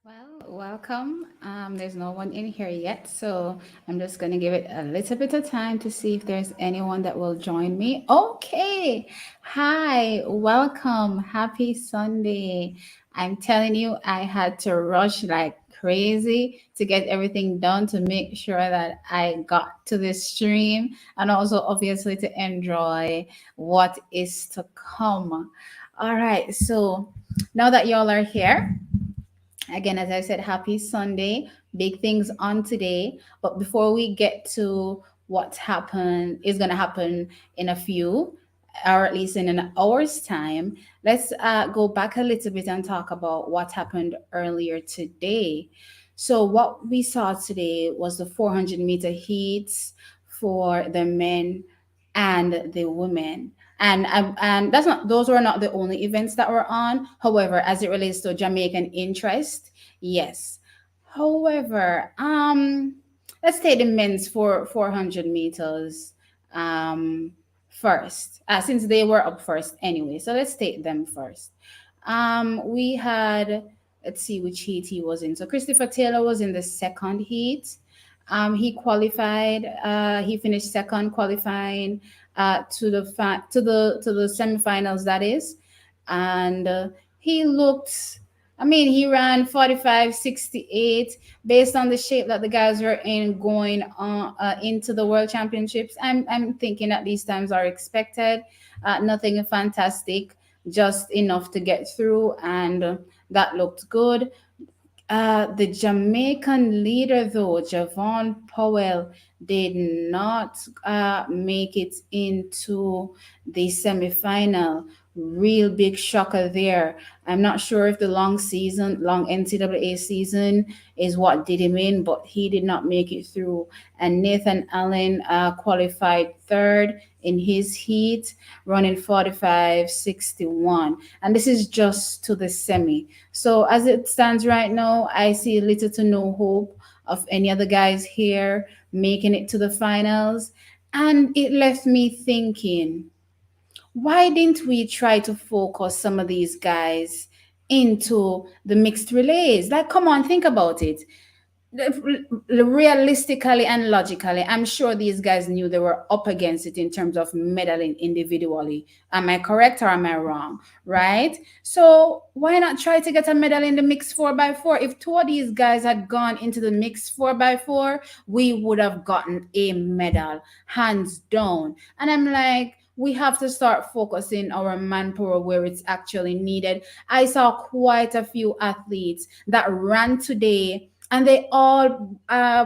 Well, welcome. There's no one in here yet, so I'm just going to give it a little bit of time to see if there's anyone that will join me. Okay. Hi, welcome. Happy Sunday. I'm telling you, I had to rush like crazy to get everything done to make sure that I got to this stream and also obviously to enjoy what is to come. All right, so now that y'all are here, again, as I said, happy Sunday. Big things on today. But before we get to what happened is going to happen in a few, or at least in an hour's time, let's go back a little bit and talk about what happened earlier today. So, what we saw today was the 400-meter heats for the men and the women. And that's not those were not the only events that were on. However, as it relates to Jamaican interest, yes. However, let's take the men's for 400 meters um first. Since they were up first anyway. So let's take them first. We had, let's see which heat he was in. So Christopher Taylor was in the second heat. He qualified. He finished second, qualifying to the semifinals. That is, and he looked. I mean, he ran 45:68 based on the shape that the guys were in going on into the World Championships. I'm thinking that these times are expected. Nothing fantastic, just enough to get through, and that looked good. The Jamaican leader, though, Javon Powell, did not make it into the semifinal. Real big shocker there. I'm not sure if the long NCAA season is what did him in, but he did not make it through. And Nathan Allen qualified third in his heat, running 45:61. And this is just to the semi. So as it stands right now, I see little to no hope of any other guys here making it to the finals. And it left me thinking, why didn't we try to focus some of these guys into the mixed relays? Like, come on, think about it. Realistically and logically, I'm sure these guys knew they were up against it in terms of medaling individually. Am I correct or am I wrong? Right? So why not try to get a medal in the mixed 4x4? If two of these guys had gone into the mixed 4x4, we would have gotten a medal, hands down. And I'm like, we have to start focusing our manpower where it's actually needed. I saw quite a few athletes that ran today and they all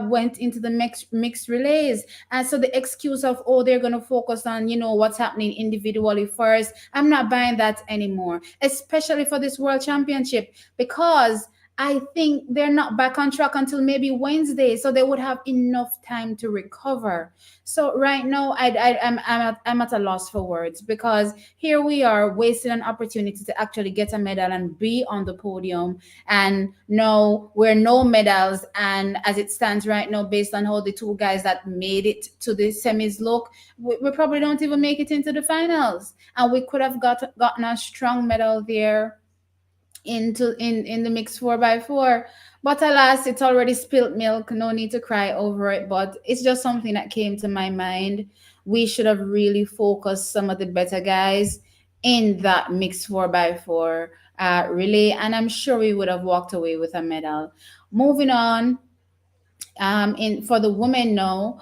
went into the mixed relays. And so the excuse of, oh, they're going to focus on, what's happening individually first, I'm not buying that anymore, especially for this world championship, because I think they're not back on track until maybe Wednesday, so they would have enough time to recover. So right now, I'm at a loss for words, because here we are wasting an opportunity to actually get a medal and be on the podium, and no, we're no medals. And as it stands right now, based on how the two guys that made it to the semis look, we probably don't even make it into the finals. And we could have gotten a strong medal there in the mix 4x4. But alas, it's already spilt milk. No need to cry over it. But it's just something that came to my mind. We should have really focused some of the better guys in that mix 4x4 relay, and I'm sure we would have walked away with a medal. Moving on, in for the women now,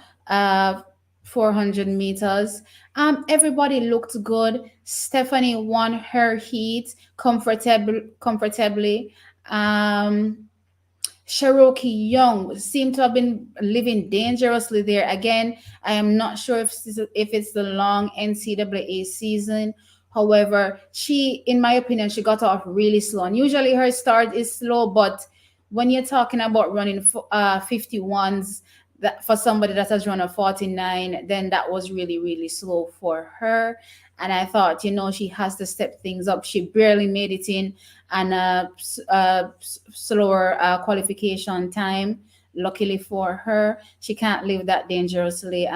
400 meters. Everybody looked good. Stephanie won her heat comfortably. Cherokee Young seemed to have been living dangerously there. Again, I am not sure if it's the long NCAA season. However, in my opinion, she got off really slow. And usually her start is slow, but when you're talking about running 51s, that for somebody that has run a 49, then that was really, really slow for her. And I thought, she has to step things up. She barely made it in, and slower qualification time. Luckily for her, she can't live that dangerously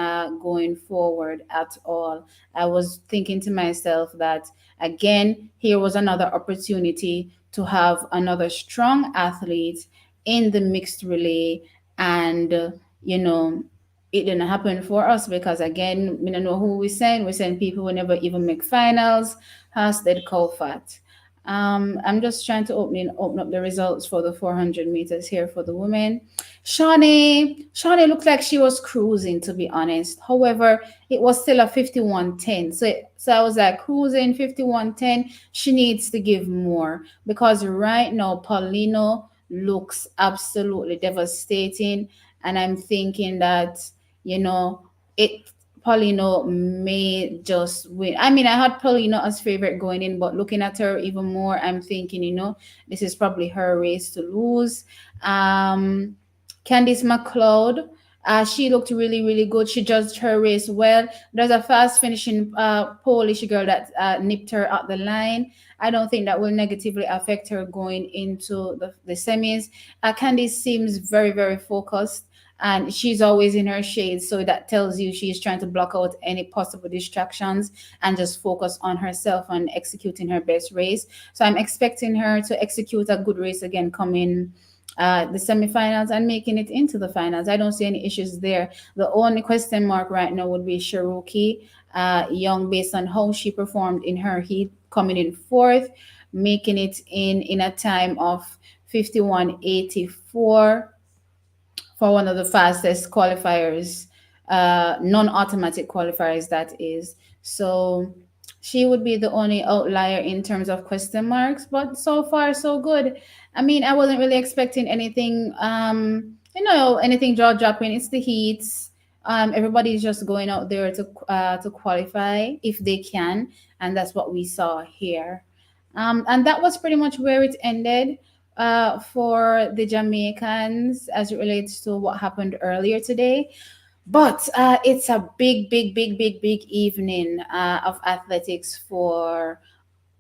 going forward at all. I was thinking to myself that, again, here was another opportunity to have another strong athlete in the mixed relay. And, you know, it didn't happen for us because, again, we don't know who we send. We send people who never even make finals. Hasted Kolfat. I'm just trying to open up the results for the 400 meters here for the women. Shawnee looked like she was cruising, to be honest. However, it was still a 51:10. So I was like, cruising 51:10. She needs to give more because right now Paulino looks absolutely devastating, and I'm thinking that, you know, it Paulino may just win. I mean, I had Paulino as favorite going in, but looking at her even more, I'm thinking, this is probably her race to lose. Um, Candice Mccloud, she looked really, really good. She judged her race well. There's a fast finishing Polish girl that nipped her at the line. I don't think that will negatively affect her going into the semis. Candice seems very, very focused, and she's always in her shade. So that tells you she's trying to block out any possible distractions and just focus on herself and executing her best race. So I'm expecting her to execute a good race again coming the semifinals and making it into the finals. I don't see any issues there. The only question mark right now would be Cherokee Young, based on how she performed in her heat, coming in fourth, making it in a time of 51:84 for one of the fastest qualifiers, non-automatic qualifiers, that is. So she would be the only outlier in terms of question marks, but so far so good. I mean, I wasn't really expecting anything, anything jaw dropping. It's the heats. Everybody's just going out there to qualify if they can, and that's what we saw here. And that was pretty much where it ended for the Jamaicans as it relates to what happened earlier today. But it's a big, big, big, big, big evening of athletics for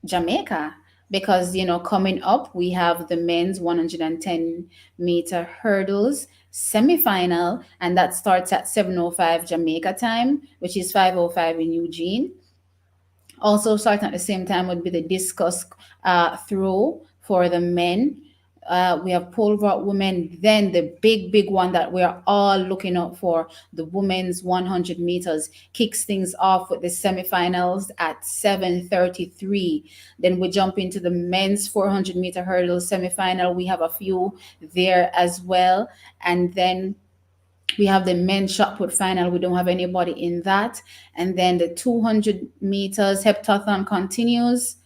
Jamaica because, coming up, we have the men's 110-meter hurdles semifinal, and that starts at 7:05 Jamaica time, which is 5:05 in Eugene. Also, starting at the same time would be the discus throw for the men. We have pole vault women. Then the big, big one that we're all looking out for, the women's 100 meters, kicks things off with the semifinals at 7:33. Then we jump into the men's 400-meter hurdle semifinal. We have a few there as well. And then we have the men's shot put final. We don't have anybody in that. And then the 200 meters heptathon continues.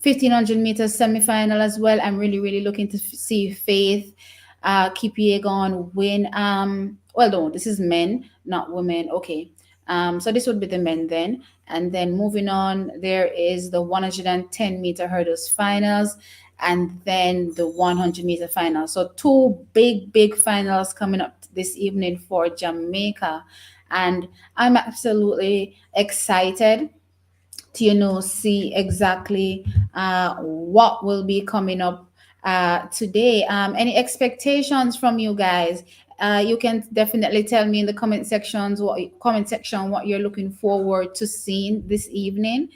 1500 meters semifinal as well. I'm really, really looking to see Faith Kipiegon win. Well, no, this is men, not women. Okay. So this would be the men then. And then moving on, there is the 110-meter hurdles finals and then the 100-meter final. So two big, big finals coming up this evening for Jamaica. And I'm absolutely excited to, see exactly what will be coming up today. Any expectations from you guys? You can definitely tell me in the comment section what you're looking forward to seeing this evening.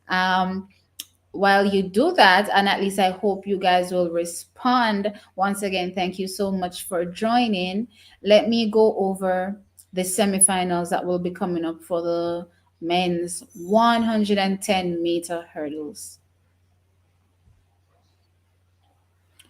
While you do that, and at least I hope you guys will respond. Once again, thank you so much for joining. Let me go over the semifinals that will be coming up for the men's 110-meter hurdles.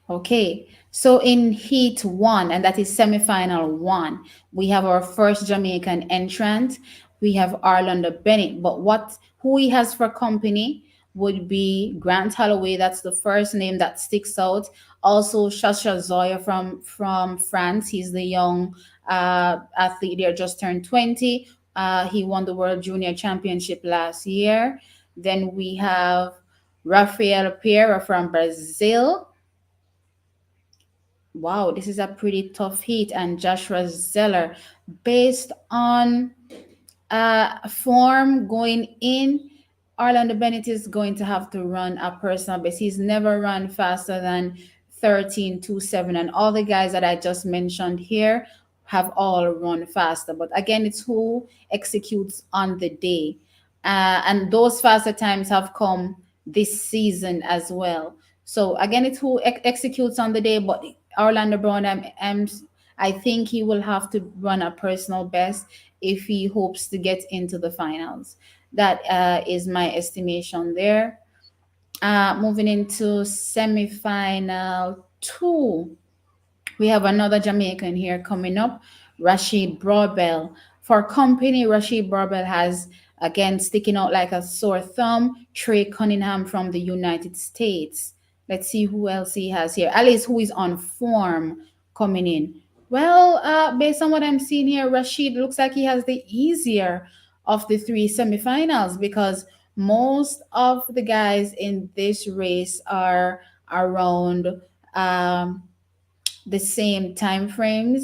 Okay, so in heat one, and that is semifinal one, we have our first Jamaican entrant. We have Orlando Bennett, but who he has for company would be Grant Holloway. That's the first name that sticks out. Also, Shasha Zoya from France. He's the young athlete there, just turned 20. He won the World Junior Championship last year. Then we have Rafael Pereira from Brazil. Wow, this is a pretty tough heat. And Joshua Zeller, based on form going in, Orlando Bennett is going to have to run a personal best. He's never run faster than 13:27, and all the guys that I just mentioned here have all run faster. But again, it's who executes on the day. And those faster times have come this season as well. So again, it's who executes on the day, but Orlando Brown, I think he will have to run a personal best if he hopes to get into the finals. That is my estimation there. Moving into semi-final two, we have another Jamaican here coming up, Rashid Broadbell. For company, Rashid Broadbell has, again, sticking out like a sore thumb, Trey Cunningham from the United States. Let's see who else he has here. At least who is on form coming in. Well, based on what I'm seeing here, Rashid looks like he has the easier of the three semifinals because most of the guys in this race are around um, the same time frame,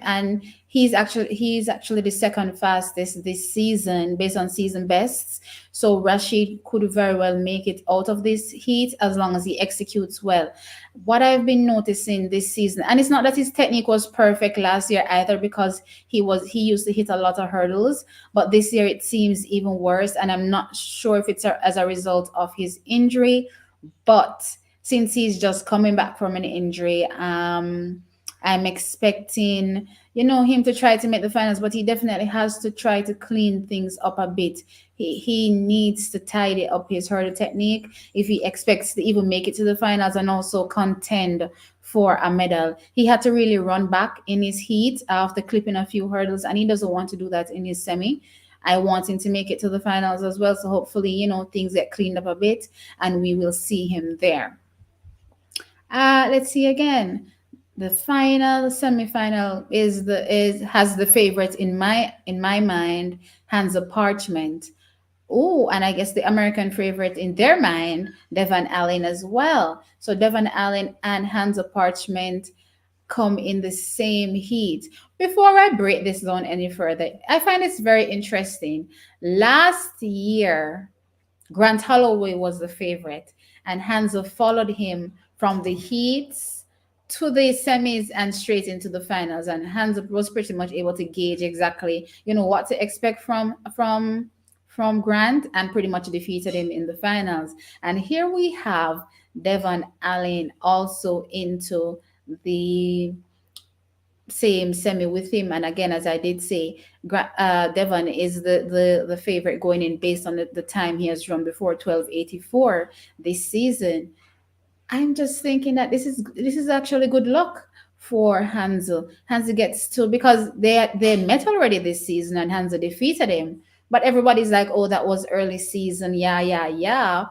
and he's actually the second fastest this season based on season bests. So Rashid could very well make it out of this heat as long as he executes well. What I've been noticing this season, and it's not that his technique was perfect last year either, because he used to hit a lot of hurdles, but this year it seems even worse, and I'm not sure if it's as a result of his injury. But since he's just coming back from an injury, I'm expecting, him to try to make the finals, but he definitely has to try to clean things up a bit. He needs to tidy up his hurdle technique if he expects to even make it to the finals and also contend for a medal. He had to really run back in his heat after clipping a few hurdles, and he doesn't want to do that in his semi. I want him to make it to the finals as well. So hopefully, things get cleaned up a bit and we will see him there. Let's see again. The final semifinal is has the favorite in my mind, Hansa Parchment. Oh, and I guess the American favorite in their mind, Devon Allen as well. So Devon Allen and Hansa Parchment come in the same heat. Before I break this down any further, I find this very interesting. Last year, Grant Holloway was the favorite, and Hansa followed him from the heats to the semis and straight into the finals. And Hansa was pretty much able to gauge exactly, what to expect from Grant, and pretty much defeated him in the finals. And here we have Devon Allen also into the same semi with him. And again, as I did say, Devon is the favorite going in based on the time he has run before, 12:84 this season. I'm just thinking that this is actually good luck for Hansel. Hansel gets to, because they met already this season and Hansel defeated him. But everybody's like, oh, that was early season. Yeah, yeah, yeah.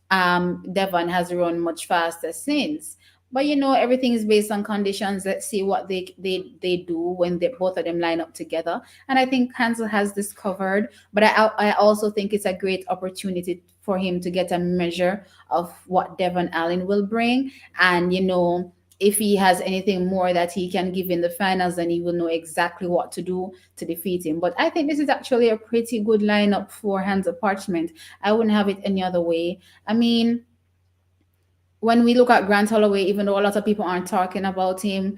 Devon has run much faster since. But everything is based on conditions. Let's see what they do when both of them line up together. And I think Hansel has this covered. But I also think it's a great opportunity for him to get a measure of what Devon Allen will bring. And if he has anything more that he can give in the finals, then he will know exactly what to do to defeat him. But I think this is actually a pretty good lineup for Hands of Parchment. I wouldn't have it any other way. I mean, when we look at Grant Holloway, even though a lot of people aren't talking about him,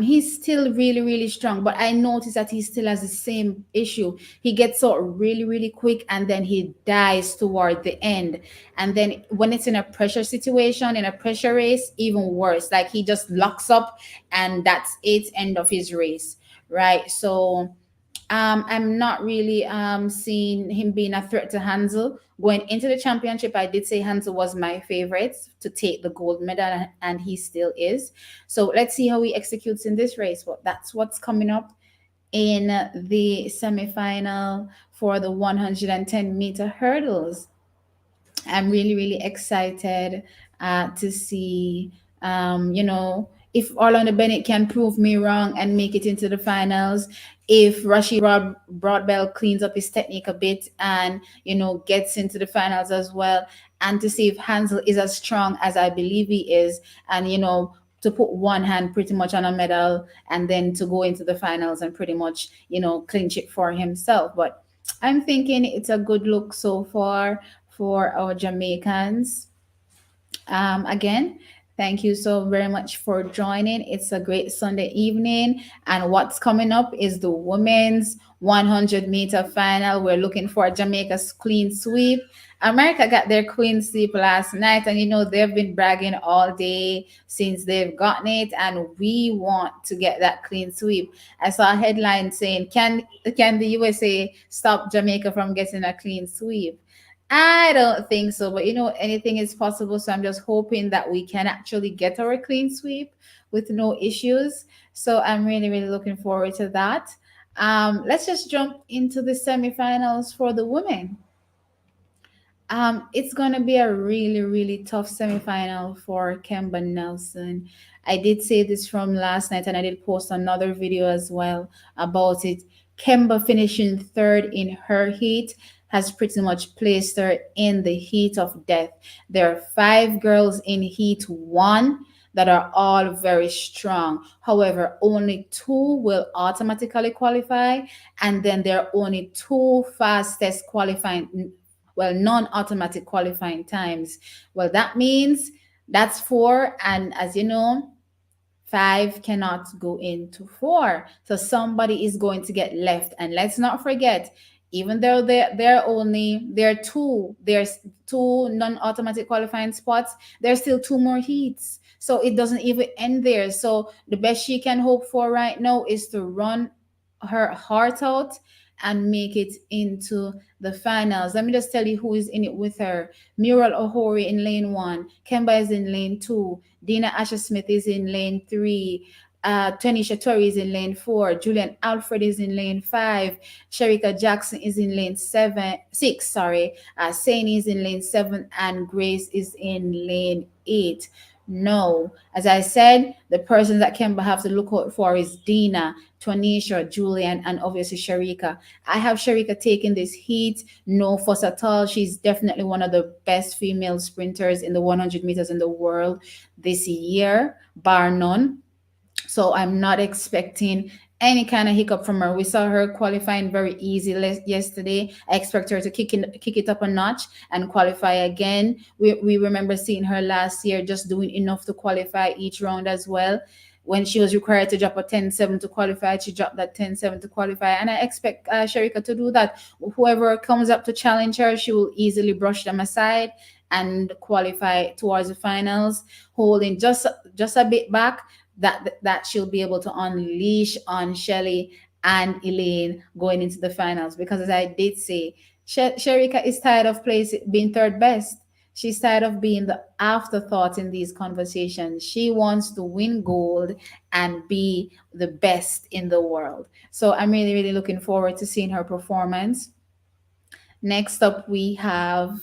he's still really, really strong. But I notice that he still has the same issue. He gets out really, really quick, and then he dies toward the end. And then when it's in a pressure situation, in a pressure race, even worse. Like he just locks up, and that's it, end of his race, right? So I'm not really seeing him being a threat to Hansel. Going into the championship, I did say Hansel was my favorite to take the gold medal, and he still is. So let's see how he executes in this race. Well, that's what's coming up in the semifinal for the 110-meter hurdles. I'm really, really excited to see, if Orlando Bennett can prove me wrong and make it into the finals. If Broadbell cleans up his technique a bit and, gets into the finals as well. And to see if Hansel is as strong as I believe he is. And, to put one hand pretty much on a medal and then to go into the finals and pretty much, clinch it for himself. But I'm thinking it's a good look so far for our Jamaicans. Again, Thank you so very much for joining. It's a great Sunday evening. And what's coming up is the women's 100-meter final. We're looking for Jamaica's clean sweep. America got their clean sweep last night, and they've been bragging all day since they've gotten it, and we want to get that clean sweep. I saw a headline saying, "Can the USA stop Jamaica from getting a clean sweep?" I don't think so, but anything is possible. So I'm just hoping that we can actually get our clean sweep with no issues. So I'm really, really looking forward to that. Let's just jump into the semifinals for the women. It's gonna be a really, really tough semifinal for Kemba Nelson. I did say this from last night, and I did post another video as well about it. Kemba finishing third in her heat has pretty much placed her in the heat of death. There are five girls in heat one that are all very strong. However, only two will automatically qualify, and then there are only two fastest qualifying, well, non-automatic qualifying times. Well, that means that's four, and as you know, five cannot go into four. So somebody is going to get left. And let's not forget, even though there's two non-automatic qualifying spots, there's still two more heats. So it doesn't even end there. So the best she can hope for right now is to run her heart out and make it into the finals. Let me just tell you who is in it with her. Muriel Ohori in lane one. Kemba is in lane two. Dina Asher Smith is in lane three. Tanisha Torrey is in lane four. Julian Alfred is in lane five. Sherika Jackson is in lane six. Sorry. Saini is in lane seven, and Grace is in lane eight. No, as I said, the person that Kemba have to look out for is Dina, Tonisha, Julian, and obviously Sharika. I have Sharika taking this heat. No fuss at all. She's definitely one of the best female sprinters in the 100 meters in the world this year, bar none. So I'm not expecting any kind of hiccup from her. We saw her qualifying very easy yesterday. I expect her to kick it up a notch and qualify again. We remember seeing her last year just doing enough to qualify each round as well. When she was required to drop a 10-7 to qualify, she dropped that 10-7 to qualify. And I expect Sharika to do that. Whoever comes up to challenge her, she will easily brush them aside and qualify towards the finals, holding just a bit back, that she'll be able to unleash on Shelly and Elaine going into the finals. Because as I did say, Sherika is tired of being third best. She's tired of being the afterthought in these conversations. She wants to win gold and be the best in the world. So I'm really, really looking forward to seeing her performance. Next up, we have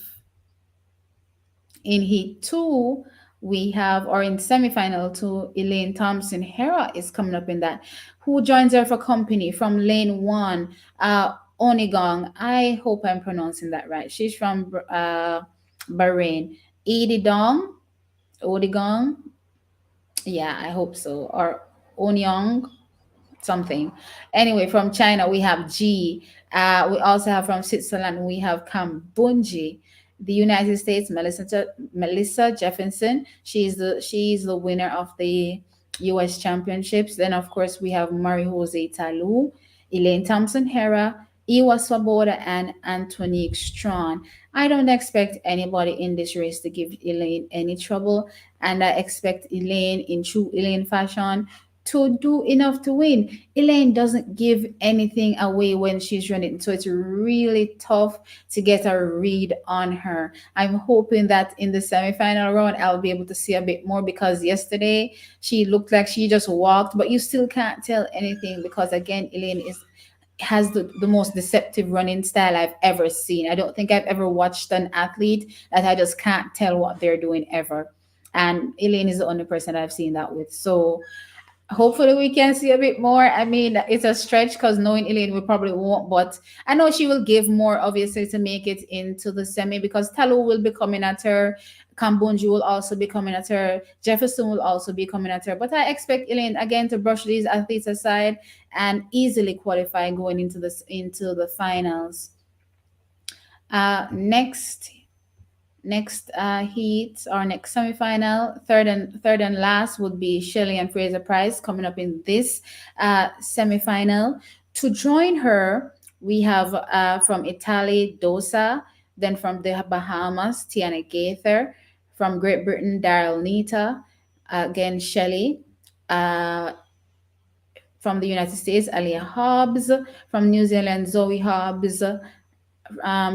in heat two, we have, or in semifinal two, Elaine Thompson. Hera is coming up in that. Who joins her for company from lane one? Onigong. I hope I'm pronouncing that right. She's from Bahrain. Edie Dong, Odigong. Yeah, I hope so. Or Onyong, something. Anyway, from China we have G. We also have from Switzerland we have Kambunji. The United States, Melissa Jefferson. She's the winner of the U.S. Championships. Then of course we have Marie Jose Talu, Elaine Thompson Hera, Iwa Swoboda, and Antonique Strawn. I don't expect anybody in this race to give Elaine any trouble, and I expect Elaine, in true Elaine fashion, to do enough to win. Elaine doesn't give anything away when she's running, so it's really tough to get a read on her. I'm hoping that in the semifinal round, I'll be able to see a bit more, because yesterday she looked like she just walked, but you still can't tell anything because, again, Elaine has the most deceptive running style I've ever seen. I don't think I've ever watched an athlete that I just can't tell what they're doing ever. And Elaine is the only person I've seen that with. So hopefully we can see a bit more. I mean, it's a stretch because knowing Elaine, we probably won't, but I know she will give more, obviously, to make it into the semi, because Talu will be coming at her. Kambunji will also be coming at her. Jefferson will also be coming at her. But I expect Elaine again to brush these athletes aside and easily qualify going into the finals. Next, Next heat or next semifinal, third and last would be Shelley and Fraser Price coming up in this semifinal. To join her, we have from Italy Dosa, then from the Bahamas Tiana Gaither, from Great Britain Daryl Nita, again Shelley. Uh, from the United States, Alia Hobbs. From New Zealand, Zoe Hobbs.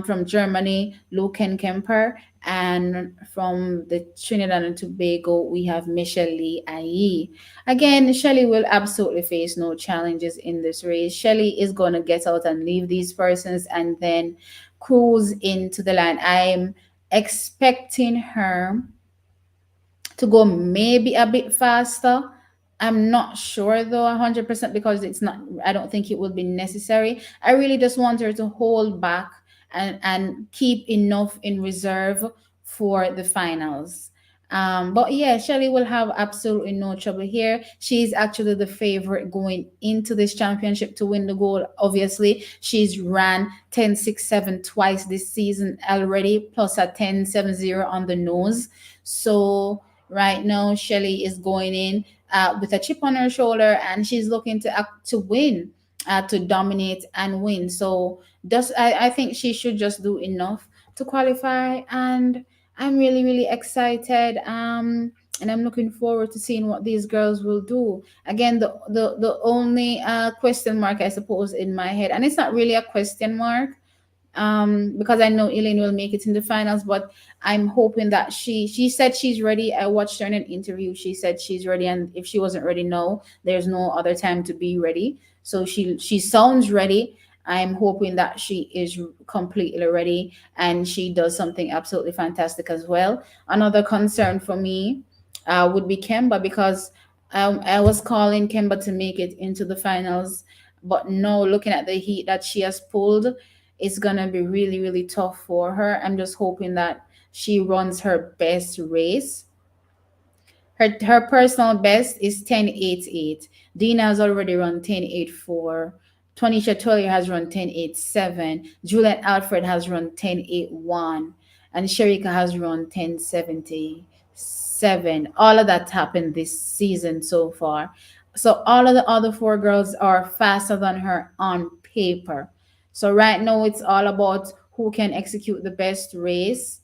From Germany, Luken Kemper, and from the Trinidad and Tobago, we have Michelle Lee Ayi. Again, Shelley will absolutely face no challenges in this race. Shelley is going to get out and leave these persons and then cruise into the line. I'm expecting her to go maybe a bit faster. I'm not sure though 100% because it's not, I don't think it will be necessary. I really just want her to hold back and keep enough in reserve for the finals. But yeah, Shelly will have absolutely no trouble here. She's actually the favorite going into this championship to win the gold. Obviously, she's ran 10-6-7 twice this season already, plus a 10-7-0 on the nose. So right now, Shelly is going in with a chip on her shoulder, and she's looking to win, to dominate and win. So just I think she should just do enough to qualify, and I'm really really excited. And I'm looking forward to seeing what these girls will do. Again, the only question mark I suppose in my head, and it's not really a question mark, because I know Elaine will make it in the finals, but I'm hoping that she said she's ready. I watched her in an interview. She said she's ready, and if she wasn't ready, no, there's no other time to be ready. So she sounds ready. I'm hoping that she is completely ready and she does something absolutely fantastic as well. Another concern for me would be Kemba, because I was calling Kemba to make it into the finals, but no, looking at the heat that she has pulled, it's gonna be really, really tough for her. I'm just hoping that she runs her best race. Her personal best is 10.88. Dina has already run 10.84. Tonisha Toller has run 10.87. Juliet Alfred has run 10.81. And Sherika has run 10.77. All of that happened this season so far. So all of the other four girls are faster than her on paper. So right now it's all about who can execute the best race.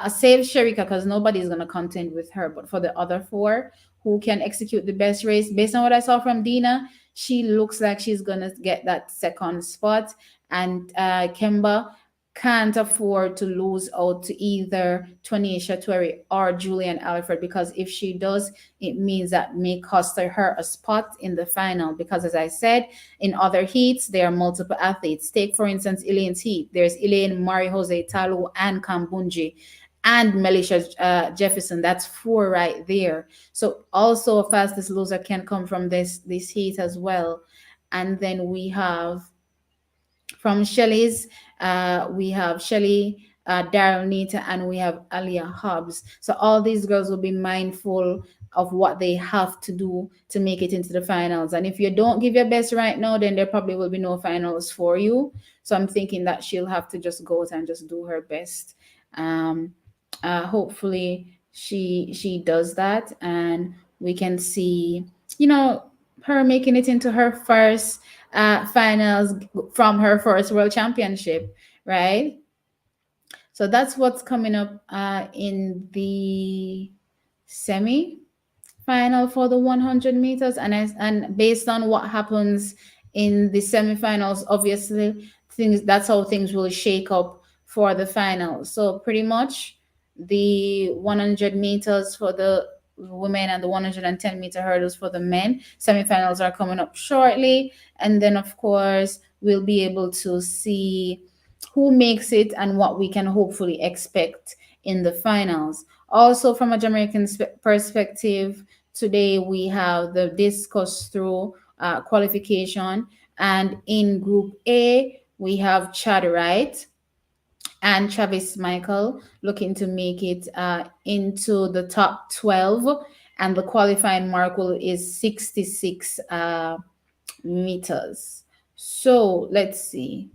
Save Sherika because nobody's gonna contend with her. But for the other four, who can execute the best race, based on what I saw from Dina, she looks like she's gonna get that second spot. And Kemba can't afford to lose out to either Tonisha Twerry or Julian Alfred, because if she does, it means that may cost her a spot in the final. Because as I said, in other heats, there are multiple athletes. Take, for instance, Elaine's heat. There's Elaine, Mari Jose Talu, and Kambunji, and Melisha Jefferson. That's four right there. So also a fastest loser can come from this heat as well. And then we have from Shelley's, we have Shelley, Daryl Nita, and we have Alia Hobbs. So all these girls will be mindful of what they have to do to make it into the finals. And if you don't give your best right now, then there probably will be no finals for you. So I'm thinking that she'll have to just go out and just do her best. Um, Hopefully she does that, and we can see, you know, her making it into her first finals from her first world championship, right? So that's what's coming up in the semi final for the 100 meters, and based on what happens in the semifinals, obviously things that's how things will shake up for the finals. So pretty much the 100 meters for the women and the 110-meter hurdles for the men semifinals are coming up shortly, and then of course we'll be able to see who makes it and what we can hopefully expect in the finals. Also, from a Jamaican perspective, today we have the discuss through qualification, and in Group A we have Chad Wright and Travis Michael looking to make it into the top 12, and the qualifying mark is 66 meters. So let's see,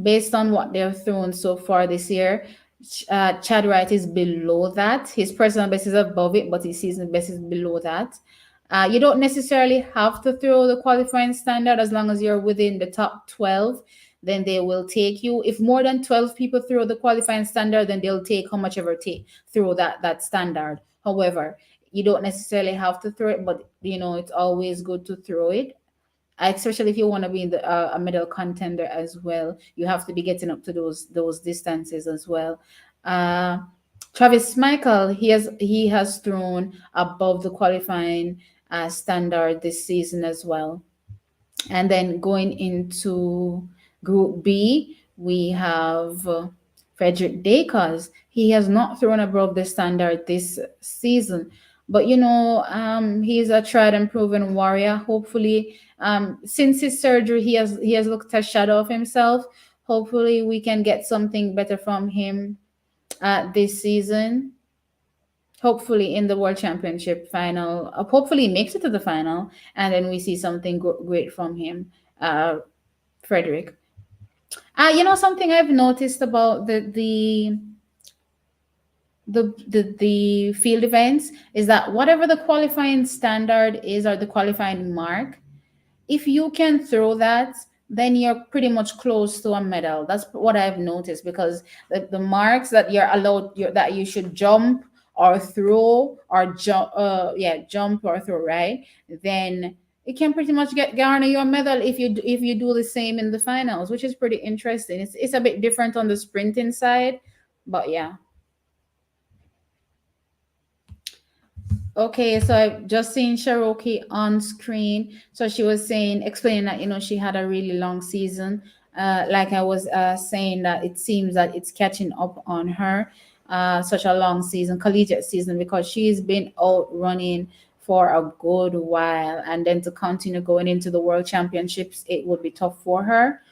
based on what they've thrown so far this year, Chad Wright is below that. His personal best is above it, but his season best is below that. You don't necessarily have to throw the qualifying standard as long as you're within the top 12, then they will take you. If more than 12 people throw the qualifying standard, then they'll take how much ever take through that standard. However, you don't necessarily have to throw it, but it's always good to throw it, especially if you want to be in a medal contender as well. You have to be getting up to those distances as well. uh Travis Michael, he has thrown above the qualifying standard this season as well. And then going into Group B, we have Frederick Dacres. He has not thrown above the standard this season, but he's a tried and proven warrior. Hopefully, since his surgery, he has looked a shadow of himself. Hopefully, we can get something better from him this season. Hopefully, in the World Championship final, hopefully, he makes it to the final, and then we see something great from him. Frederick. Something I've noticed about the field events is that whatever the qualifying standard is, or the qualifying mark, if you can throw that, then you're pretty much close to a medal. That's what I've noticed, because the marks that you're allowed, that you should jump or throw or jump, jump or throw, right? Then it can pretty much garner your medal if you do the same in the finals, which is pretty interesting. It's a bit different on the sprinting side, but yeah. Okay, so I've just seen Cherokee on screen. So she was saying, explaining that, she had a really long season. Like I was saying, that it seems that it's catching up on her, such a long season, collegiate season, because she's been out running for a good while. And then to continue going into the World Championships, it would be tough for her.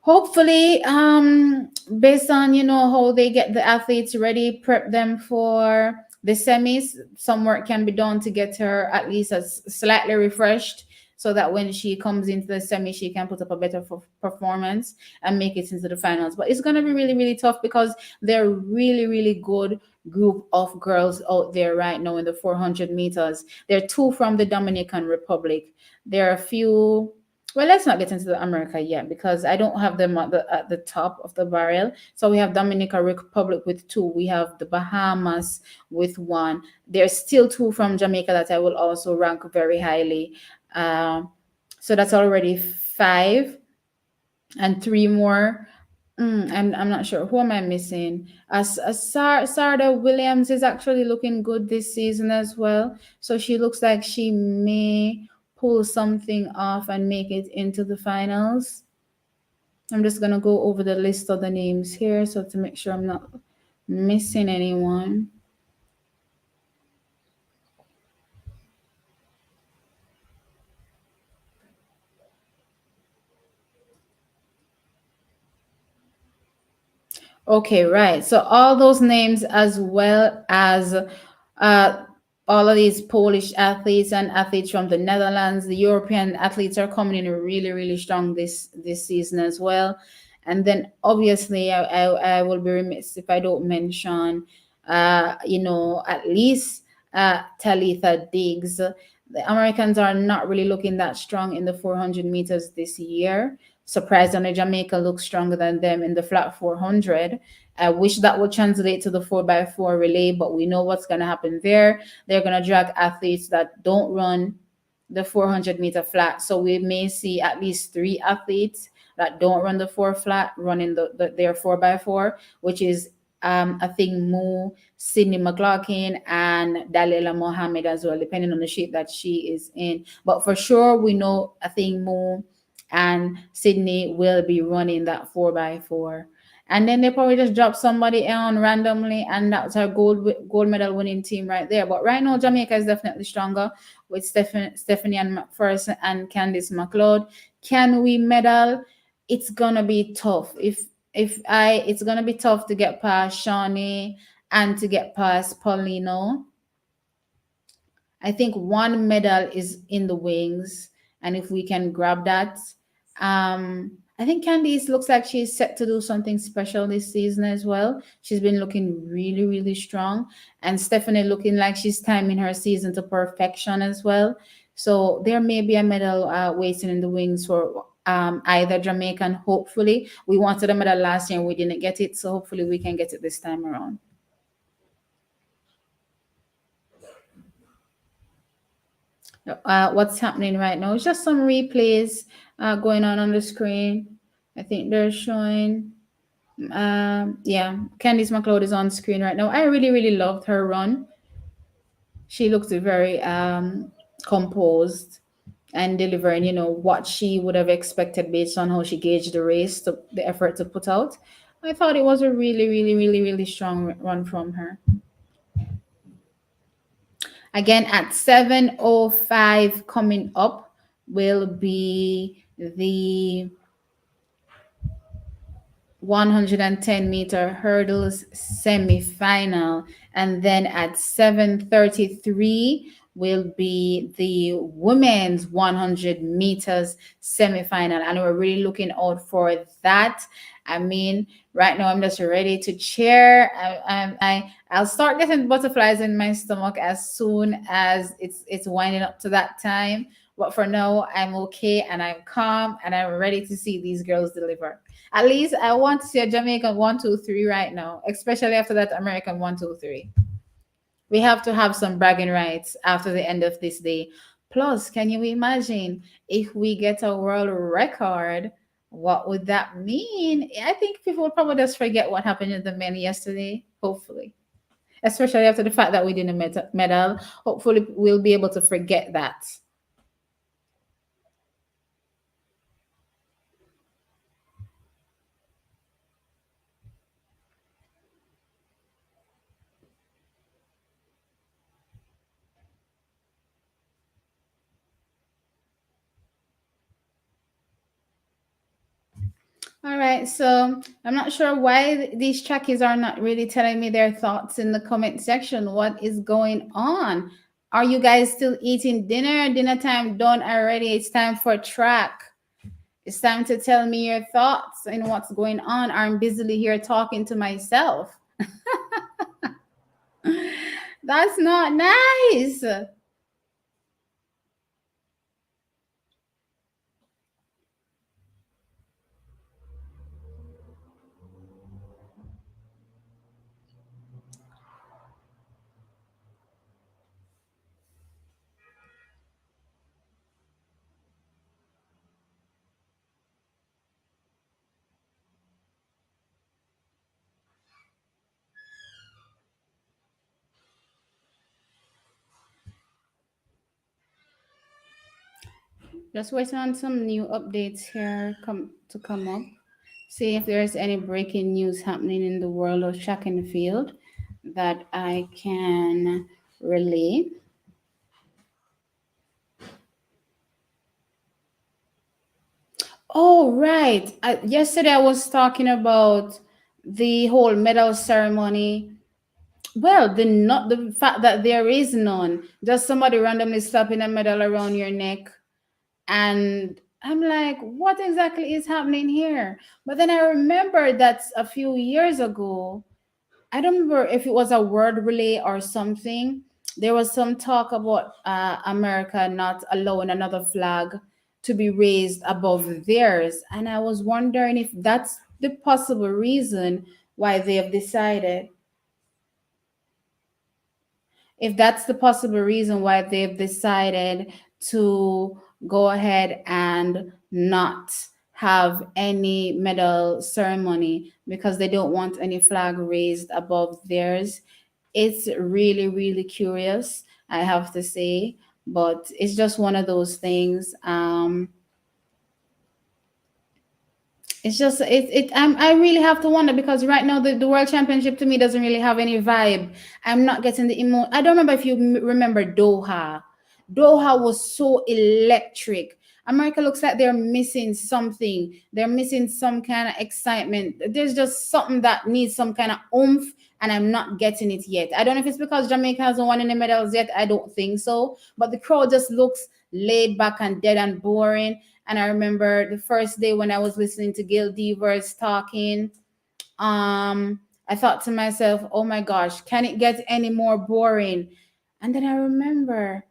Hopefully, based on how they get the athletes ready, prep them for the semis, some work can be done to get her at least as slightly refreshed, so that when she comes into the semi, she can put up a better performance and make it into the finals. But it's going to be really, really tough, because they're really, really good group of girls out there right now in the 400 meters. There are two from the Dominican Republic. There are a few. Well, let's not get into the America yet, because I don't have them at the top of the barrel. So we have Dominican Republic with two. We have the Bahamas with one. There's still two from Jamaica that I will also rank very highly. So that's already five, and three more. I'm not sure. Who am I missing? Sarda Williams is actually looking good this season as well. So she looks like she may pull something off and make it into the finals. I'm just gonna go over the list of the names here, so to make sure I'm not missing anyone. Okay, right. So all those names, as well as all of these Polish athletes and athletes from the Netherlands, the European athletes are coming in really, really strong this season as well. And then obviously, I will be remiss if I don't mention, at least Talitha Diggs. The Americans are not really looking that strong in the 400 meters this year. Surprisingly, Jamaica looks stronger than them in the flat 400. I wish that would translate to the 4x4 relay, but we know what's going to happen there. They're going to drag athletes that don't run the 400-meter flat. So we may see at least three athletes that don't run the four flat running their 4x4, which is I think Mo, Sydney McLaughlin, and Dalila Mohammed as well, depending on the shape that she is in. But for sure, we know I think Mo and Sydney will be running that 4x4. And then they probably just drop somebody on randomly, and that's our gold medal winning team right there. But right now, Jamaica is definitely stronger with Stephanie and McPherson and Candice Mccloud. Can we medal? It's gonna be tough. It's gonna be tough to get past Shawnee and to get past Paulino. I think one medal is in the wings, and if we can grab that, I think Candice looks like she's set to do something special this season as well. She's been looking really, really strong. And Stephanie looking like she's timing her season to perfection as well. So there may be a medal waiting in the wings for either Jamaica, and hopefully we wanted a medal last year and we didn't get it. So hopefully we can get it this time around. What's happening right now? It's just some replays going on the screen. I think they're showing. Yeah, Candice Mccloud is on screen right now. I really, really loved her run. She looked very composed and delivering, what she would have expected based on how she gauged the race, the effort to put out. I thought it was a really, really, really, really strong run from her. Again, at 7:05 coming up will be the 110-meter hurdles semi-final, and then at 7:33 will be the women's 100 meters semi-final, and we're really looking out for that. I mean, right now I'm just ready to cheer. I'll start getting butterflies in my stomach as soon as it's winding up to that time. But for now, I'm okay and I'm calm and I'm ready to see these girls deliver. At least I want to see a Jamaican 1, 2, 3 right now, especially after that American 1, 2, 3. We have to have some bragging rights after the end of this day. Plus, can you imagine if we get a world record? What would that mean? I think people will probably just forget what happened to the men yesterday, hopefully. Especially after the fact that we didn't medal. Hopefully, we'll be able to forget that. All right, so I'm not sure why these Chakis are not really telling me their thoughts in the comment section. What is going on? Are you guys still eating dinner? Dinner time done already. It's time for track. It's time to tell me your thoughts and what's going on. I'm busily here talking to myself. That's not nice. Just waiting on some new updates here come up. See if there's any breaking news happening in the world of track and field that I can relay. Oh, right. Yesterday I was talking about the whole medal ceremony. Well, not the fact that there is none, just somebody randomly slapping a medal around your neck. And I'm like, what exactly is happening here? But then I remember that a few years ago, I don't remember if it was a word relay or something. There was some talk about America not allowing another flag to be raised above theirs. And I was wondering if that's the possible reason why they have decided, if that's the possible reason why they've decided to go ahead and not have any medal ceremony because they don't want any flag raised above theirs. It's really, really curious, I have to say, but it's just one of those things. It's just I really have to wonder because right now the world championship to me doesn't really have any vibe. I'm not getting the emo. I don't remember if you remember Doha. Doha was so electric. America looks like they're missing something. They're missing some kind of excitement. There's just something that needs some kind of oomph, and I'm not getting it yet. I don't know if it's because Jamaica hasn't won any medals yet. I don't think so. But the crowd just looks laid back and dead and boring. And I remember the first day when I was listening to Gail Devers talking, I thought to myself, oh my gosh, can it get any more boring? And then I remember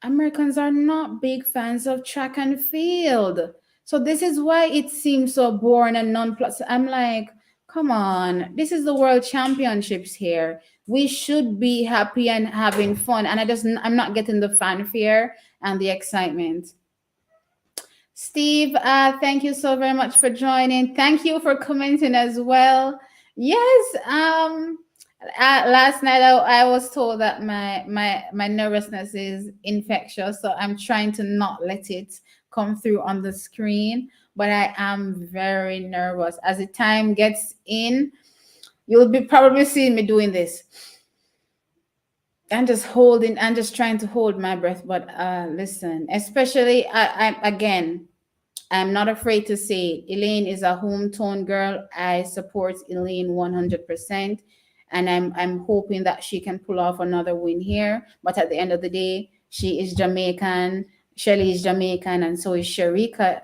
Americans are not big fans of track and field. So this is why it seems so boring and non-plus. I'm like, come on, this is the world championships here. We should be happy and having fun. And I'm not getting the fanfare and the excitement. Steve, thank you so very much for joining. Thank you for commenting as well. Yes, last night I was told that my nervousness is infectious, so I'm trying to not let it come through on the screen. But I am very nervous. As the time gets in, you'll be probably seeing me doing this. I'm just trying to hold my breath. But listen, especially I again, I'm not afraid to say it. Elaine is a hometown girl. I support Elaine 100%. And I'm hoping that she can pull off another win here. But at the end of the day, she is Jamaican. Shelly is Jamaican, and so is Sharika.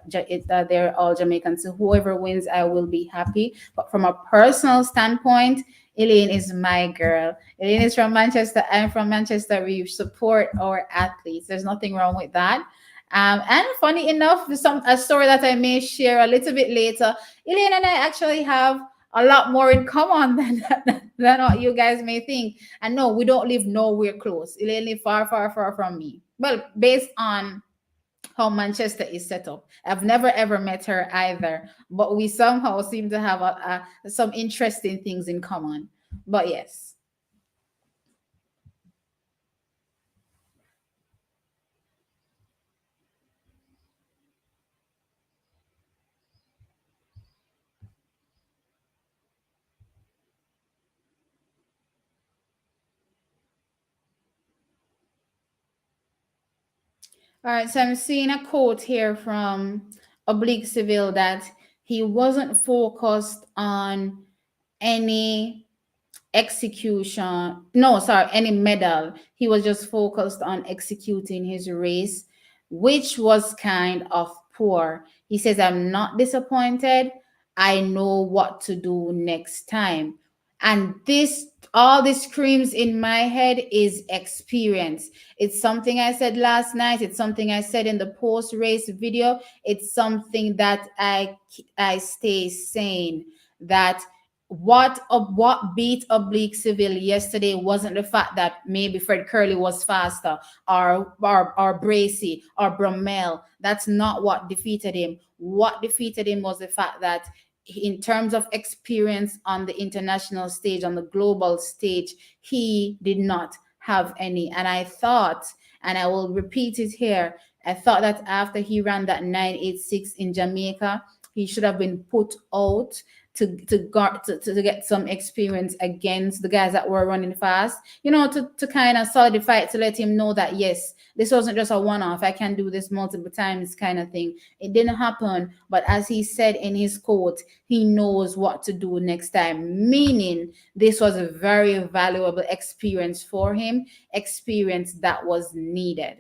They're all Jamaican. So whoever wins, I will be happy. But from a personal standpoint, Elaine is my girl. Elaine is from Manchester. I'm from Manchester. We support our athletes. There's nothing wrong with that. And funny enough, a story that I may share a little bit later. Elaine and I actually have a lot more in common than what you guys may think. And no, we don't live nowhere close. Elaine live far, far, far from me. Well, based on how Manchester is set up, I've never ever met her either, but we somehow seem to have some interesting things in common. But yes. All right, so I'm seeing a quote here from Oblique Civil that he wasn't focused on any execution, no, sorry, any medal. He was just focused on executing his race, which was kind of poor. He says, I'm not disappointed. I know what to do next time. And all this screams in my head is experience. It's something I said last night. It's something I said in the post race video. It's something that I stay saying, that what beat Oblique Civil yesterday wasn't the fact that maybe Fred Curley was faster, or Bracy or Bromell. That's not what defeated him. What defeated him was the fact that in terms of experience on the international stage, on the global stage, he did not have any. And I thought, and I will repeat it here, I thought that after he ran that 986 in Jamaica, he should have been put out to get some experience against the guys that were running fast, to kind of solidify it, to let him know that yes, this wasn't just a one-off, I can do this multiple times kind of thing. It didn't happen, but as he said in his quote, he knows what to do next time, meaning this was a very valuable experience for him, experience that was needed.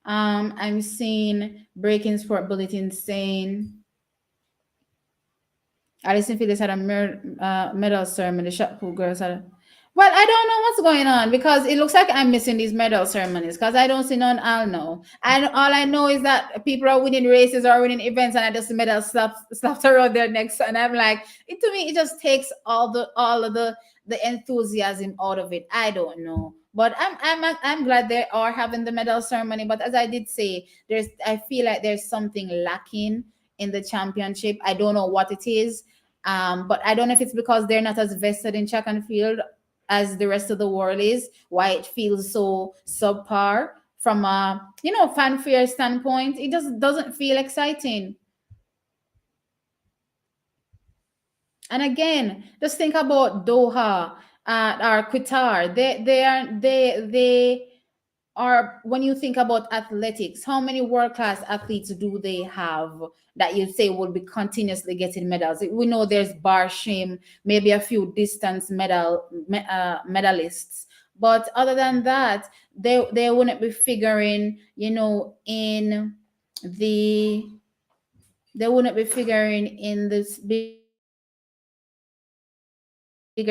I'm seeing Breaking Sport Bulletin saying Alison Phillips had a medal ceremony. The shot put girls had. Well, I don't know what's going on because it looks like I'm missing these medal ceremonies because I don't see none. I'll know. And all I know is that people are winning races or winning events, and I just see medals slapped around their necks, and I'm like, to me, it just takes all of the enthusiasm out of it. I don't know. But I'm glad they are having the medal ceremony. But as I did say, I feel like there's something lacking in the championship. I don't know what it is. But I don't know if it's because they're not as vested in track and field as the rest of the world is, why it feels so subpar from a fanfare standpoint. It just doesn't feel exciting. And again, just think about Doha or Qatar. They are, when you think about athletics, how many world-class athletes do they have that you say will be continuously getting medals? We know there's Barshim, maybe a few distance medalists, but other than that, they wouldn't be figuring, in the they wouldn't be figuring in this bigger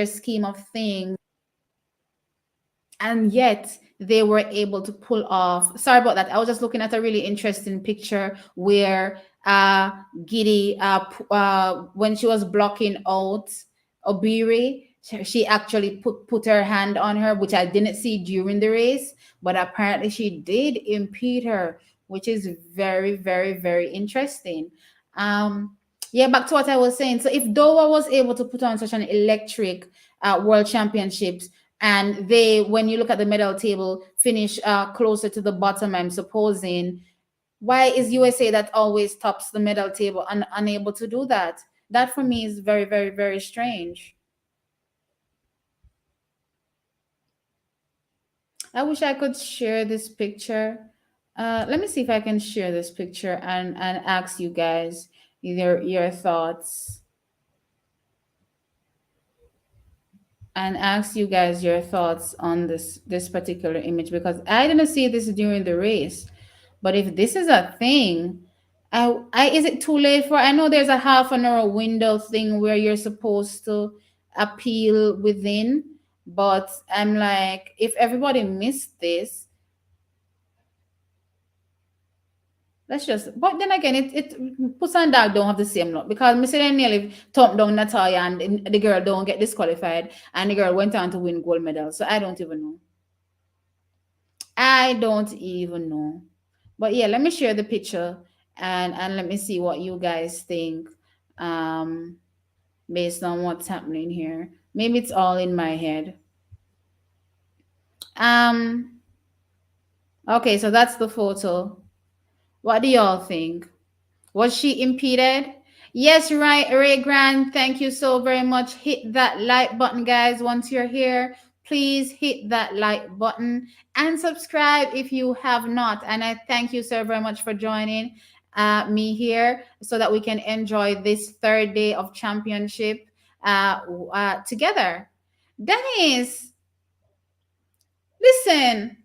scheme of things, and yet they were able to pull off. Sorry about that. I was just looking at a really interesting picture where Giddy, when she was blocking out Obiri, she actually put her hand on her, which I didn't see during the race, but apparently she did impede her, which is very, very, very interesting. Um, yeah, back to what I was saying. So if Doha was able to put on such an electric world championships, and they, when you look at the medal table, finish closer to the bottom, I'm supposing, why is USA that always tops the medal table unable to do that? That for me is very, very, very strange. I wish I could share this picture. Let me see if I can share this picture and ask you guys your thoughts, and ask you guys your thoughts on this particular image, because I didn't see this during the race. But if this is a thing, is it too late for? I know there's a half an hour window thing where you're supposed to appeal within, but I'm like, if everybody missed this, let's just. But then again, it Puss and Dog don't have the same look, because Mr. nearly thumped down Natalia, and the girl don't get disqualified, and the girl went on to win gold medal. So I don't even know. I don't even know. But yeah, let me share the picture, and let me see what you guys think, um based on what's happening here. Maybe it's all in my head. Um okay, so that's the photo. What do y'all think? Was she impeded? Yes, right, Ray Grant. Thank you so very much. Hit that like button, guys. Once you're here, please hit that like button and subscribe if you have not. And I thank you so very much for joining me here so that we can enjoy this third day of championship together. Dennis, listen.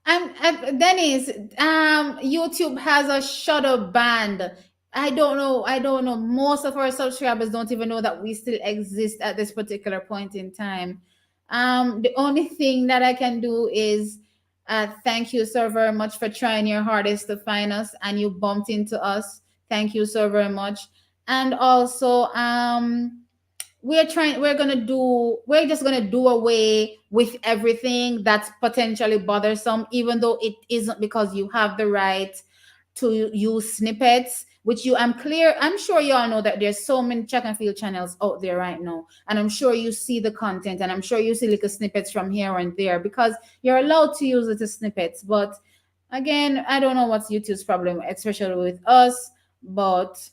Dennis, YouTube has a shadow band. I don't know. I don't know. Most of our subscribers don't even know that we still exist at this particular point in time. The only thing that I can do is thank you so very much for trying your hardest to find us, and you bumped into us. Thank you so very much. And also, we're just gonna do away with everything that's potentially bothersome, even though it isn't, because you have the right to use snippets, which I'm sure you all know that there's so many track and field channels out there right now, and I'm sure you see the content, and I'm sure you see little snippets from here and there, because you're allowed to use little snippets. But again, I don't know what's YouTube's problem, especially with us. But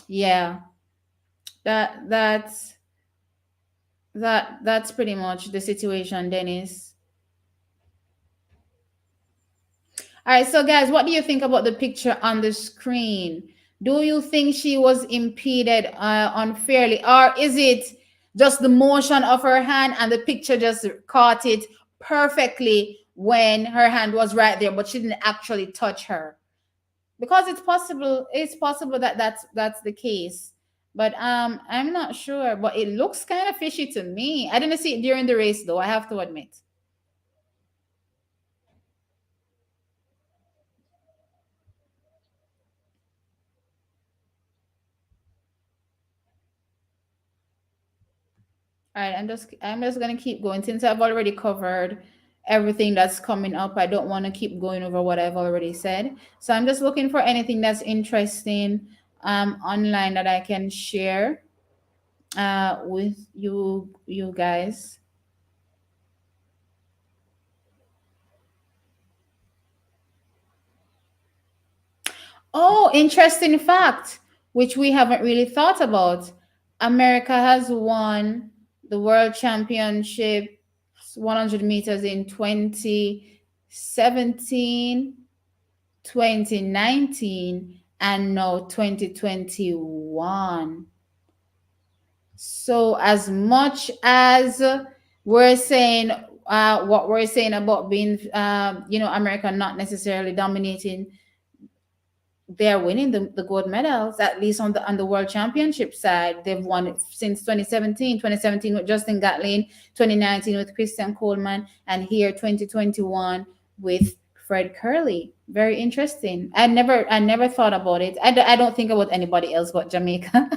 yeah, that's that's pretty much the situation, Dennis. All right, so guys, what do you think about the picture on the screen? Do you think she was impeded unfairly, or is it just the motion of her hand and the picture just caught it perfectly when her hand was right there, but she didn't actually touch her? Because it's possible that that's the case. But I'm not sure, but it looks kind of fishy to me. I didn't see it during the race though, I have to admit. All right, I'm just gonna keep going since I've already covered everything that's coming up. I don't want to keep going over what I've already said. So I'm just looking for anything that's interesting online that I can share with you guys. Oh, interesting fact, which we haven't really thought about. America has won the world championship 100 meters in 2017, 2019, and now 2021. So, as much as we're saying what we're saying about being, America not necessarily dominating, they're winning the gold medals, at least on the world championship side. They've won it since 2017 with Justin Gatlin, 2019 with Christian Coleman, and here 2021 with Fred Curley. Very interesting. I never thought about it. I don't think about anybody else but Jamaica.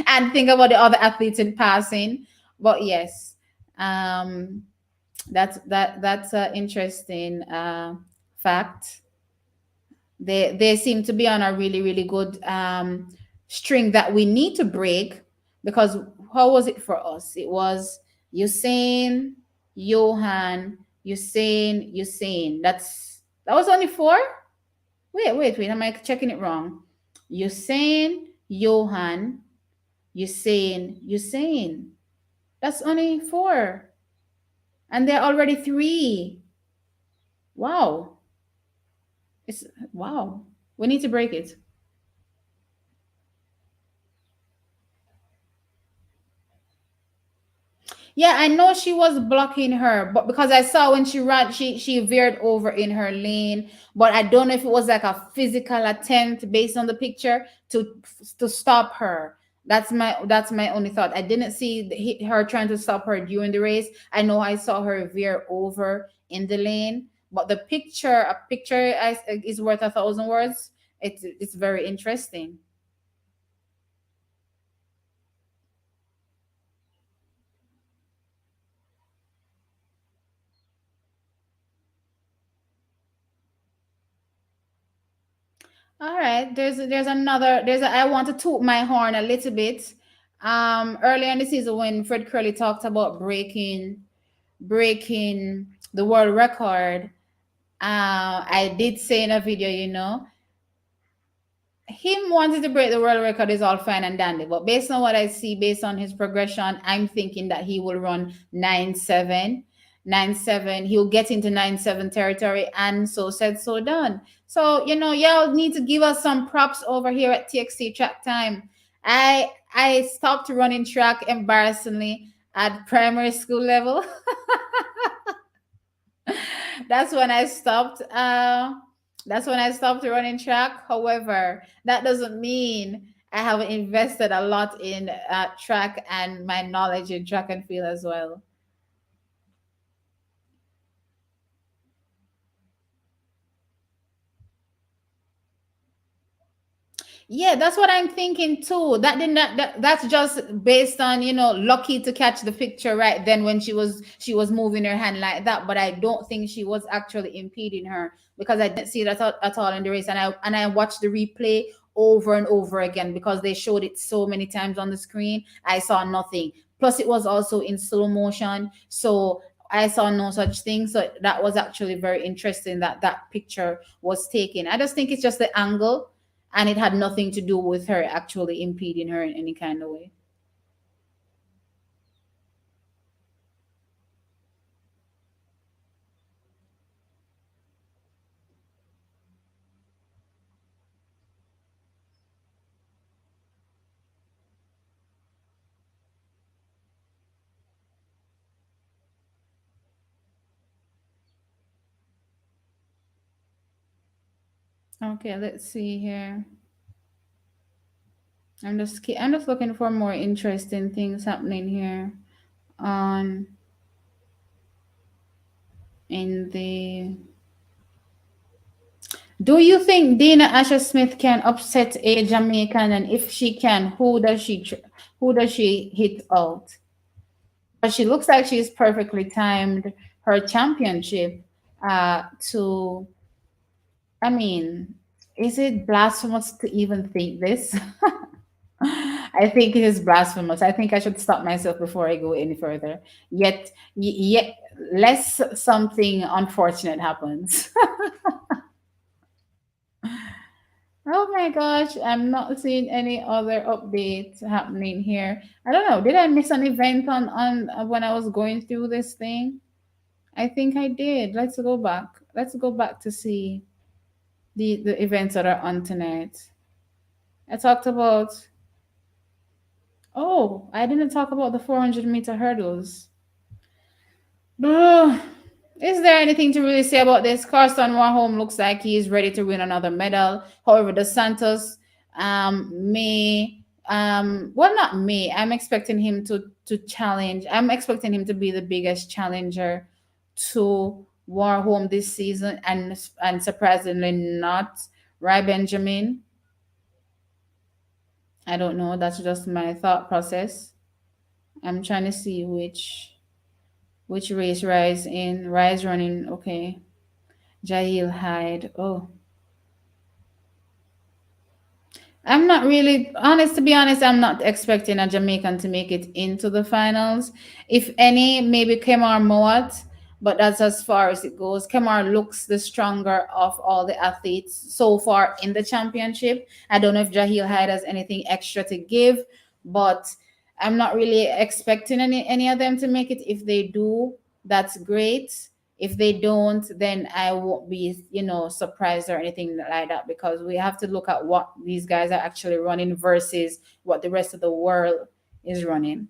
And think about the other athletes in passing. But yes, um that's an interesting fact. They seem to be on a really good string that we need to break, because how was it for us? It was Usain, Johan, Usain. That was only four. Wait. Am I checking it wrong? Usain, Johan, Usain. That's only four, and they're already three. Wow, it's wow. We need to break it. Yeah, I know she was blocking her, but because I saw when she ran, she veered over in her lane. But I don't know if it was like a physical attempt based on the picture to stop her. That's my only thought. I didn't see her trying to stop her during the race. I know I saw her veer over in the lane, but a picture is worth a thousand words. It's very interesting. All right. There's another I want to toot my horn a little bit. Earlier in the season when Fred Curley talked about breaking the world record, I did say in a video, him wanting to break the world record is all fine and dandy, but based on what I see, based on his progression, I'm thinking that he will run 9-7, 9-7. He'll get into 9-7 territory, and so said, so done. So y'all need to give us some props over here at TXT Track Time. I stopped running track embarrassingly at primary school level. that's when I stopped. That's when I stopped running track. However, that doesn't mean I haven't invested a lot in track and my knowledge in track and field as well. Yeah, that's what I'm thinking too. That's just based on, lucky to catch the picture right then when she was moving her hand like that. But I don't think she was actually impeding her, because I didn't see that at all in the race. And I watched the replay over and over again because they showed it so many times on the screen. I saw nothing. Plus, it was also in slow motion. So I saw no such thing. So that was actually very interesting that that picture was taken. I just think it's just the angle, and it had nothing to do with her actually impeding her in any kind of way. Okay, let's see here. I'm just looking for more interesting things happening here on in the. Do you think Dina Asher Smith can upset a Jamaican, and if she can, who does she hit out? But she looks like she's perfectly timed her championship to. I mean, is it blasphemous to even think this? I think it is blasphemous. I think I should stop myself before I go any further. Yet, less something unfortunate happens. Oh my gosh, I'm not seeing any other updates happening here. I don't know. Did I miss an event on when I was going through this thing? I think I did. Let's go back. Let's go back to see the events that are on tonight. I talked about. Oh, I didn't talk about the 400-meter hurdles. Ugh. Is there anything to really say about this? Carson Warholm looks like he's ready to win another medal. However, the Santos may well, not me. I'm expecting him to challenge. I'm expecting him to be the biggest challenger to Warholm this season, and surprisingly not. Right, Benjamin? I don't know. That's just my thought process. I'm trying to see which race Rise in. Rise running. Okay. Jahil Hyde. Oh, I'm not really honest. To be honest, I'm not expecting a Jamaican to make it into the finals. If any, maybe Kemar Moat, but that's as far as it goes. Kemar looks the stronger of all the athletes so far in the championship. I don't know if Jahil Hyde has anything extra to give, but I'm not really expecting any of them to make it. If they do, that's great. If they don't, then I won't be, surprised or anything like that, because we have to look at what these guys are actually running versus what the rest of the world is running.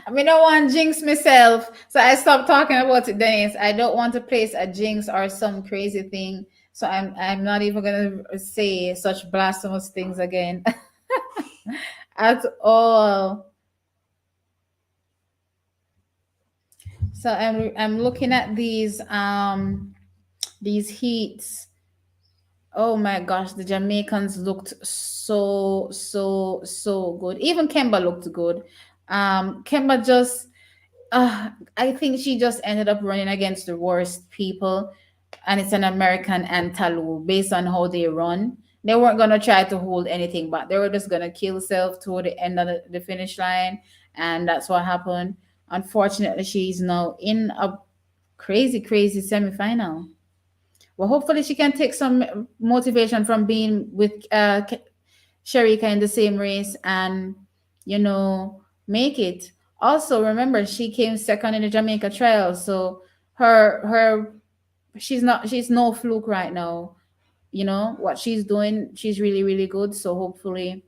I mean, I don't want to jinx myself, so I stopped talking about it, Dennis. I don't want to place a jinx or some crazy thing, so I'm not even gonna say such blasphemous things again at all. So I'm looking at these heats. Oh my gosh, the Jamaicans looked so good. Even Kemba looked good. Kemba just, I think she just ended up running against the worst people, and it's an American and Talu. Based on how they run, they weren't gonna try to hold anything back. They were just gonna kill self toward the end of the finish line, and that's what happened. Unfortunately, she's now in a crazy semifinal. Well, hopefully she can take some motivation from being with Sharika in the same race, and make it. Also, remember she came second in the Jamaica trial, so her she's no fluke right now. What she's doing, she's really good. So hopefully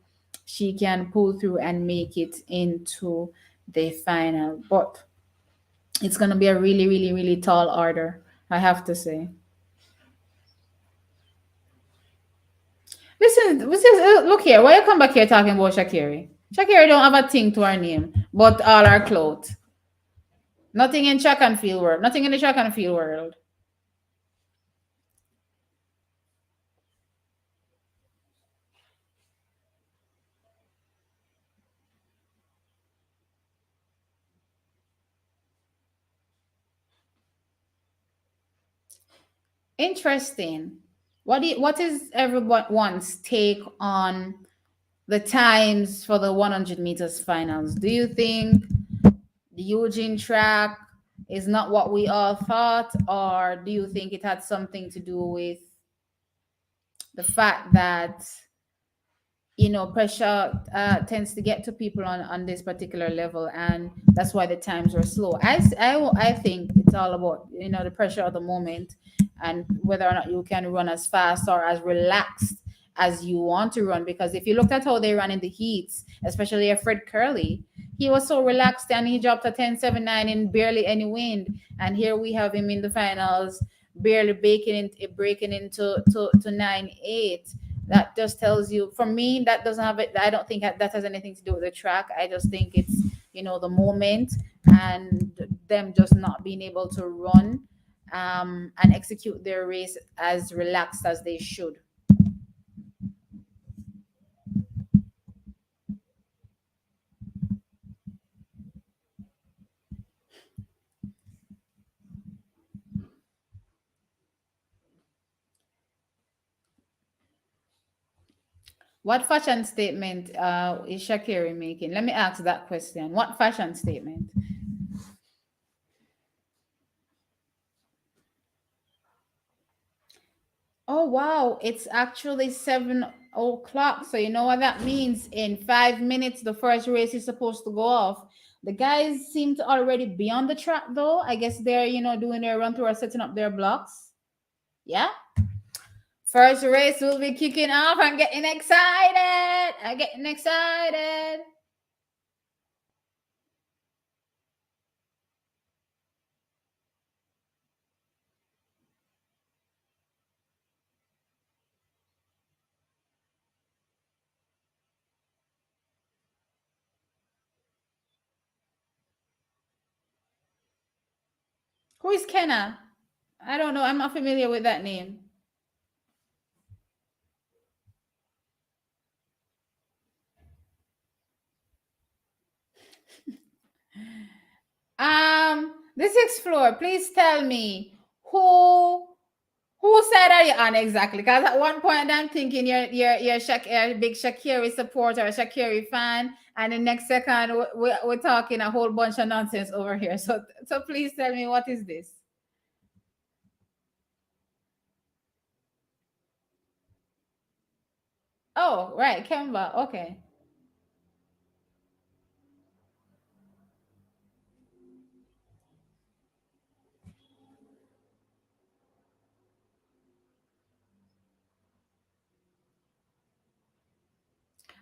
she can pull through and make it into the final. But it's gonna be a really tall order, I have to say. Listen, look here. Why you come back here talking about Shakiri? Shakiri don't have a thing to her name, but all our clothes. Nothing in track and field world. Nothing in the track and field world. Interesting. What is everyone's take on the times for the 100 meters finals? Do you think the Eugene track is not what we all thought, or do you think it had something to do with the fact that pressure tends to get to people on this particular level, and that's why the times were slow. I think it's all about the pressure of the moment, and whether or not you can run as fast or as relaxed as you want to run. Because if you looked at how they ran in the heats, especially a Fred Curley, he was so relaxed and he dropped a 10.79 in barely any wind, and here we have him in the finals barely breaking into to 9.8. That just tells you, for me, that doesn't have it. I don't think that has anything to do with the track. I just think it's the moment, and them just not being able to run and execute their race as relaxed as they should. What fashion statement is Shakiri making? Let me ask that question. What fashion statement? Oh wow, it's actually 7. o'clock. So you know what that means? In 5 minutes, the first race is supposed to go off. The guys seem to already be on the track, though. I guess they're, doing their run through or setting up their blocks. Yeah. First race will be kicking off. I'm getting excited. I'm getting excited. Who is Kenna? I don't know. I'm not familiar with that name. This explore. Please tell me who who side are you on exactly? Because at one point I'm thinking you're a big Shakiri supporter, a Shakiri fan, and the next second we're talking a whole bunch of nonsense over here. So please tell me, what is this? Oh, right, Kemba. Okay.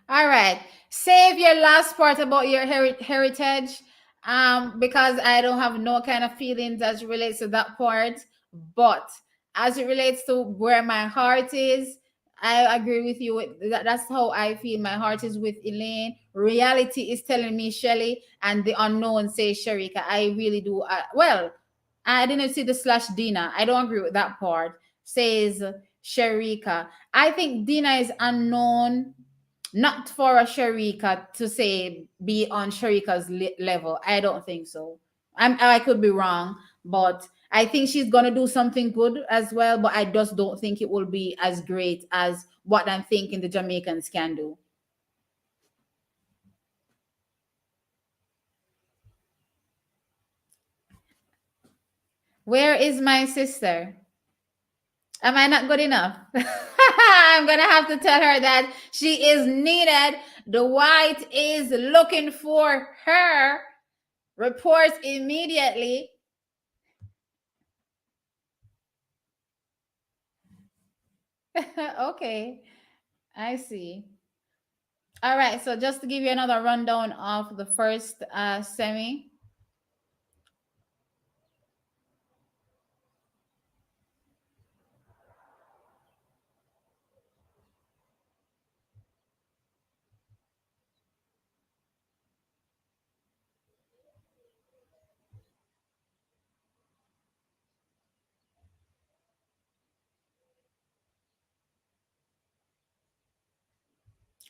All right. Save your last part about your heritage, because I don't have no kind of feelings as it relates to that part. But as it relates to where my heart is, I agree with you. That's how I feel. My heart is with Elaine. Reality is telling me Shelly, and the unknown says Sharika. I really do. Well, I didn't see the slash Dina. I don't agree with that part. Says Sharika. I think Dina is unknown, not for a Sharika to say be on Sharika's level. I don't think so. I could be wrong, but I think she's gonna do something good as well. But I just don't think it will be as great as what I'm thinking the Jamaicans can do. Where is my sister? Am I not good enough? I'm gonna have to tell her that she is needed. The white is looking for her. Reports immediately. Okay, I see. All right, so just to give you another rundown of the first semi.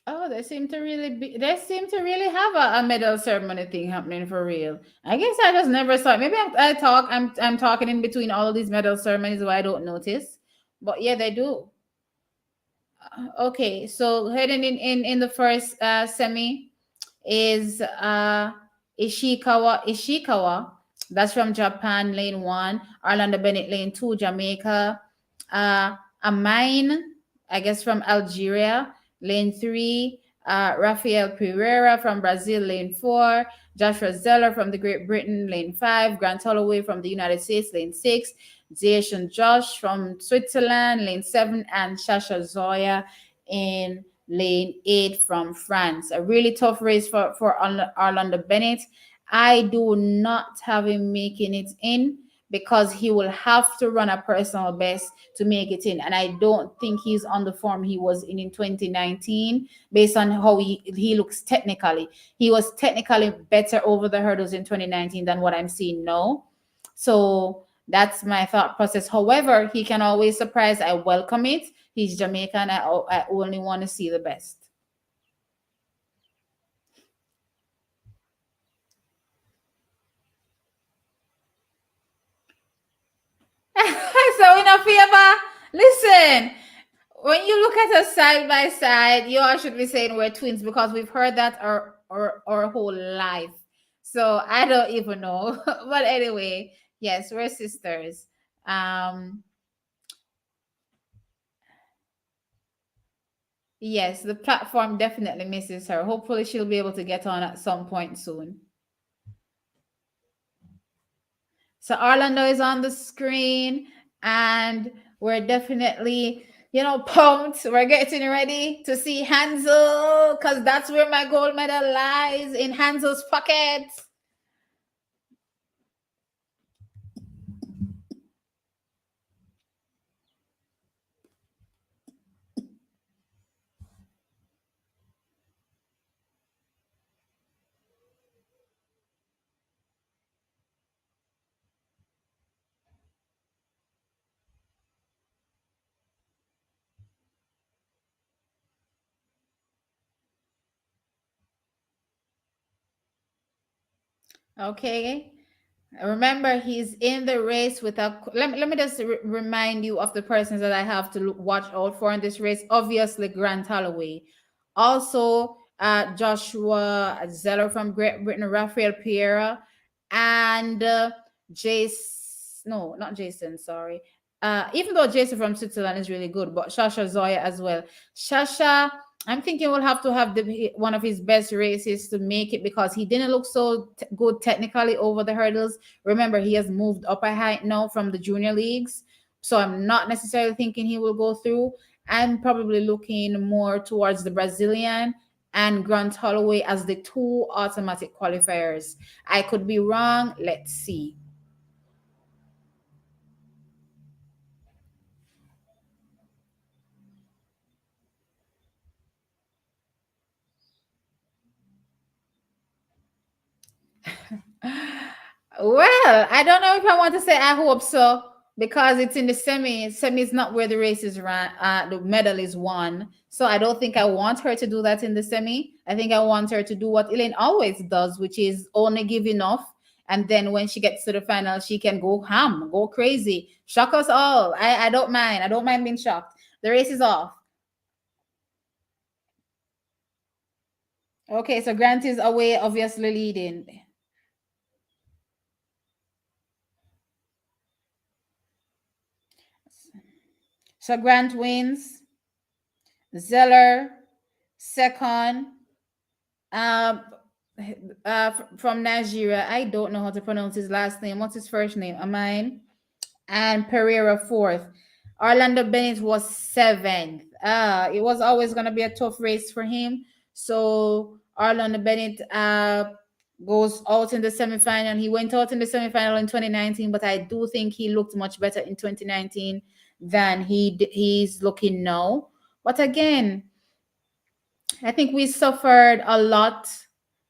Oh, they seem to really have a medal ceremony thing happening for real. I guess I just never saw it. Maybe I'm talking in between all of these medal ceremonies where I don't notice. But yeah, they do. Okay, so heading in the first semi is Ishikawa. That's from Japan, lane one. Orlando Bennett, lane two, Jamaica. Amine, I guess from Algeria, lane three. Rafael Pereira from Brazil, lane four. Joshua Zeller from the Great Britain, lane five. Grant Holloway from the United States, lane six. Zacian Josh from Switzerland, lane seven. And Shasha Zoya in lane eight from France. A really tough race for Orlando Bennett. I do not have him making it in because he will have to run a personal best to make it in. And I don't think he's on the form he was in 2019 based on how he looks technically. He was technically better over the hurdles in 2019 than what I'm seeing now. So that's my thought process. However, he can always surprise. I welcome it. He's Jamaican. I only want to see the best. So in a favor, listen. When you look at us side by side, you all should be saying we're twins because we've heard that our whole life. So I don't even know. But anyway, yes, we're sisters. Um, Yes, the platform definitely misses her. Hopefully, she'll be able to get on at some point soon. So Orlando is on the screen, and we're definitely, pumped. We're getting ready to see Hansel because that's where my gold medal lies, in Hansel's pocket. Okay. Remember, he's in the race with a. Let me just remind you of the persons that I have to watch out for in this race. Obviously, Grant Holloway. Also, Joshua Zeller from Great Britain, Rafael Pereira, and Jace. No, not Jason. Sorry. Even though Jason from Switzerland is really good, but Shasha Zoya as well. Shasha, I'm thinking we'll have to have one of his best races to make it, because he didn't look so good technically over the hurdles. Remember, he has moved up a height now from the junior leagues. So I'm not necessarily thinking he will go through. I'm probably looking more towards the Brazilian and Grant Holloway as the two automatic qualifiers. I could be wrong. Let's see. Well, I don't know if I want to say I hope so, because it's in the semi. Semi is not where the race is run. The medal is won. So I don't think I want her to do that in the semi. I think I want her to do what Elaine always does, which is only give enough. And then when she gets to the final, she can go ham, go crazy, shock us all. I don't mind. I don't mind being shocked. The race is off. Okay, so Grant is away, obviously leading. So Grant wins. Zeller second. Um, from Nigeria. I don't know how to pronounce his last name. What's his first name? Amine. And Pereira fourth. Orlando Bennett was seventh. It was always going to be a tough race for him. So Orlando Bennett goes out in the semifinal. He went out in the semifinal in 2019, but I do think he looked much better in 2019 than he's looking now. But again, I think we suffered a lot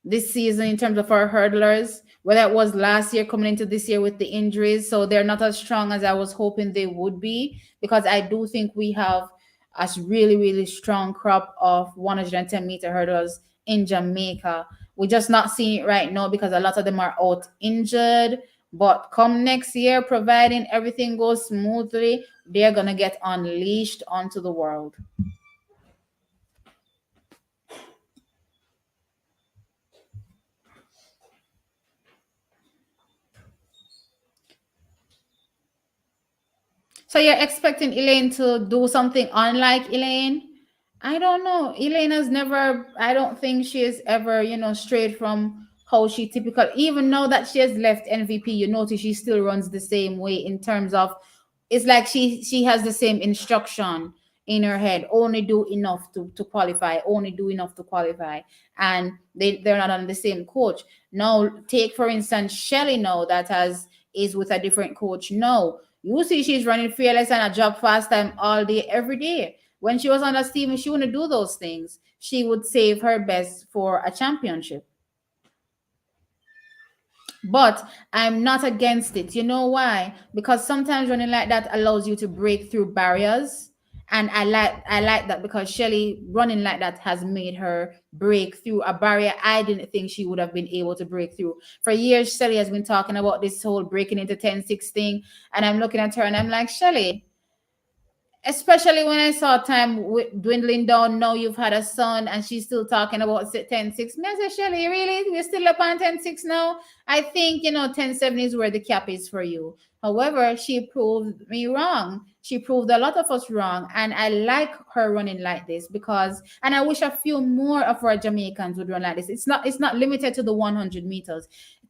this season in terms of our hurdlers, whether it was last year coming into this year with the injuries. So they're not as strong as I was hoping they would be, because I do think we have a really, really strong crop of 110-meter hurdlers in Jamaica. We're just not seeing it right now because a lot of them are out injured. But come next year, providing everything goes smoothly, they're going to get unleashed onto the world. So you're expecting Elaine to do something unlike Elaine? I don't know. Elaine has never, I don't think she has ever, strayed from how she typical, even now that she has left MVP, you notice she still runs the same way in terms of, it's like she has the same instruction in her head, only do enough to qualify, only do enough to qualify. And they're not on the same coach. Now, take for instance Shelly now that is with a different coach. No, you see she's running fearless and a job fast time all day, every day. When she was on a team, she wouldn't do those things. She would save her best for a championship. But I'm not against it. You know why? Because sometimes running like that allows you to break through barriers. And I like that, because Shelly running like that has made her break through a barrier I didn't think she would have been able to break through. For years, Shelly has been talking about this whole breaking into 10-6 thing. And I'm looking at her and I'm like, Shelly, especially when I saw time dwindling down. Now you've had a son, and she's still talking about 10-6. Me, I say, Shelly, really? We're still up on 10-6 now? I think, 10-7 is where the cap is for you. However, she proved me wrong. She proved a lot of us wrong. And I like her running like this because, and I wish a few more of our Jamaicans would run like this. It's not limited to the 100 meters.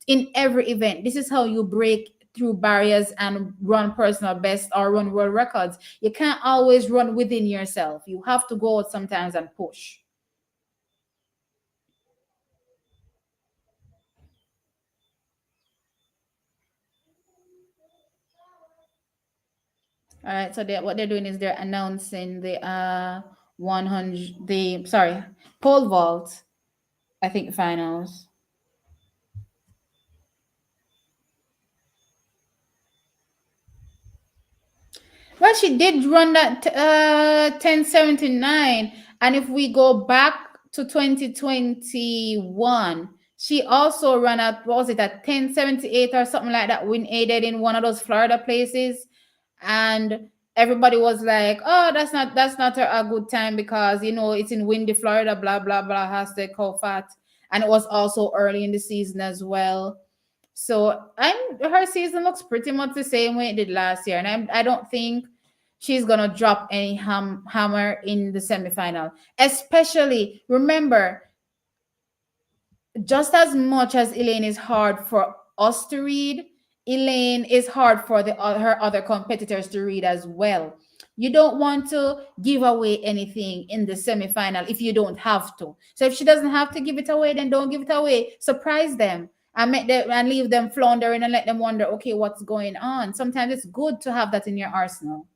In every event, this is how you break through barriers and run personal best or run world records. You can't always run within yourself. You have to go out sometimes and push. All right, so what they're doing is they're announcing the 100, the sorry, pole vault, I think finals. Well, she did run that 1079, and if we go back to 2021, she also ran at, what was it, at 1078 or something like that, when aided in one of those Florida places. And everybody was like, "Oh, that's not a good time because it's in windy Florida, blah blah blah, has to cow fat." And it was also early in the season as well. So and her season looks pretty much the same way it did last year, and I don't think she's gonna drop any hammer in the semifinal. Especially remember, just as much as Elaine is hard for us to read, Elaine is hard for her other competitors to read as well. You don't want to give away anything in the semifinal if you don't have to. So if she doesn't have to give it away, then don't give it away. Surprise them and make them and leave them floundering and let them wonder, okay, what's going on? Sometimes it's good to have that in your arsenal.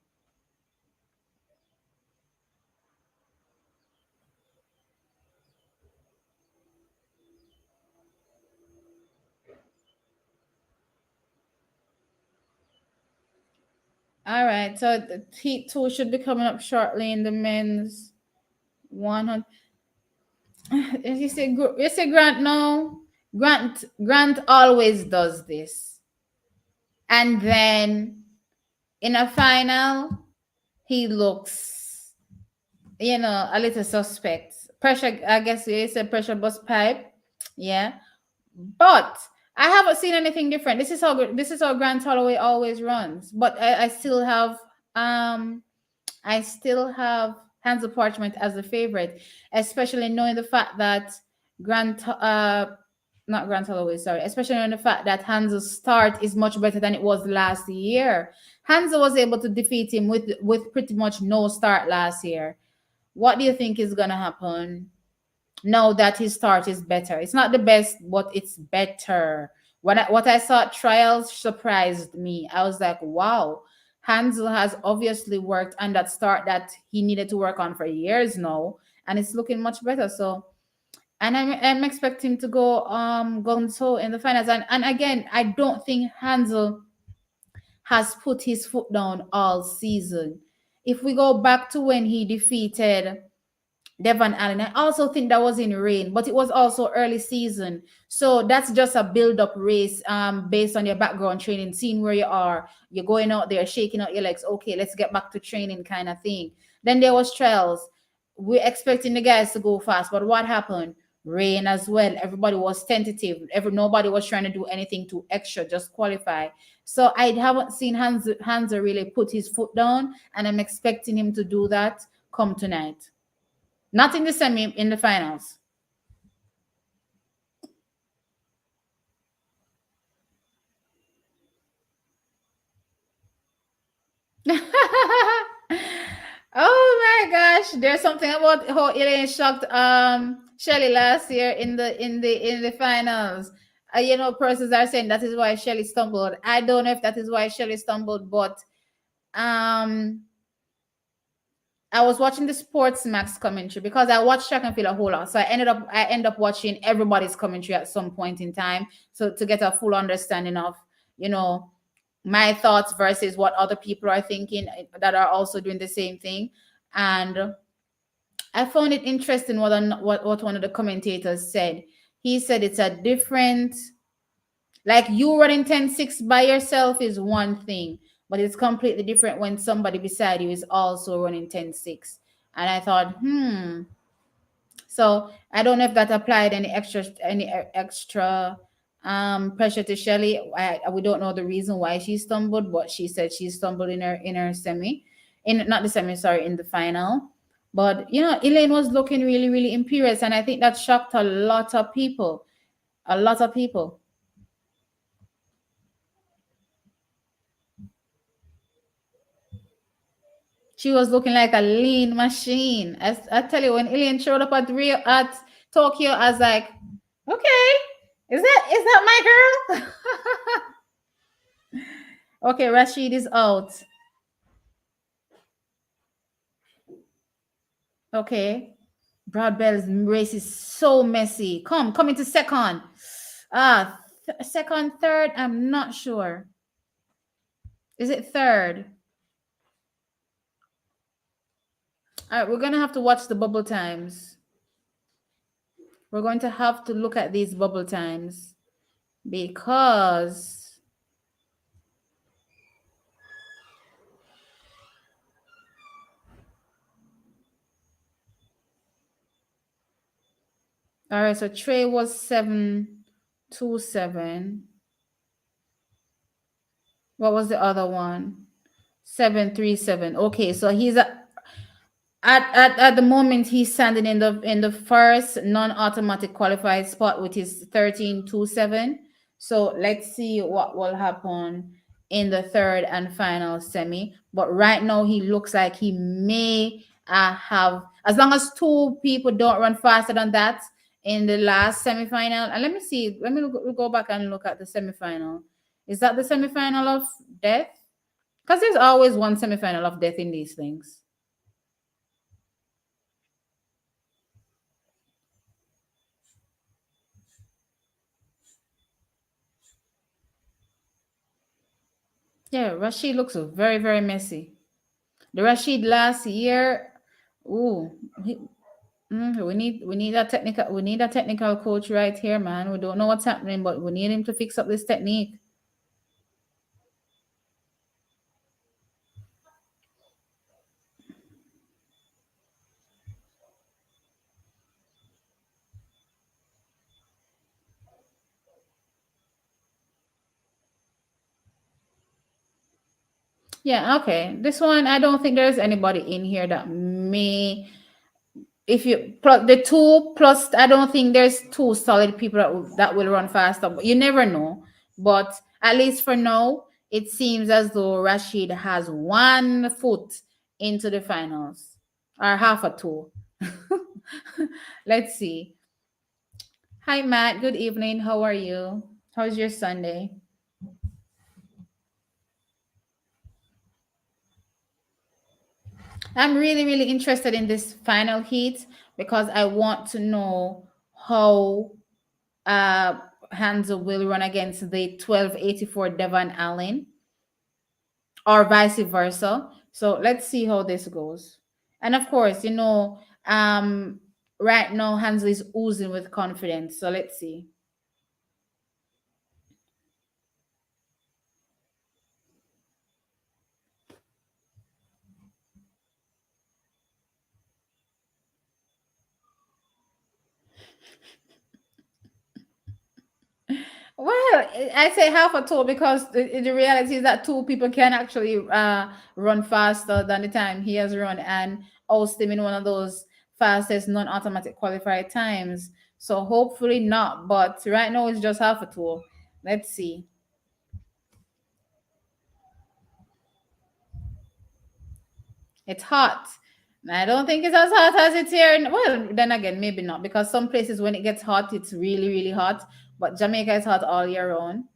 All right, so the heat two should be coming up shortly in the men's 100. You say Grant, no. Grant always does this. And then in a final, he looks, a little suspect. Pressure, I guess you said pressure bust pipe. Yeah. But I haven't seen anything different. This is how Grant Holloway always runs. But I still have Hansel Parchment as the favorite, especially knowing the fact that Grant, not Grant Holloway, sorry, especially knowing the fact that Hansel's start is much better than it was last year. Hansel was able to defeat him with pretty much no start last year. What do you think is gonna happen? Know that his start is better. It's not the best, but it's better. What I saw at trials surprised me. I was like, wow, Hansel has obviously worked on that start that he needed to work on for years now, and it's looking much better. So, and I'm expecting to go gonzo in the finals. And again, I don't think Hansel has put his foot down all season. If we go back to when he defeated Devon Allen. I also think that was in rain, but it was also early season. So that's just a build-up race based on your background training, seeing where you are. You're going out there, shaking out your legs. Okay, let's get back to training kind of thing. Then there was trials. We're expecting the guys to go fast, but what happened? Rain as well. Everybody was tentative. Nobody was trying to do anything too extra, just qualify. So I haven't seen Hansa really put his foot down, and I'm expecting him to do that come tonight. Not in the semi, in the finals. Oh my gosh, there's something about how Elaine shocked Shelly last year in the finals. Persons are saying that is why Shelly stumbled. I don't know if that is why Shelly stumbled, but um I was watching the Sports Max commentary because I watched track and field a whole lot. So I end up watching everybody's commentary at some point in time. So to get a full understanding of, you know, my thoughts versus what other people are thinking that are also doing the same thing. And I found it interesting what one of the commentators said. He said it's a different, like you running 10-6 by yourself is one thing, but it's completely different when somebody beside you is also running 10-6. And I thought, so I don't know if that applied any extra Pressure to Shelly. We don't know the reason why she stumbled, but she said she stumbled in her semi, in not the semi, sorry, in the final. But Elaine was looking really, really imperious, and I think that shocked a lot of people. A lot of people. She was looking like a lean machine. As I tell you, when Elaine showed up at Tokyo, I was like, okay, is that my girl? Okay, Rashid is out. Okay. Broad Bell's race is so messy. Come into second. Second, third, I'm not sure. Is it third? All right, we're gonna have to watch the bubble times. We're going to have to look at these bubble times because all right, so Trey was 727. What was the other one? 737. Okay, so he's at the moment he's standing in the first non-automatic qualified spot with his 1327. So let's see what will happen in the third and final semi. But right now he looks like he may have, as long as two people don't run faster than that in the last semi-final. And let me see, we'll go back and look at the semi-final. Is that the semi-final of death? Because there's always one semi-final of death in these things. Yeah, Rashid looks very, very messy. The Rashid last year, ooh, we need a technical coach right here, man. We don't know what's happening, but we need him to fix up this technique. Yeah, okay. This one, I don't think there's anybody in here that may, if you plus the two plus, I don't think there's two solid people that will run faster. But you never know. But at least for now, it seems as though Rashid has one foot into the finals or half a toe. Let's see. Hi, Matt. Good evening. How are you? How's your Sunday? I'm really, really interested in this final heat because I want to know how uh Hanzo will run against the 1284 Devon Allen or vice versa. So let's see how this goes. And of course, right now Hanzo is oozing with confidence. So let's see. Well, I say half a toe because the reality is that two people can actually run faster than the time he has run and oust him in one of those fastest non-automatic qualified times. So hopefully not, but right now it's just half a toe. Let's see. It's hot. I don't think it's as hot as it's here. Well, then again, maybe not because some places when it gets hot, it's really, really hot. But Jamaica is hot all year round.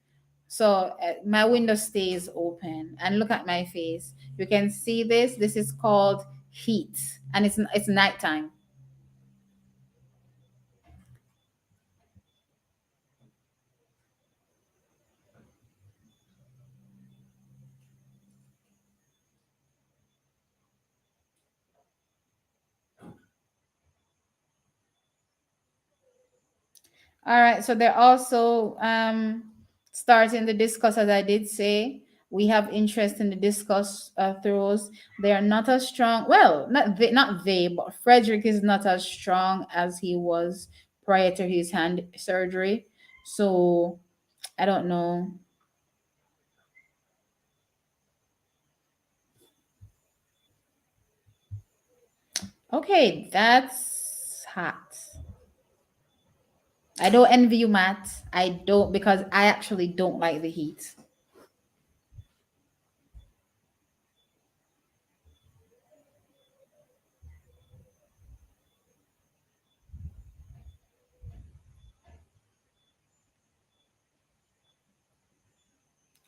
So my window stays open and look at my face. You can see this. This is called heat, and it's nighttime. All right. So they're also starting the discuss, as I did say. We have interest in the discuss throws. They are not as strong. Well, not they, but Frederick is not as strong as he was prior to his hand surgery. So I don't know. Okay, that's hot. I don't envy you, Matt. I don't, because I actually don't like the heat.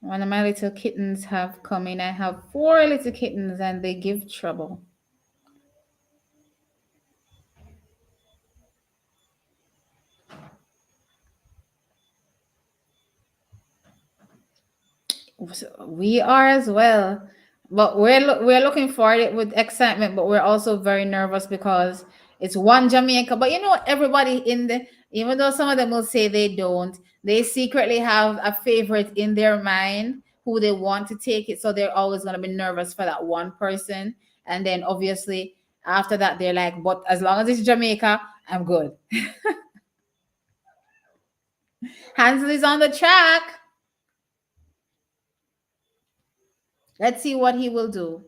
One of my little kittens have come in. I have four little kittens and they give trouble. We are as well, but we're looking for it with excitement. But we're also very nervous because it's one Jamaica. But you know, everybody in the, even though some of them will say they don't, they secretly have a favorite in their mind who they want to take it. So they're always going to be nervous for that one person, and then obviously after that they're like, but as long as it's Jamaica, I'm good. Hansel is on the track. Let's see what he will do.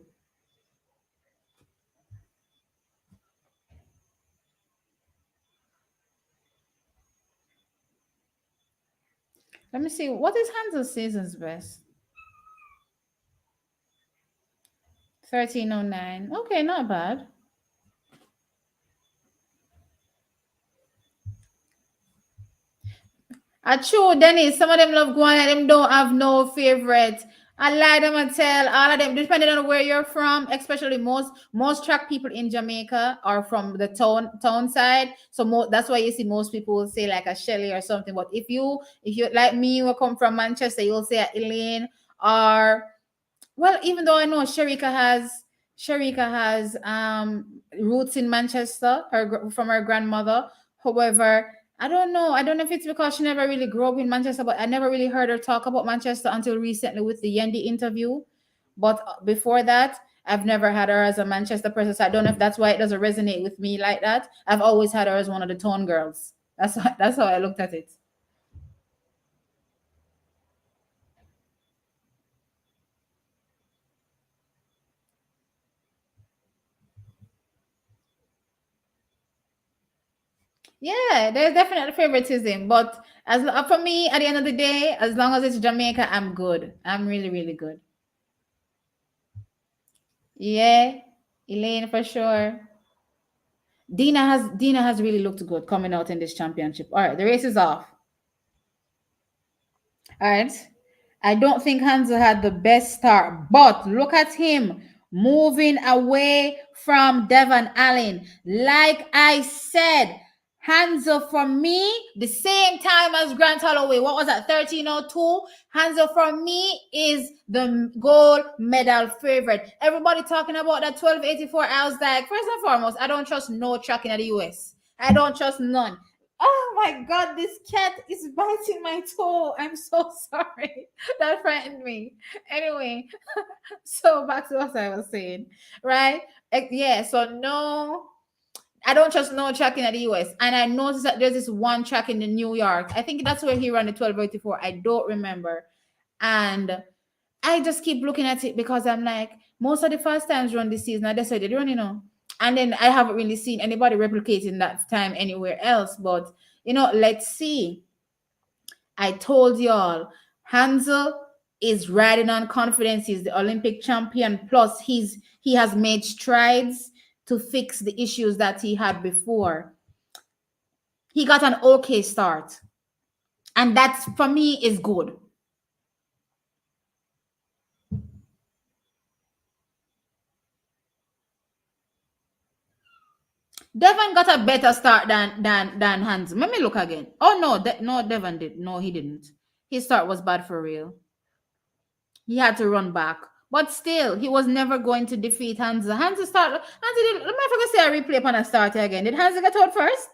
Let me see. What is Hansel's season's best? 1309. Okay, not bad. True, Dennis. Some of them love going and them don't have no favorite. I lie them and tell all of them, depending on where you're from, especially most track people in Jamaica are from the town side. So that's why you see most people will say like a Shelly or something. But if you like me, you will come from Manchester, you'll say a Elaine, or well, even though I know Sharika has roots in Manchester, from her grandmother. However, I don't know. I don't know if it's because she never really grew up in Manchester, but I never really heard her talk about Manchester until recently with the Yendi interview. But before that, I've never had her as a Manchester person. So I don't know if that's why it doesn't resonate with me like that. I've always had her as one of the tone girls. That's how I looked at it. Yeah, there's definitely favoritism, but for me, at the end of the day, as long as it's Jamaica, I'm good. I'm really, really good. Yeah, Elaine for sure. Dina has really looked good coming out in this championship. All right, the race is off. All right. I don't think Hansel had the best start, but look at him moving away from Devon Allen. Like I said, Hansel for me, the same time as Grant Holloway. What was that? 1302. Hansel for me is the gold medal favorite. Everybody talking about that 1284. I was like, first and foremost, I don't trust no track in the US. I don't trust none. Oh my god, this cat is biting my toe. I'm so sorry. That frightened me. Anyway, so back to what I was saying, right? Yeah, so no, I don't trust no track in the US. And I noticed that there's this one track in the New York. I think that's where he ran the 1284. I don't remember. And I just keep looking at it because I'm like, most of the first times run this season, I decided run, And then I haven't really seen anybody replicating that time anywhere else. But let's see. I told y'all, Hansel is riding on confidence. He's the Olympic champion. Plus, he has made strides to fix the issues that he had before. He got an okay start. And that's for me is good. Devon got a better start than Hans. Let me look again. Oh no, no, Devon did. No, he didn't. His start was bad for real. He had to run back. But still, he was never going to defeat Hans. Hans start. Hans did. Let me forget say a replay upon a start again. Did Hans get out first?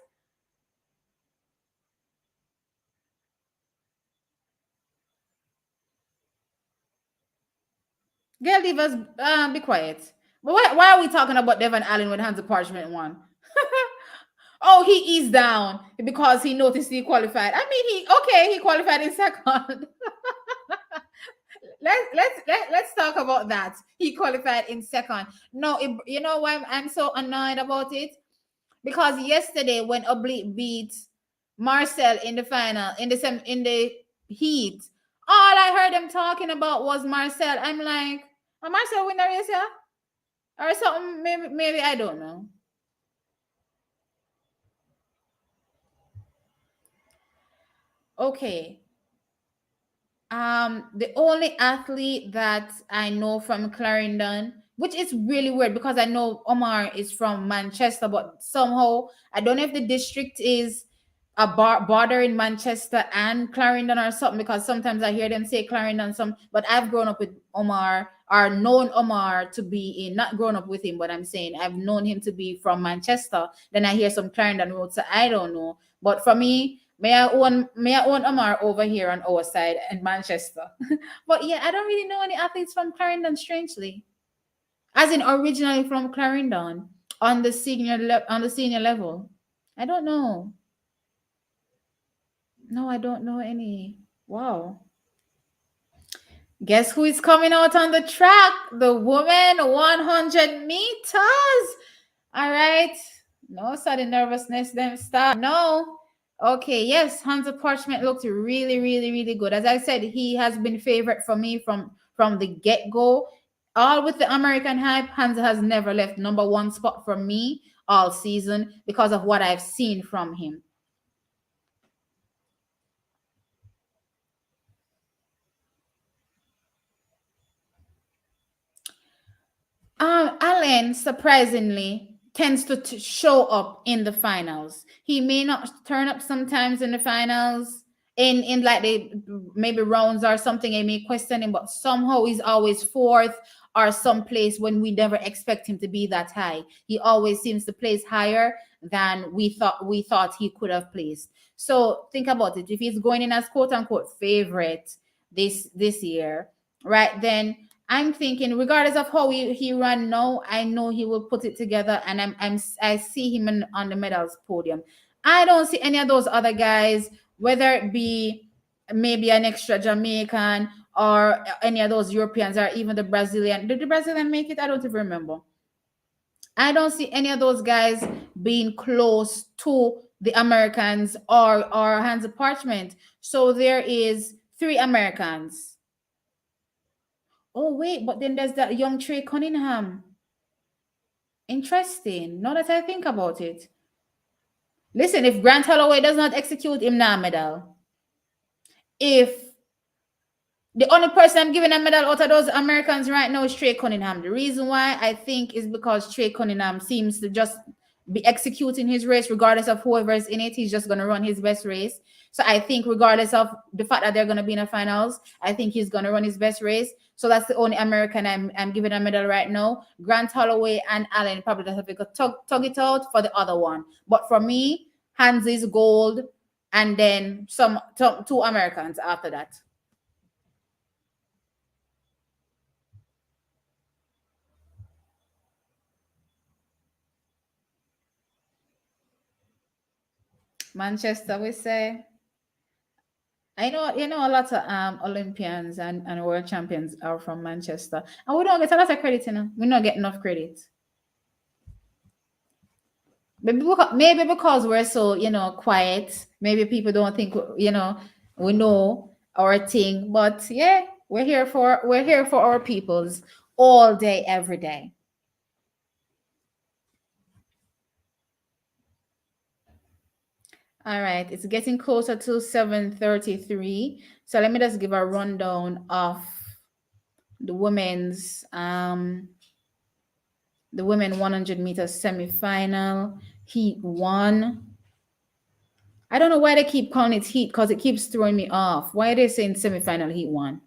Girl, leave us. Be quiet. But why are we talking about Devon Allen when Hans Parchment won? Oh, he eased down because he noticed he qualified. I mean, he qualified in second. Let's talk about that. He qualified in second. No, you know why I'm so annoyed about it? Because yesterday when Oblique beat Marcel in the final in the heat, all I heard them talking about was Marcel. I'm like, a Marcel winner is yeah, or something. Maybe I don't know. Okay, the only athlete that I know from Clarendon, which is really weird because I know Omar is from Manchester, but somehow I don't know if the district is a border in Manchester and Clarendon or something, because sometimes I hear them say Clarendon some, but I've grown up with Omar or known Omar to be in, not grown up with him, but I'm saying I've known him to be from Manchester. Then I hear some Clarendon roads, so I don't know. But for me, may I own Omar over here on our side in Manchester. But yeah, I don't really know any athletes from Clarendon, strangely. As in originally from Clarendon on the on the senior level. I don't know. No, I don't know any. Wow. Guess who is coming out on the track? The woman 100 meters. All right. No sudden nervousness, them start. No. Okay, yes, Hunter Parchment looked really, really, really good. As I said, he has been favorite for me from the get-go. All with the American hype, Hunter has never left number one spot for me all season because of what I've seen from him. Allen surprisingly tends to show up in the finals. He may not turn up sometimes in the finals in like the maybe rounds or something. I may question him, but somehow he's always fourth or someplace when we never expect him to be that high. He always seems to place higher than we thought he could have placed. So think about it. If he's going in as quote unquote favorite this year, right? Then I'm thinking, regardless of how he ran now, I know he will put it together, and I see him on the medals podium. I don't see any of those other guys, whether it be maybe an extra Jamaican or any of those Europeans or even the Brazilian. Did the Brazilian make it? I don't even remember. I don't see any of those guys being close to the Americans or Hands of Parchment. So there is three Americans. Oh wait, but then there's that young Trey Cunningham. Interesting. Now that I think about it. Listen, if Grant Holloway does not execute him now medal, if the only person I'm giving a medal out of those Americans right now is Trey Cunningham. The reason why I think is because Trey Cunningham seems to just be executing his race regardless of whoever is in it. He's just going to run his best race. So I think regardless of the fact that they're going to be in the finals, I think he's going to run his best race. So that's the only American I'm giving a medal right now. Grant Holloway and Allen probably just have to tug it out for the other one. But for me, Hans is gold, and then two Americans after that. Manchester, we say. I know, a lot of Olympians and world champions are from Manchester, and we don't get a lot of credit. We don't get enough credit. Maybe because we're so quiet. Maybe people don't think we know our thing. But yeah, we're here for our peoples all day, every day. All right, it's getting closer to 7:33. So let me just give a rundown of the women's the women 100 meters semi-final heat one. I don't know why they keep calling it heat, because it keeps throwing me off. Why are they saying semi-final heat one?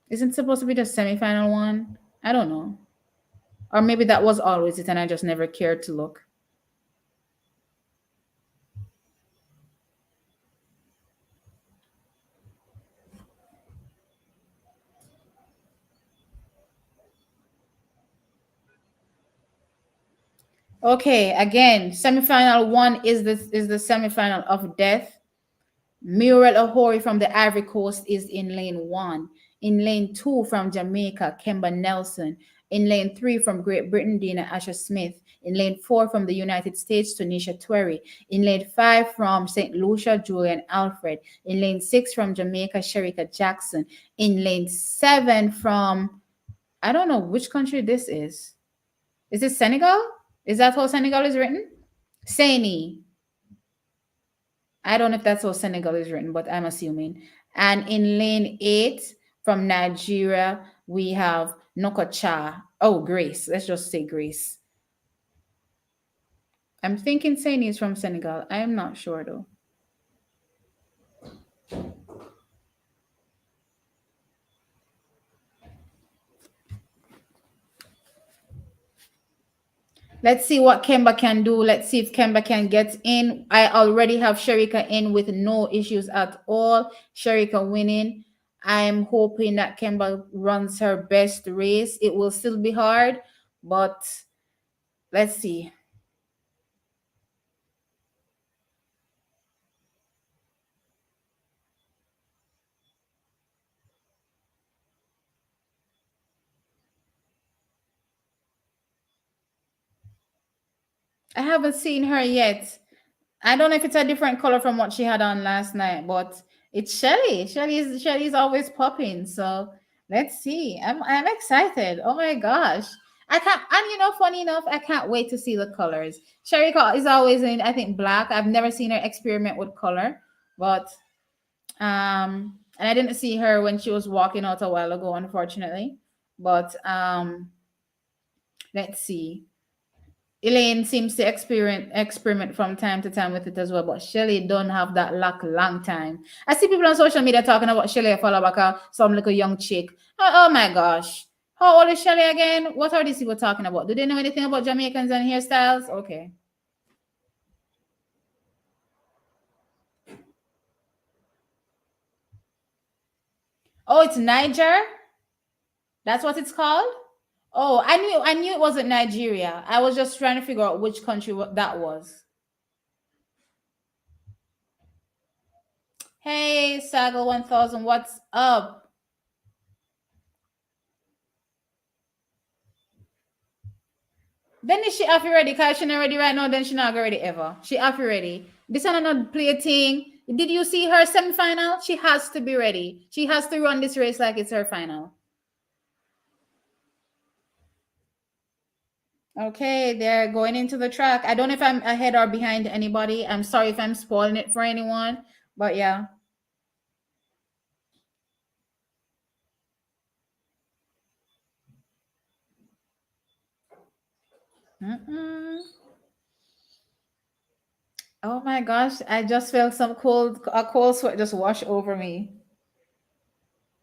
Isn't it supposed to be the semi-final one? I don't know. Or maybe that was always it and I just never cared to look. Okay, again, semifinal one is the semifinal of death. Muriel Ohori from the Ivory Coast is in lane one. In lane two from Jamaica, Kemba Nelson. In lane three from Great Britain, Dina Asher Smith. In lane four from the United States, Tanisha Twerry. In lane five from St. Lucia, Julian Alfred. In lane six from Jamaica, Sherika Jackson. In lane seven from, I don't know which country this is. Is it Senegal? Is that how Senegal is written? Saini. I don't know if that's how Senegal is written, but I'm assuming. And in lane eight from Nigeria, we have Nokocha. Oh, Grace. Let's just say Grace. I'm thinking Saini is from Senegal. I am not sure though. Let's see what Kemba can do. Let's see if Kemba can get in. I already have Sherika in with no issues at all. Sherika winning. I'm hoping that Kemba runs her best race. It will still be hard, but let's see. I haven't seen her yet. I don't know if it's a different color from what she had on last night, but it's Shelly. Shelly's always popping. So let's see. I'm excited. Oh my gosh. I can't, and funny enough, I can't wait to see the colors. Sherry is always in, I think, black. I've never seen her experiment with color, but and I didn't see her when she was walking out a while ago, unfortunately. But let's see. Elaine seems to experiment from time to time with it as well, but Shelly don't have that luck long time. I see people on social media talking about Shelly follow back some little young chick. Oh my gosh. How old is Shelly again? What are these people talking about? Do they know anything about Jamaicans and hairstyles? Okay. Oh, it's Niger? That's what it's called? Oh, I knew it wasn't Nigeria. I was just trying to figure out which country that was. Hey, Saga 1000, what's up? Then is she off already? Cause she not ready right now. Then she not ready ever. She off already. This one not play a thing. Did you see her semi-final? She has to be ready. She has to run this race like it's her final. Okay, they're going into the track. I don't know if I'm ahead or behind anybody. I'm sorry if I'm spoiling it for anyone, but yeah. Mm-mm. Oh my gosh, I just felt a cold sweat just wash over me.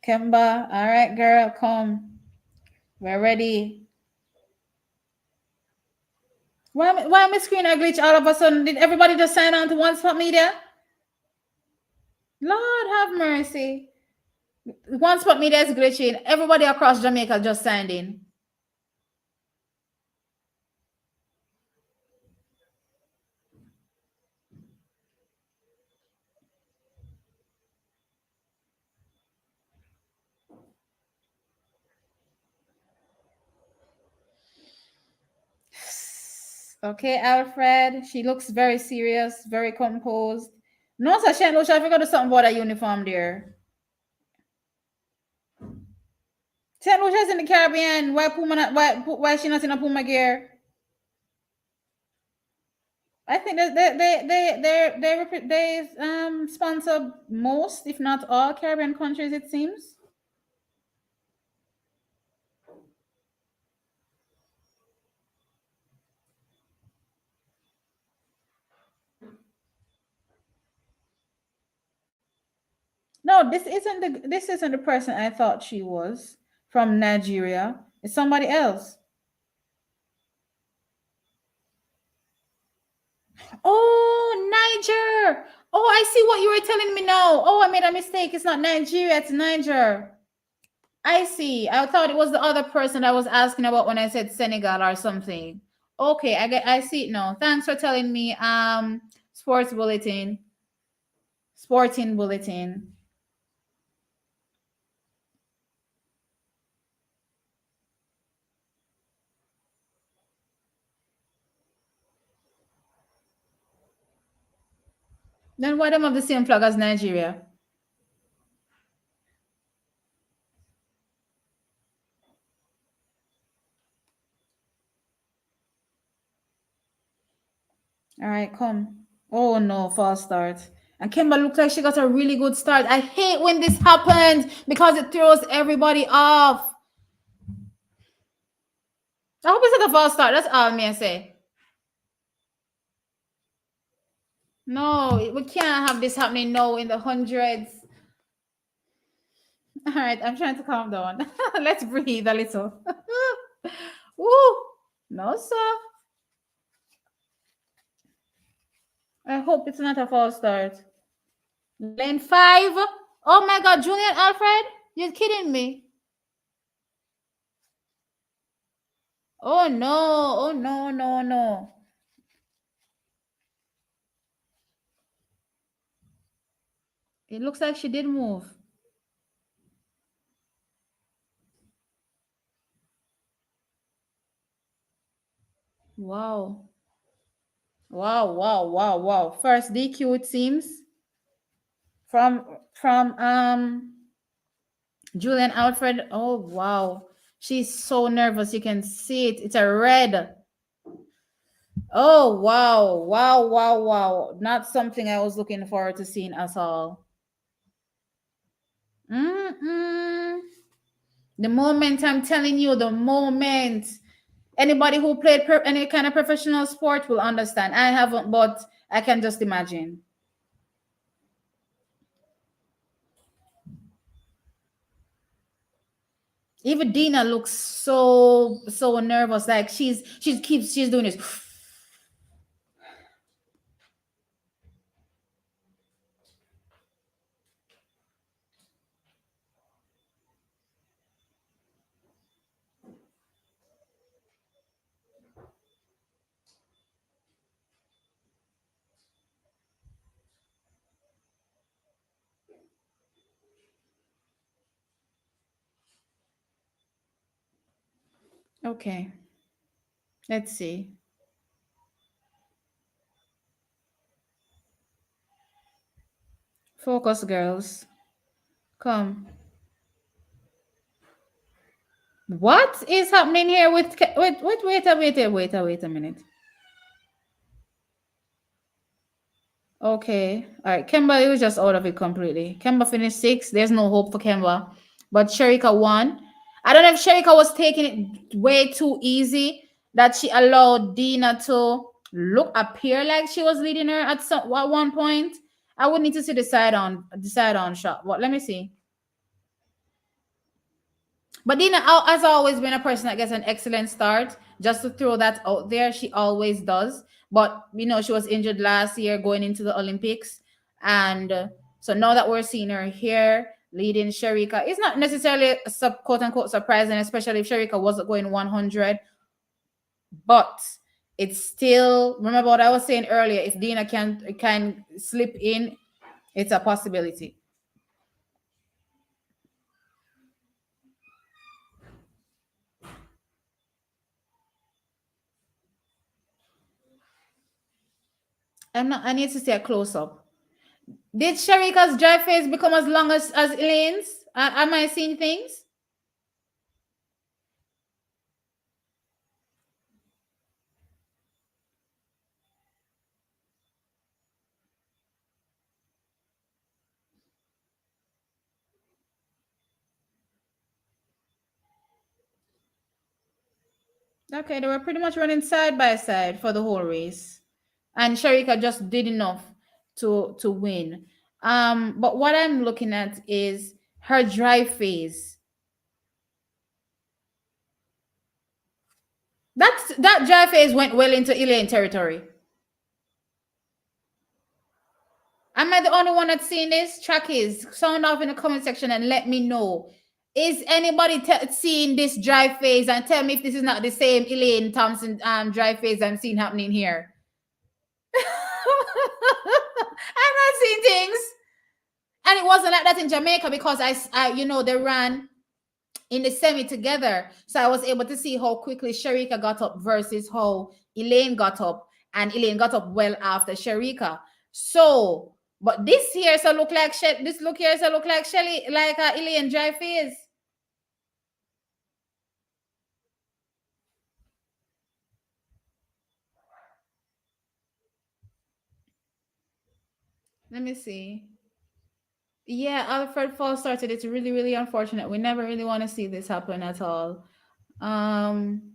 Kemba, all right, girl, come. We're ready. Why my screen a glitch all of a sudden? Did everybody just sign on to One Spot Media? Lord have mercy. One Spot Media is glitching. Everybody across Jamaica just signed in. Okay, Alfred. She looks very serious, very composed. No, sir, she I forgot to something about a uniform there. St. Lucia's in the Caribbean. Why is she not in a Puma gear? I think that they sponsor most, if not all, Caribbean countries. It seems. No, this isn't the person I thought she was from Nigeria. It's somebody else. Oh, Niger. Oh, I see what you were telling me now. Oh, I made a mistake. It's not Nigeria, it's Niger. I see. I thought it was the other person I was asking about when I said Senegal or something. Okay, I see it now. Thanks for telling me. Sports bulletin, sporting bulletin. Then why them have the same flag as Nigeria? All right, come. Oh no, false start. And Kimber looks like she got a really good start. I hate when this happens because it throws everybody off. I hope it's not a false start. That's all me I say. No, we can't have this happening now in the hundreds. All right, I'm trying to calm down. Let's breathe a little. Woo! No, sir. I hope it's not a false start. Lane 5. Oh my God, Julian Alfred? You're kidding me. Oh no, oh no, no, no. It looks like she did move. Wow. Wow, wow, wow, wow. First DQ it seems from Julian Alfred. Oh wow. She's so nervous. You can see it. It's a red. Oh wow. Wow, wow, wow. Not something I was looking forward to seeing at all. Mm-mm. The moment, I'm telling you, the moment. Anybody who played any kind of professional sport will understand. I haven't, but I can just imagine. Even Dina looks so nervous. Like she's doing this. Okay, let's see. Focus, girls. Come. What is happening here with wait a minute. Okay. All right. Kemba was just out of it completely. Kemba finished 6th. There's no hope for Kemba. But Sherika won. I don't know if Sherika was taking it way too easy that she allowed Dina to appear like she was leading her at one point. I would need to see the side on shot. What? Let me see. But Dina has always been a person that gets an excellent start. Just to throw that out there, she always does. But she was injured last year going into the Olympics, and so now that we're seeing her here leading Sharika, it's not necessarily quote unquote surprising, especially if Sharika wasn't going 100. But it's still, remember what I was saying earlier. If Dina can slip in, it's a possibility. I need to see a close up. Did Sharika's dry face become as long as Elaine's? Am I seeing things? Okay, they were pretty much running side by side for the whole race, and Sharika just did enough to win. But what I'm looking at is her dry phase. That dry phase went well into Elaine territory. Am I the only one that's seeing this? Trackies, sound off in the comment section and let me know. Is anybody seeing this dry phase and tell me if this is not the same Elaine Thompson dry phase I'm seeing happening here? I'm not seeing things. And it wasn't like that in Jamaica because they ran in the semi together. So I was able to see how quickly Sharika got up versus how Elaine got up. And Elaine got up well after Sharika. So, but this here so look like this look here so look like Shelly, like Elaine dry phase. Let me see. Yeah, Alfred Fall started. It's really, really unfortunate. We never really want to see this happen at all. Um,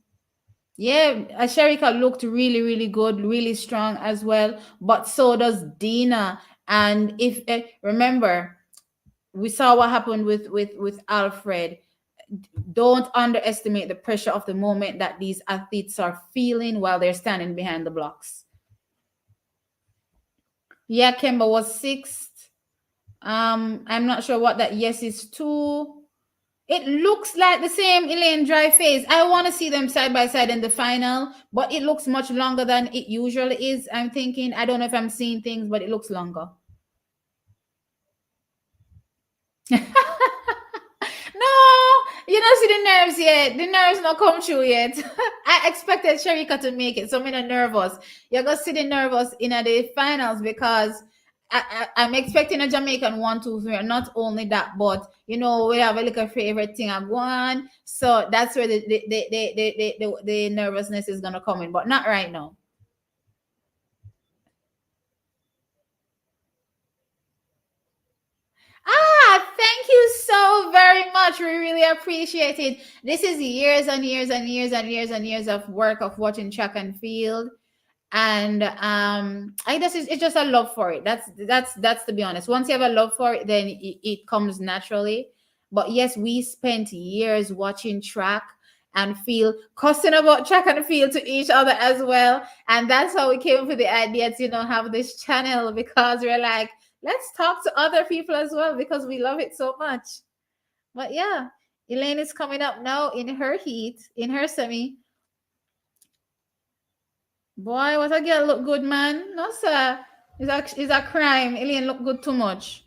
yeah, Sherika looked really, really good, really strong as well. But so does Dina. And if remember, we saw what happened with Alfred. Don't underestimate the pressure of the moment that these athletes are feeling while they're standing behind the blocks. Yeah, Kemba was sixth. I'm not sure what that yes is to. It looks like the same Elaine dry phase. I want to see them side by side in the final, but it looks much longer than it usually is. I'm thinking, I don't know if I'm seeing things, but it looks longer. No, you don't see the nerves yet. The nerves not come true yet. I expected Sharika to make it, so I'm not nervous. You're gonna see the nervous in the finals because I'm expecting a Jamaican 1, 2, 3. Not only that, but we have a little favorite thing I want. So that's where the nervousness is gonna come in, but not right now. Thank you so very much. We really appreciate it. This is years and years and years and years and years of work of watching track and field. And I guess it's just a love for it. That's to be honest. Once you have a love for it, then it comes naturally. But yes, we spent years watching track and field, cussing about track and field to each other as well. And that's how we came up with the idea to have this channel, because we're like, let's talk to other people as well because we love it so much. But yeah, Elaine is coming up now in her heat, in her semi. Boy, what a girl look good, man. No, sir. It's a crime. Elaine look good too much.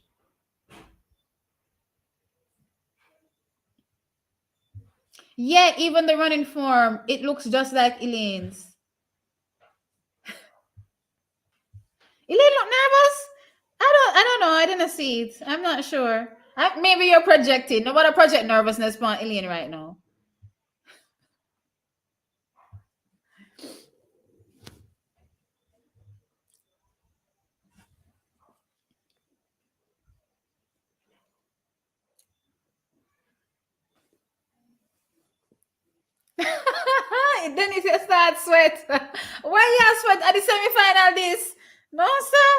Yeah, even the running form, it looks just like Elaine's. Elaine look nervous? I don't know. I didn't see it. I'm not sure. Maybe you're projecting. Nobody project nervousness on Elaine right now. Then if you start sweat, why you sweat at the semi-final this? No, sir.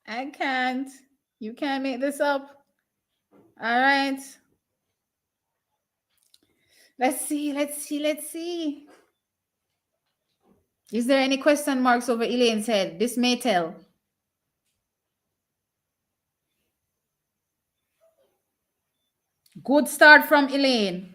I can't. You can't make this up. All right. Let's see. Let's see. Let's see. Is there any question marks over Elaine's head? This may tell. Good start from Elaine.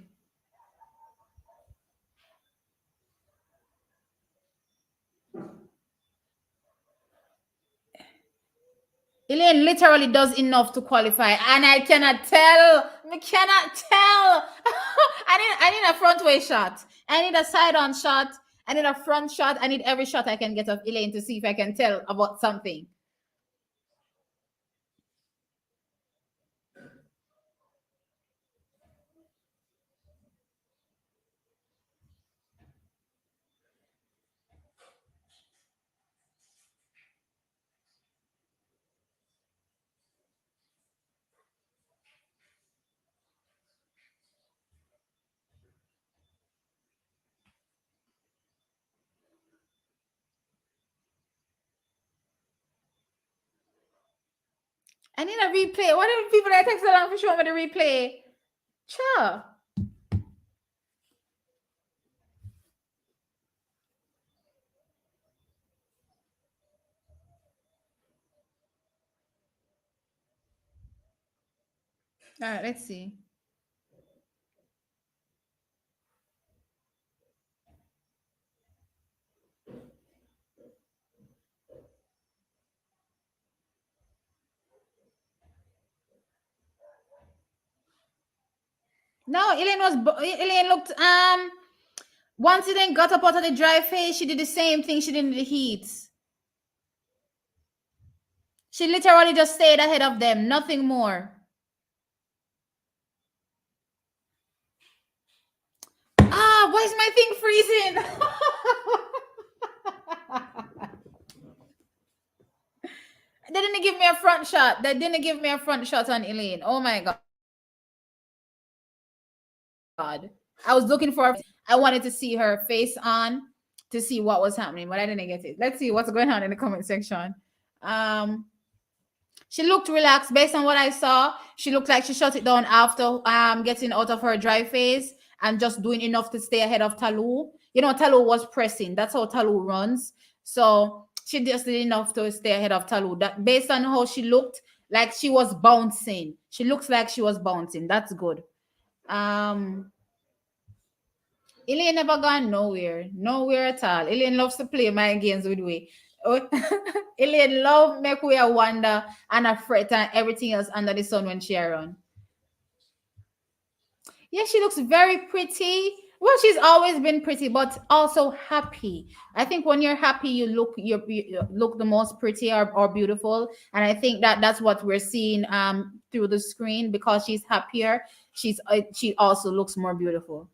Elaine literally does enough to qualify, and I cannot tell. I cannot tell. I need a front way shot. I need a side on shot. I need a front shot. I need every shot I can get of Elaine to see if I can tell about something. I need a replay. What are the people that text along for showing me the replay? Sure. All right, let's see. No, Elaine looked once Elaine got up out of the dry phase, she did the same thing she did in the heat. She literally just stayed ahead of them, nothing more. Ah, why is my thing freezing? They didn't give me a front shot. They didn't give me a front shot on Elaine. Oh my god. I was looking for I wanted to see her face on to see what was happening, but I didn't get it. Let's see what's going on in the comment section. Um she looked relaxed based on what I saw. She looked like she shut it down after getting out of her dry phase and just doing enough to stay ahead of Talu. You know, Talu was pressing. That's how Talu runs. So she just did enough to stay ahead of Talu. That based on how she looked, like she was bouncing. She looks like she was bouncing. That's good. Um Elaine never gone nowhere. Nowhere at all. Elaine loves to play mind games with we. Oh, Elaine love make we a wonder and a fret and everything else under the sun when she around. Yeah, she looks very pretty. Well, she's always been pretty, but also happy. I think when you're happy, you look the most pretty or beautiful, and I think that that's what we're seeing through the screen because she's happier. She also looks more beautiful.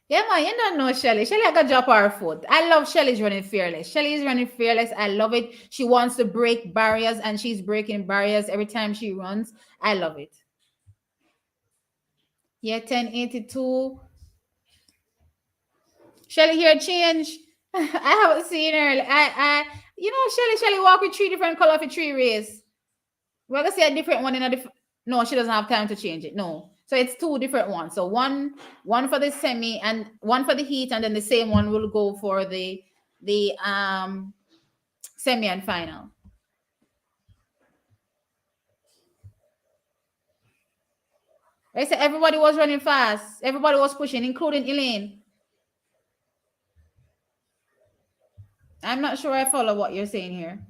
Yeah, man, you don't know Shelly. Shelly, I got drop her foot. I love Shelly's running fearless. Shelly is running fearless. I love it. She wants to break barriers and she's breaking barriers every time she runs. I love it. Yeah, 1082. Shelly here change. I haven't seen her. Shelly walk with three different color for three race. We're gonna see a different one in a different. No, she doesn't have time to change it. No, so it's two different ones. So one for the semi and one for the heat, and then the same one will go for the semi and final. I said everybody was running fast. Everybody was pushing, including Elaine. I'm not sure I follow what you're saying here.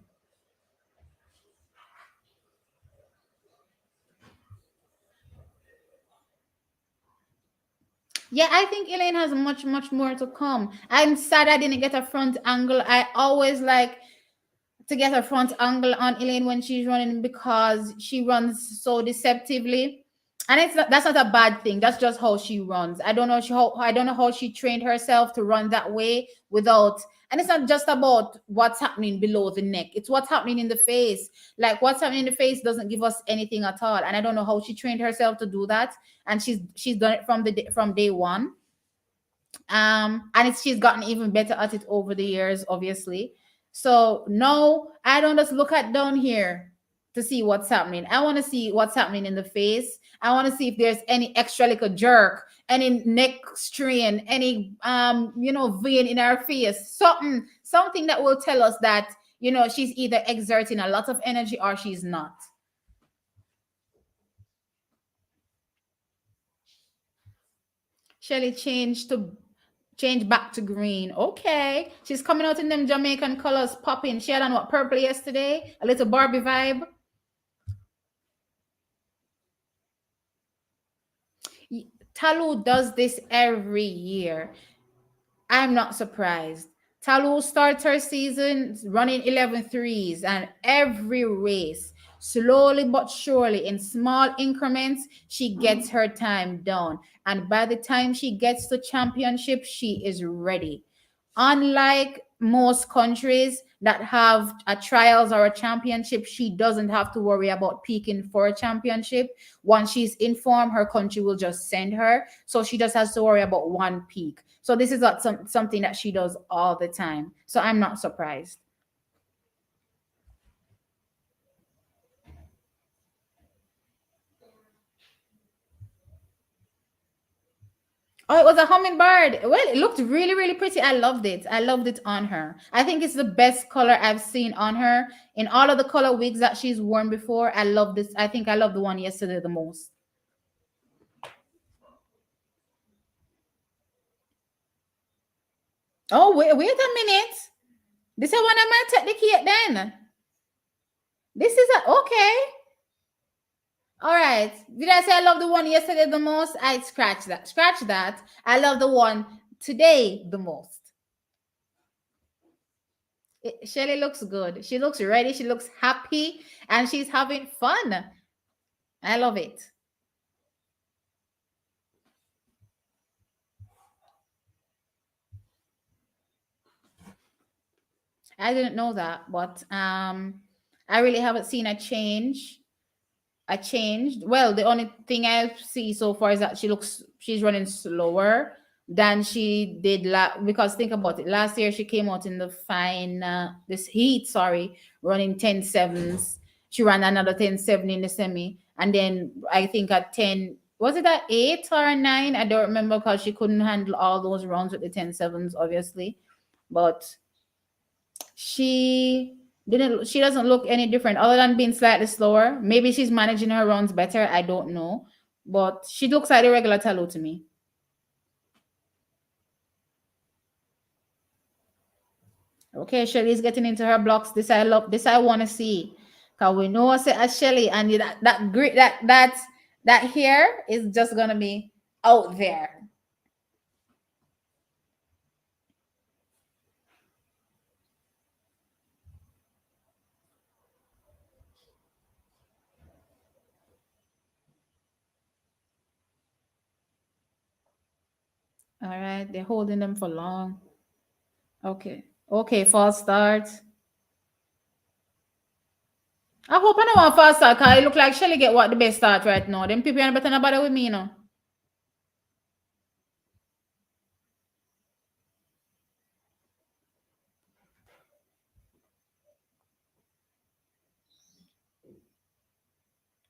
Yeah, I think Elaine has much more to come. I'm sad I didn't get a front angle. I always like to get a front angle on Elaine when she's running because she runs so deceptively. And that's not a bad thing. That's just how she runs. I don't know how she trained herself to run that way without. And it's not just about what's happening below the neck. It's what's happening in the face. Like what's happening in the face doesn't give us anything at all. And I don't know how she trained herself to do that. And she's done it from day one. And she's gotten even better at it over the years, obviously. So no, I don't just look at down here to see what's happening. I want to see what's happening in the face. I want to see if there's any extra like a jerk, any neck strain, any vein in her face, something that will tell us that she's either exerting a lot of energy or she's not. Shelly change back to green. Okay. She's coming out in them Jamaican colors popping. She had on what, purple yesterday? A little Barbie vibe. Talu does this every year. I'm not surprised. Talu starts her season running 11 threes, and every race, slowly but surely, in small increments, she gets her time down. And by the time she gets to championship, she is ready. Unlike most countries that have a trials or a championship, she doesn't have to worry about peaking for a championship. Once she's informed, her country will just send her. So she just has to worry about one peak. So this is not something that she does all the time. So I'm not surprised. Oh, it was a hummingbird. Well, it looked really, really pretty. I loved it. I loved it on her. I think it's the best color I've seen on her. In all of the color wigs that she's worn before, I love this. I think I love the one yesterday the most. Oh, wait a minute. This is one of my technique then. This is a okay. All right. Did I say I love the one yesterday the most? I scratch that. Scratch that. I love the one today the most. Shelly looks good. She looks ready. She looks happy and she's having fun. I love it. I didn't know that, but I really haven't seen a change. A changed. Well, the only thing I see so far is that she's running slower than she did because think about it. Last year she came out in the fine this heat, sorry, running 10.7s. She ran another 10.7 in the semi, and then I think at 10, was it at 8 or 9? I don't remember because she couldn't handle all those runs with the 10.7s, obviously. But she she doesn't look any different other than being slightly slower. Maybe she's managing her runs better. I don't know. But she looks like a regular Tallow to me. Okay, Shelly's getting into her blocks. This I love. This I want to see. Cause we know say as Shelly and that great that hair is just gonna be out there. All right, they're holding them for long. Okay. Okay, false start. I hope I know one false start because it look like Shelly get what the best start right now. Them people ain't better not bother with me, you know.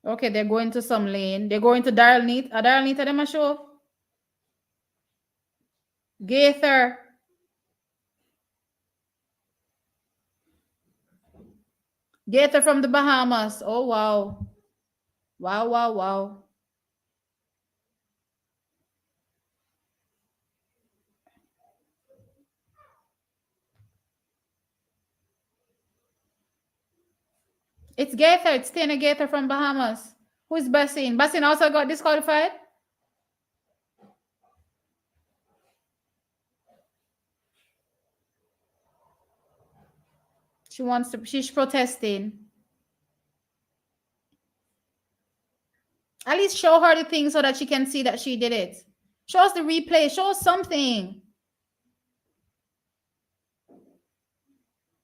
Okay, they're going to some lane. They're going to Daryl Neat. A Daryl Neat, them a show. Gaither. Gaither from the Bahamas. Oh, wow. Wow, wow, wow. It's Gaither. It's Tina Gaither from Bahamas. Who's Bassin? Bassin also got disqualified? She's protesting. At least show her the thing so that she can see that she did it. Show us the replay. Show us something.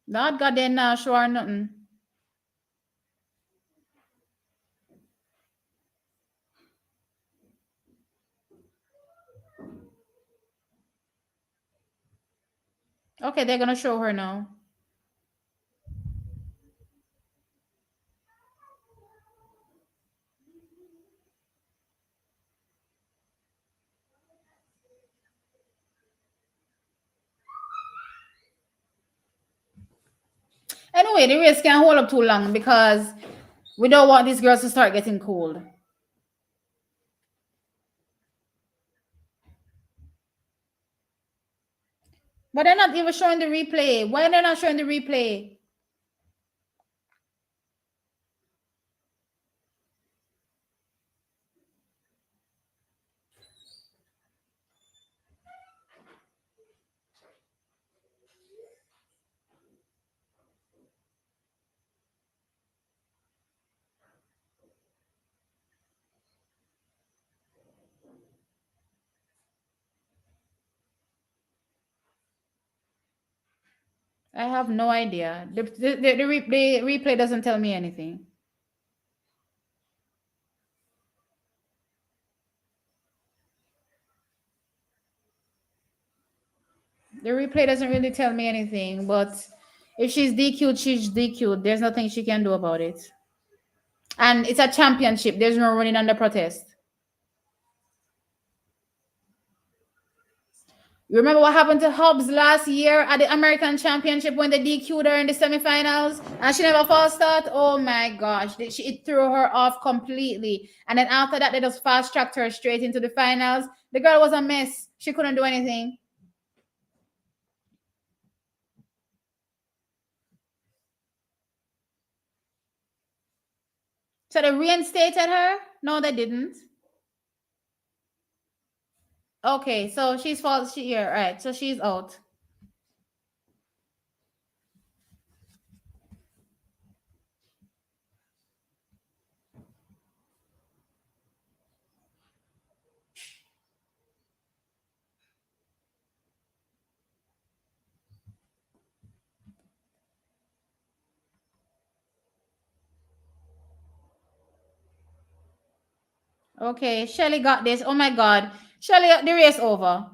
Not goddamn now, show her nothing. Okay, they're gonna show her now. Anyway, the race can't hold up too long because we don't want these girls to start getting cold. But they're not even showing the replay. Why they're not showing the replay? I have no idea. The replay doesn't tell me anything. The replay doesn't really tell me anything, but if she's DQ'd, she's DQ'd. There's nothing she can do about it. And it's a championship. There's no running under protest. You remember what happened to Hobbs last year at the American Championship when they DQ'd her in the semifinals and she never false start? Oh my gosh, it threw her off completely. And then after that, they just fast tracked her straight into the finals. The girl was a mess. She couldn't do anything. So they reinstated her? No, they didn't. Okay, so she's false. Yeah, right. So she's out. Okay, Shelly got this. Oh my God. Shelly, the race over.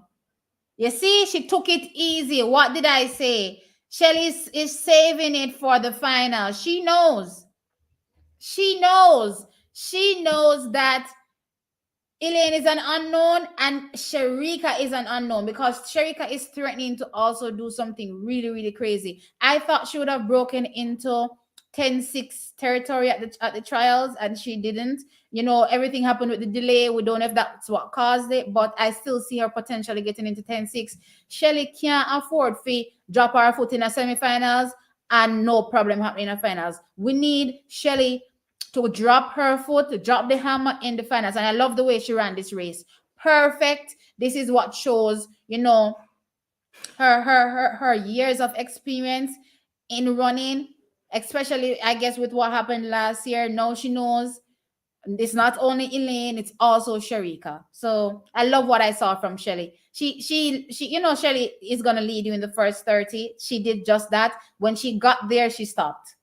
You see, she took it easy. What did I say? Shelly is saving it for the final. She knows. She knows. She knows that Elaine is an unknown and Sharika is an unknown because Sharika is threatening to also do something really, really crazy. I thought she would have broken into 10-6 territory at the trials and she didn't. You know, everything happened with the delay. We don't know if that's what caused it, but I still see her potentially getting into 10-6. Shelly can't afford to drop her foot in the semifinals and no problem happening in the finals. We need Shelly to drop her foot, to drop the hammer in the finals. And I love the way she ran this race. Perfect. This is what shows, you know, her years of experience in running, especially I guess with what happened last year. Now she knows it's not only Elaine, it's also Sharika. So I love what I saw from Shelly. She you know, Shelly is gonna lead you in the first 30. She did just that. When she got there, she stopped.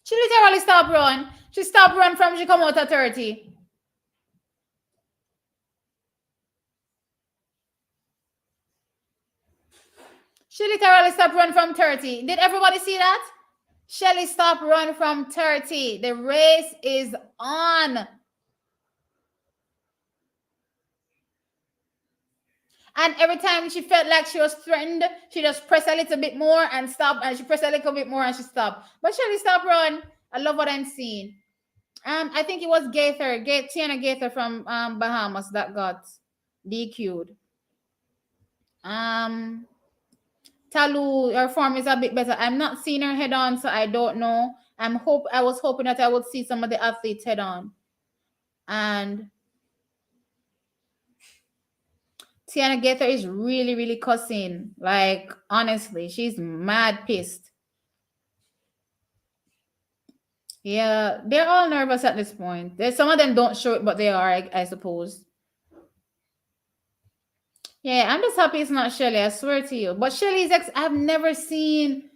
She literally stopped run. She stopped run from she come out at 30. She literally stopped run from 30. Did everybody see that? Shelly stopped run from 30. The race is on. And every time she felt like she was threatened, she just pressed a little bit more and stopped. And she pressed a little bit more and she stopped. But Shelly stopped run. I love what I'm seeing. I think it was Tiana Gaither from Bahamas that got DQ'd. Talu, her form is a bit better. I'm not seeing her head on, so I don't know. I was hoping that I would see some of the athletes head on. And Tiana Gaither is really, really cussing. Like, honestly, she's mad pissed. Yeah, they're all nervous at this point. There's some of them don't show it, but they are, I suppose. Yeah, I'm just happy it's not Shelly. I swear to you. But Shelly's I've never seen.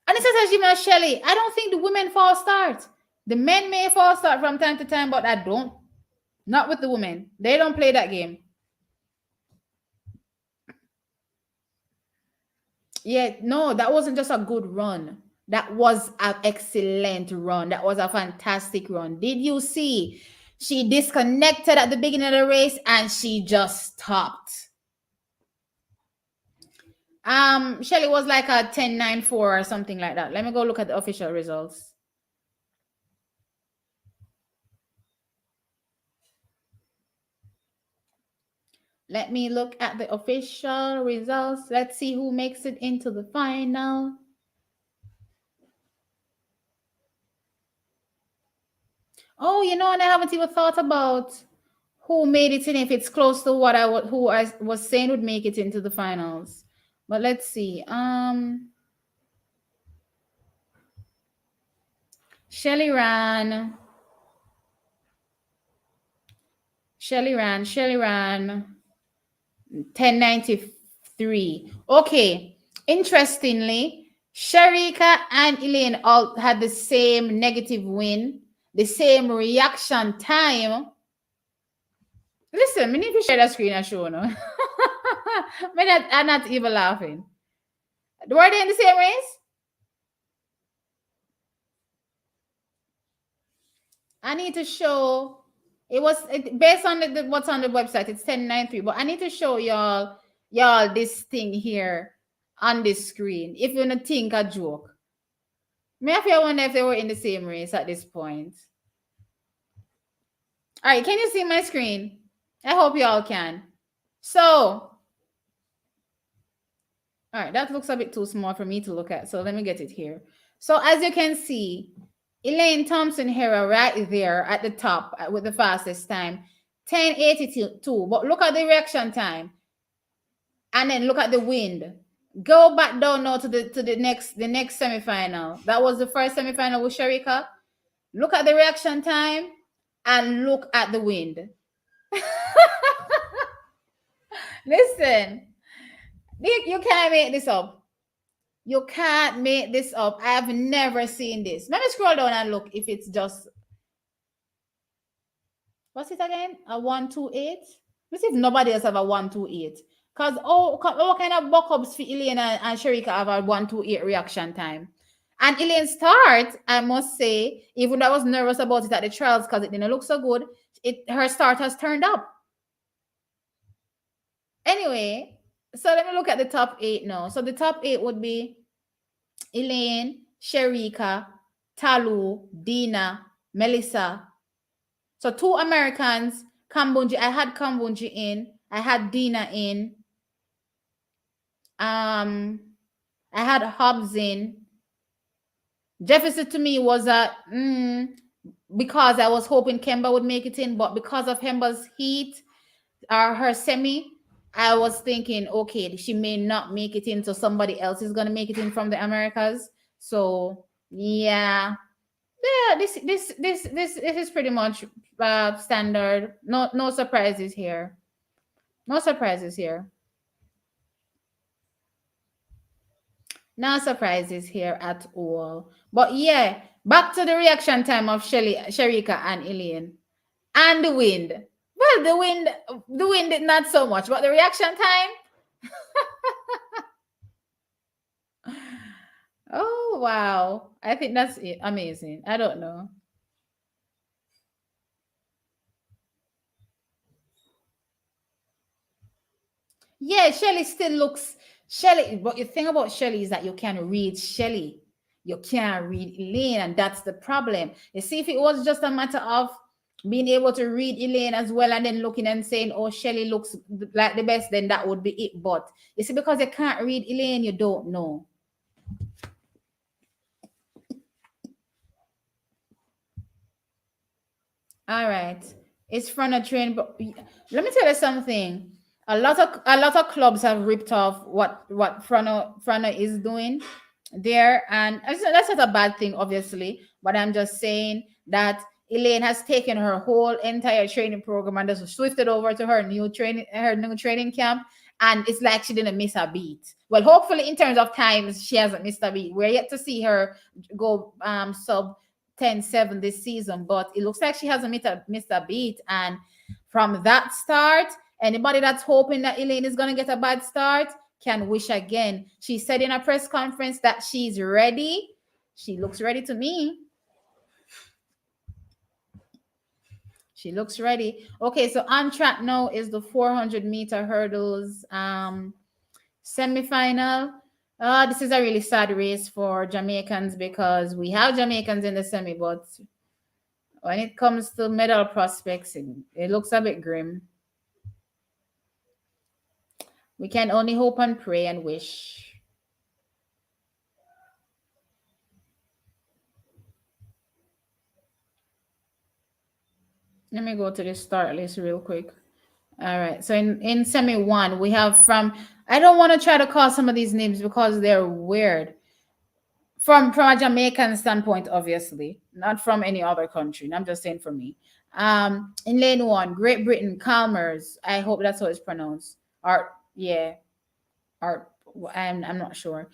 And it says even Shelly. I don't think the women false start. The men may false start from time to time, but I don't. Not with the women. They don't play that game. Yeah, no, that wasn't just a good run. That was an excellent run. That was a fantastic run. Did you see? She disconnected at the beginning of the race and she just stopped. Shelly was like a 10-9-4 or something like that. Let me go look at the official results. Let me look at the official results. Let's see who makes it into the final. Oh, you know, and I haven't even thought about who made it in, if it's close to what I was saying would make it into the finals. But let's see. Shelly ran 1093. Okay. Interestingly, Sharika and Elaine all had the same negative win, the same reaction time. Listen, me need to share that screen and show no. I'm not even laughing. Were they in the same race? I need to show based on what's on the website. It's 1093, but I need to show y'all this thing here on this screen. If you don't think a joke, me I wonder if they were in the same race at this point. All right, can you see my screen? I hope y'all can. So, all right, that looks a bit too small for me to look at. So let me get it here. So as you can see, Elaine Thompson Hera right there at the top with the fastest time, 10:82. But look at the reaction time, and then look at the wind. Go back down now to the next semifinal. That was the first semifinal with Sharika. Look at the reaction time, and look at the wind. Listen, you can't make this up. You can't make this up. I have never seen this. Let me scroll down and look if it's just, what's it again? A 128? Let's see if nobody else have a 128. Because what kind of buck-ups for Elaine and Sharika have a 128 reaction time? And Elaine start, I must say, even though I was nervous about it at the trials because it didn't look so good, her start has turned up. Anyway, so let me look at the top 8 now. So the top 8 would be Elaine, Sharika, Talu, Dina, Melissa. So 2 Americans, Kambunji. I had Kambunji in. I had Dina in. I had Hobbs in. Deficit to me was because I was hoping Kemba would make it in, but because of Kemba's heat or her semi, I was thinking, okay, she may not make it in, so somebody else is gonna make it in from the Americas. So yeah, this is pretty much standard. No surprises here. No surprises here. No surprises here at all. But yeah, back to the reaction time of Sharika and Elaine. And the wind. Well, the wind not so much, but the reaction time. Oh wow. I think that's amazing. I don't know. Yeah, Shelly still looks Shelly. But the thing about Shelly is that you can read Shelly. You can't read Elaine, and that's the problem. You see, if it was just a matter of being able to read Elaine as well and then looking and saying, oh, Shelly looks like the best, then that would be it. But you see, because you can't read Elaine, you don't know. All right. It's from a train, but let me tell you something. A lot of clubs have ripped off what Frano is doing there, and that's not a bad thing, obviously. But I'm just saying that Elaine has taken her whole entire training program and just swifted over to her new training camp, and it's like she didn't miss a beat. Well, hopefully, in terms of times, she hasn't missed a beat. We're yet to see her go sub 10-7 this season, but it looks like she hasn't missed a beat. And from that start, anybody that's hoping that Elaine is going to get a bad start can wish again. She said in a press conference that she's ready. She looks ready to me. She looks ready. Okay, so on track now is the 400-meter hurdles semifinal. This is a really sad race for Jamaicans because we have Jamaicans in the semi, but when it comes to medal prospects, it looks a bit grim. We can only hope and pray and wish. Let me go to the start list real quick. All right. So in semi 1, we have from, I don't want to try to call some of these names because they're weird. From a Jamaican standpoint, obviously, not from any other country. I'm just saying for me. In lane 1, Great Britain, Calmers. I hope that's how it's pronounced. I'm not sure.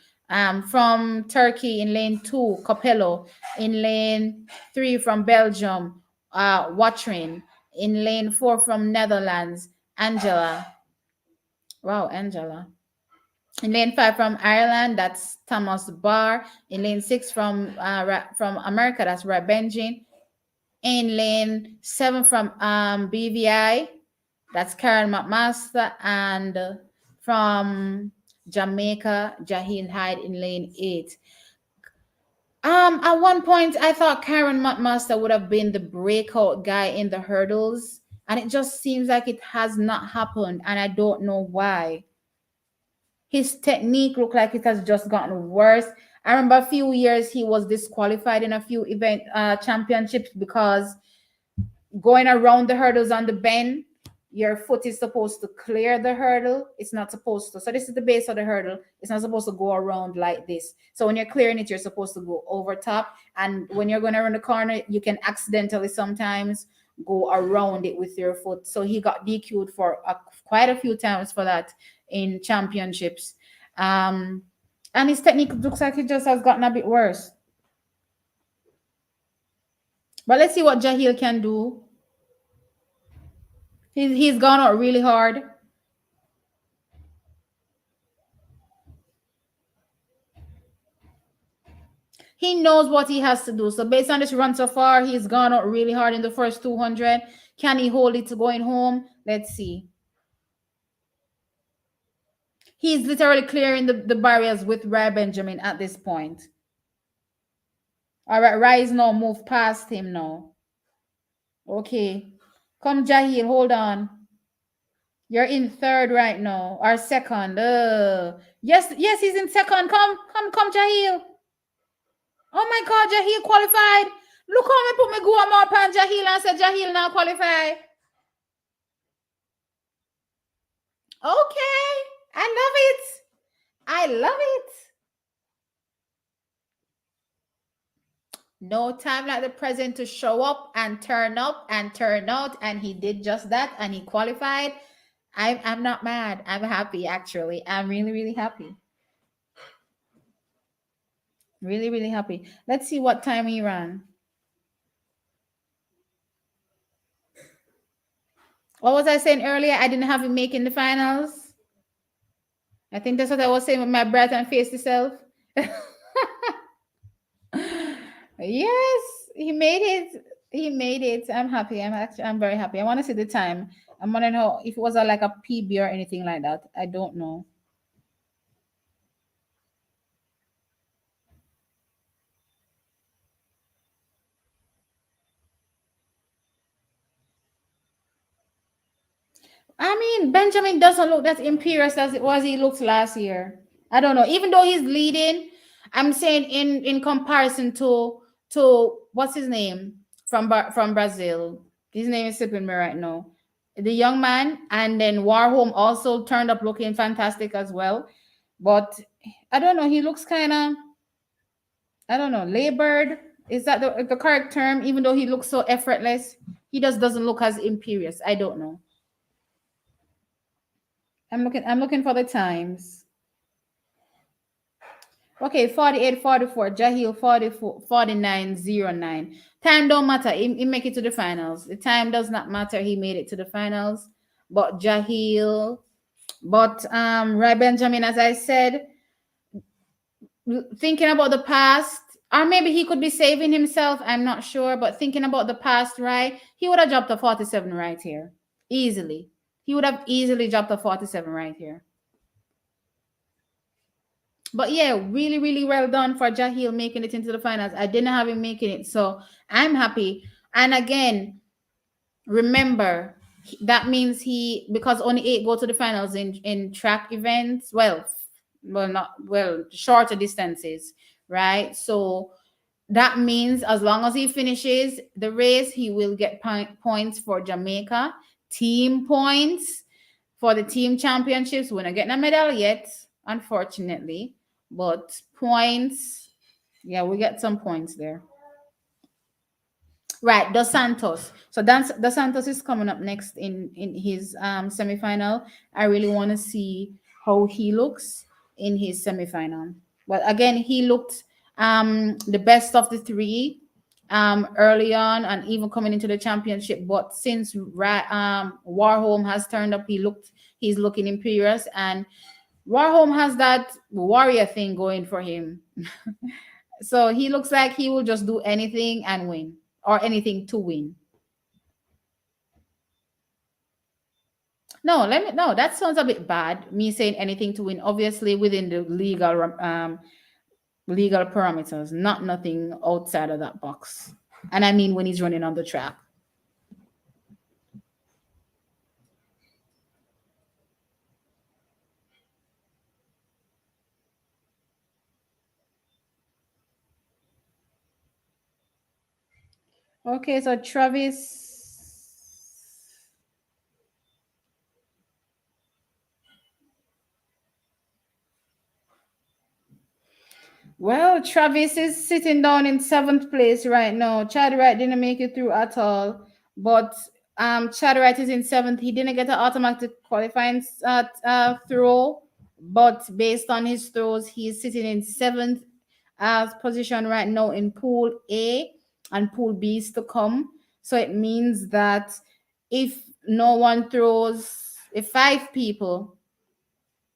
From Turkey in lane 2, Capello. In lane 3 from Belgium, Watrin. In lane 4 from Netherlands, Angela. Wow, Angela. In lane 5 from Ireland, that's Thomas Barr. In lane 6 from America, that's Ray Benjamin. In lane 7 from BVI, that's Karen McMaster. And from Jamaica, Jahil Hyde in lane 8. At one point, I thought Karen McMaster would have been the breakout guy in the hurdles, and it just seems like it has not happened, and I don't know why. His technique looked like it has just gotten worse. I remember a few years he was disqualified in a few event championships because going around the hurdles on the bend, your foot is supposed to clear the hurdle. It's not supposed to. So this is the base of the hurdle. It's not supposed to go around like this. So when you're clearing it, you're supposed to go over top. And when you're going around the corner, you can accidentally sometimes go around it with your foot. So he got DQ'd for quite a few times for that in championships. And his technique looks like it just has gotten a bit worse. But let's see what Jahil can do. He's gone out really hard. He knows what he has to do. So based on this run so far, he's gone out really hard in the first 200. Can he hold it to going home? Let's see. He's literally clearing the barriers with Ray Benjamin at this point. All right, Rise now move past him now. Okay. Come, Jahil, hold on. You're in third right now, or second. Yes, he's in second. Come, Jahil. Oh my God, Jahil qualified. Look how me put me go up on Jahil and say Jahil now qualify. Okay, I love it. I love it. No time like the present to show up and turn out, and he did just that, and he qualified. I'm not mad. I'm happy, actually. I'm really, really happy. Really, really happy. Let's see what time he ran. What was I saying earlier? I didn't have him making the finals. I think that's what I was saying with my breath and face itself. Yes, he made it. He made it. I'm happy. I'm very happy. I want to see the time. I want to know if it was like a PB or anything like that. I don't know. I mean, Benjamin doesn't look that imperious as it was he looked last year. I don't know. Even though he's leading, I'm saying in comparison to what's his name from Brazil. His name is slipping me right now. The young man, and then Warholm also turned up looking fantastic as well. But I don't know. He looks kind of, I don't know, labored. Is that the correct term? Even though he looks so effortless, he just doesn't look as imperious. I don't know. I'm looking for the times. Okay, 48, 44. Jahil 44, 49.09. Time don't matter. He make it to the finals. The time does not matter. He made it to the finals. But Jahil, but Ray Benjamin, as I said, thinking about the past, or maybe he could be saving himself. I'm not sure. But thinking about the past, right? He would have dropped a 47 right here. Easily. He would have easily dropped a 47 right here. But yeah, really, really well done for Jahil making it into the finals. I didn't have him making it, so I'm happy. And again, remember that means because only 8 go to the finals in track events. Well, shorter distances, right? So that means as long as he finishes the race, he will get points for Jamaica, team points for the team championships. We're not getting a medal yet, unfortunately, but points. Yeah, we get some points there. Right, Dos Santos. So Dos Santos is coming up next in his semifinal. I really want to see how he looks in his semifinal. But again, he looked the best of the three early on and even coming into the championship. But since Warholm has turned up, he's looking imperious, and Warholm has that warrior thing going for him. So he looks like he will just do anything and win, or anything to win. No, let me. No, that sounds a bit bad. Me saying anything to win, obviously within the legal parameters, not nothing outside of that box. And I mean when he's running on the track. Okay, so Travis. Well, Travis is sitting down in seventh place right now. Chad Wright didn't make it through at all, but Chad Wright is in seventh. He didn't get an automatic qualifying throw, but based on his throws, he's sitting in seventh position right now in Pool A, and Pool B is to come. So it means that if no one throws, if five people,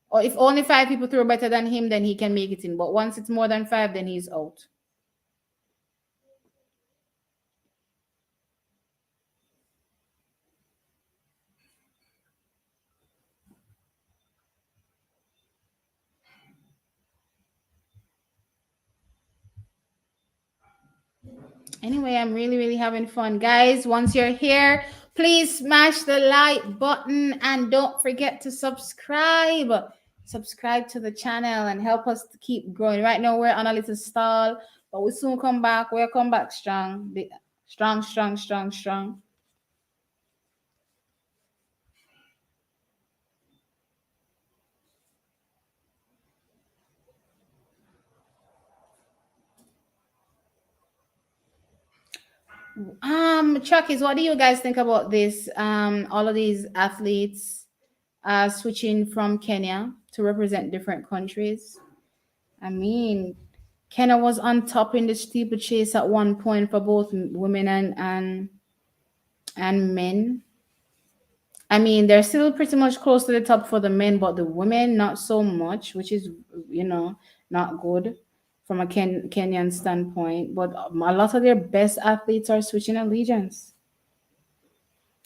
or if only five people throw better than him, then he can make it in. But once it's more than five, then he's out. Anyway, I'm really, really having fun. Guys, once you're here, please smash the like button and don't forget to subscribe. Subscribe to the channel and help us to keep growing. Right now, we're on a little stall, but we'll soon come back. We'll come back strong. Strong, strong, strong, strong. Chuckies, what do you guys think about this? All of these athletes switching from Kenya to represent different countries. I mean, Kenya was on top in the steeplechase at one point for both women and men. I mean, they're still pretty much close to the top for the men, but the women not so much, which is not good from a Kenyan standpoint. But a lot of their best athletes are switching allegiance.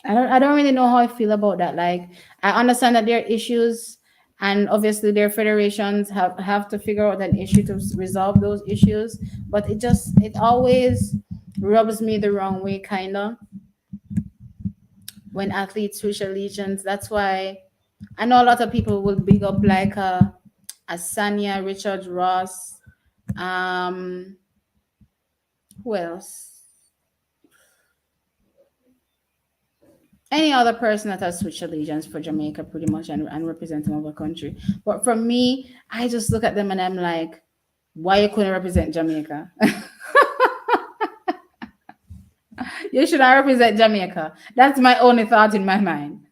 I don't really know how I feel about that. Like, I understand that there are issues, and obviously their federations have to figure out an issue to resolve those issues, but it always rubs me the wrong way, kinda, when athletes switch allegiance. That's why I know a lot of people will big up like Asanya, Richard Ross, um who else? Any other person that has switched allegiance for Jamaica pretty much, and representing our country. But for me, I just look at them and I'm like, why you couldn't represent Jamaica? You should not represent Jamaica. That's my only thought in my mind.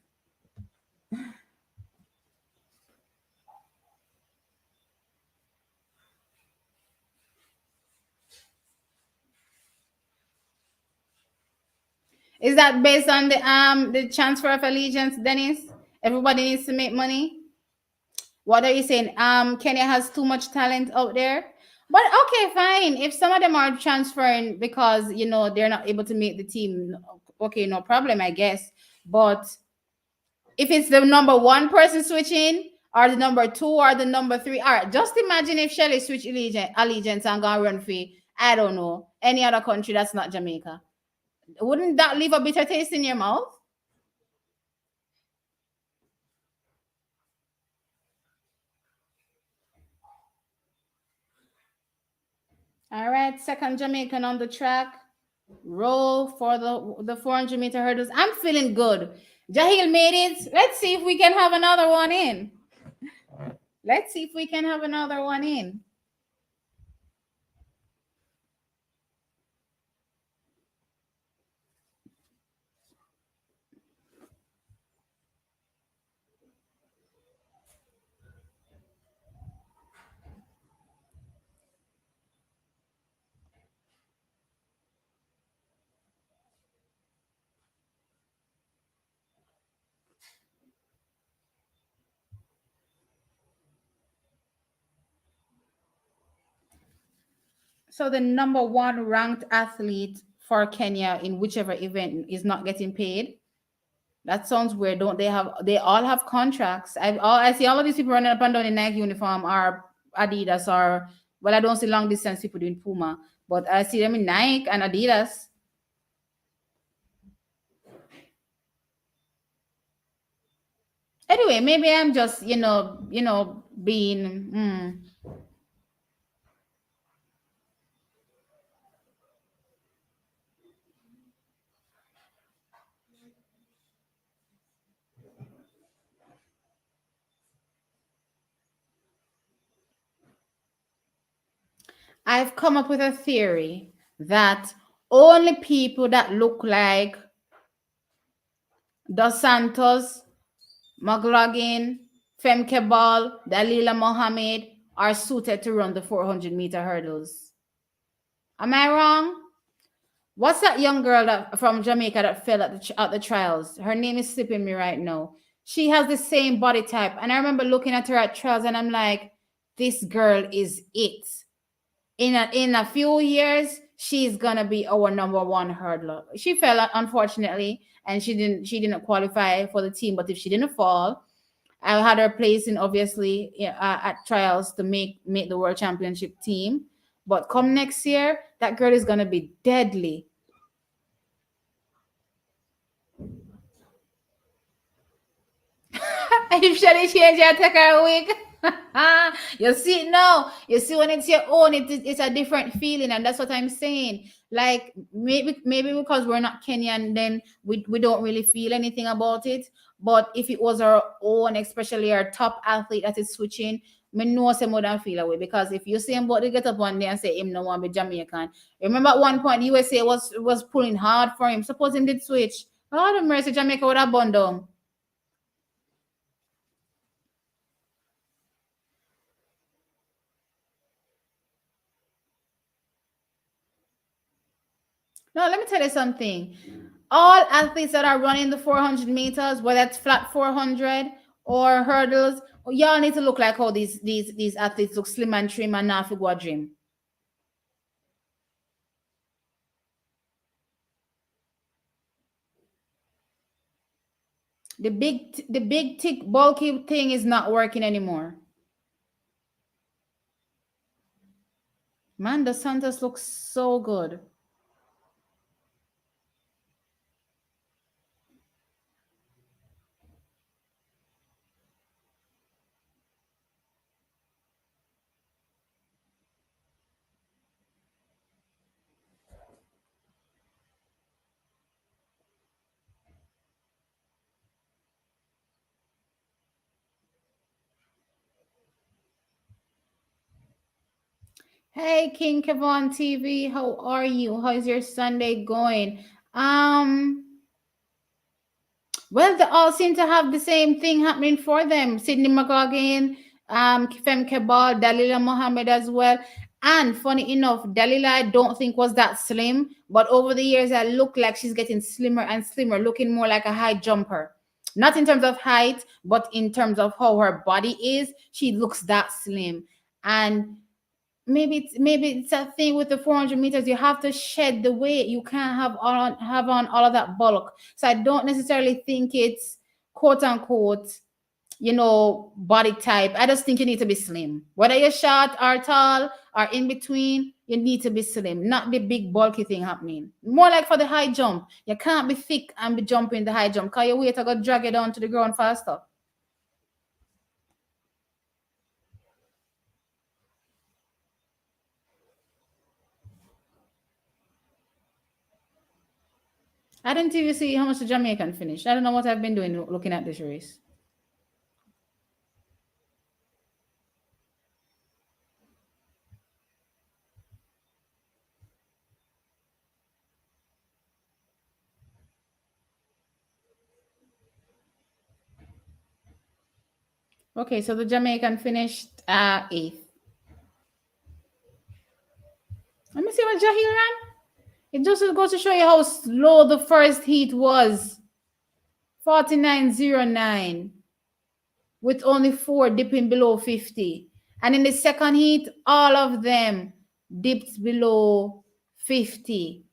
Is that based on the transfer of allegiance, Dennis? Everybody needs to make money. What are you saying? Kenya has too much talent out there. But okay, fine. If some of them are transferring because they're not able to make the team, okay, no problem, I guess. But if it's the number one person switching, or the number two, or the number three, all right, just imagine if Shelly switch allegiance and go run for, I don't know, any other country that's not Jamaica. Wouldn't that leave a bitter taste in your mouth? All right, second Jamaican on the track. Roll for the 400-meter hurdles. I'm feeling good. Jahil made it. Let's see if we can have another one in. Let's see if we can have another one in. So the number one ranked athlete for Kenya in whichever event is not getting paid. That sounds weird. Don't they have? They all have contracts. I see all of these people running up and down in Nike uniform or Adidas or, well, I don't see long distance people doing Puma, but I see them in Nike and Adidas. Anyway, maybe I'm just being. I've come up with a theory that only people that look like Dos Santos, McLaughlin, Femke Ball, Dalila Mohammed are suited to run the 400-meter hurdles. Am I wrong? What's that young girl that from Jamaica that fell at the trials? Her name is slipping me right now. She has the same body type, and I remember looking at her at trials, and I'm like, this girl is it. In a few years, she's gonna be our number one hurdler. She fell, unfortunately, and she didn't qualify for the team. But if she didn't fall, I had her placing obviously at trials to make the world championship team. But come next year, that girl is gonna be deadly. If Shelly change, I take her wig. You see now, you see when it's your own, it's a different feeling, and that's what I'm saying. Like maybe because we're not Kenyan, then we don't really feel anything about it. But if it was our own, especially our top athlete that is switching, me know some more than feel away, because if you see him but they get up one day and say him no want to be Jamaican. Remember at one point USA was pulling hard for him. Suppose him did switch. Oh, the mercy, Jamaica would have burned down. No, let me tell you something. All athletes that are running the 400 meters, whether it's flat 400 or hurdles, y'all need to look like how these athletes look slim and trim and not go dream. The big thick bulky thing is not working anymore. Man, the Santos looks so good. Hey, King Kevon TV, how are you? How's your Sunday going? Well, they all seem to have the same thing happening for them. Sydney McLaughlin, Fem Kebal, Dalila Mohammed as well. And funny enough, Dalila I don't think was that slim, but over the years I look like she's getting slimmer and slimmer, looking more like a high jumper. Not in terms of height, but in terms of how her body is, she looks that slim. And maybe it's a thing with the 400 meters. You have to shed the weight. You can't have on all of that bulk. So I don't necessarily think it's quote unquote body type. I just think you need to be slim, whether you're short or tall or in between. You need to be slim, not the big bulky thing happening. More like for the high jump, you can't be thick and be jumping the high jump because your weight are gonna drag you down to the ground faster. I didn't even see how much the Jamaican finished. I don't know what I've been doing looking at this race. Okay, so the Jamaican finished eighth. Let me see what Jahil ran. It just goes to show you how slow the first heat was. 49.09 with only 4 dipping below 50. And in the second heat, all of them dipped below 50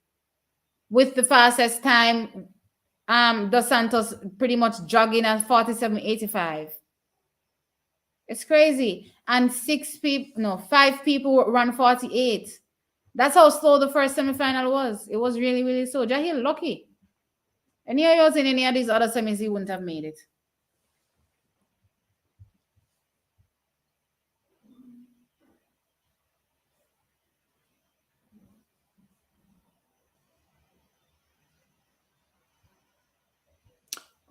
with the fastest time. Dos Santos pretty much jogging at 47.85. It's crazy. And six people, no, five people run 48. That's how slow the first semifinal was. It was really, really slow. Jahil lucky. Any of yours in any of these other semis, he wouldn't have made it.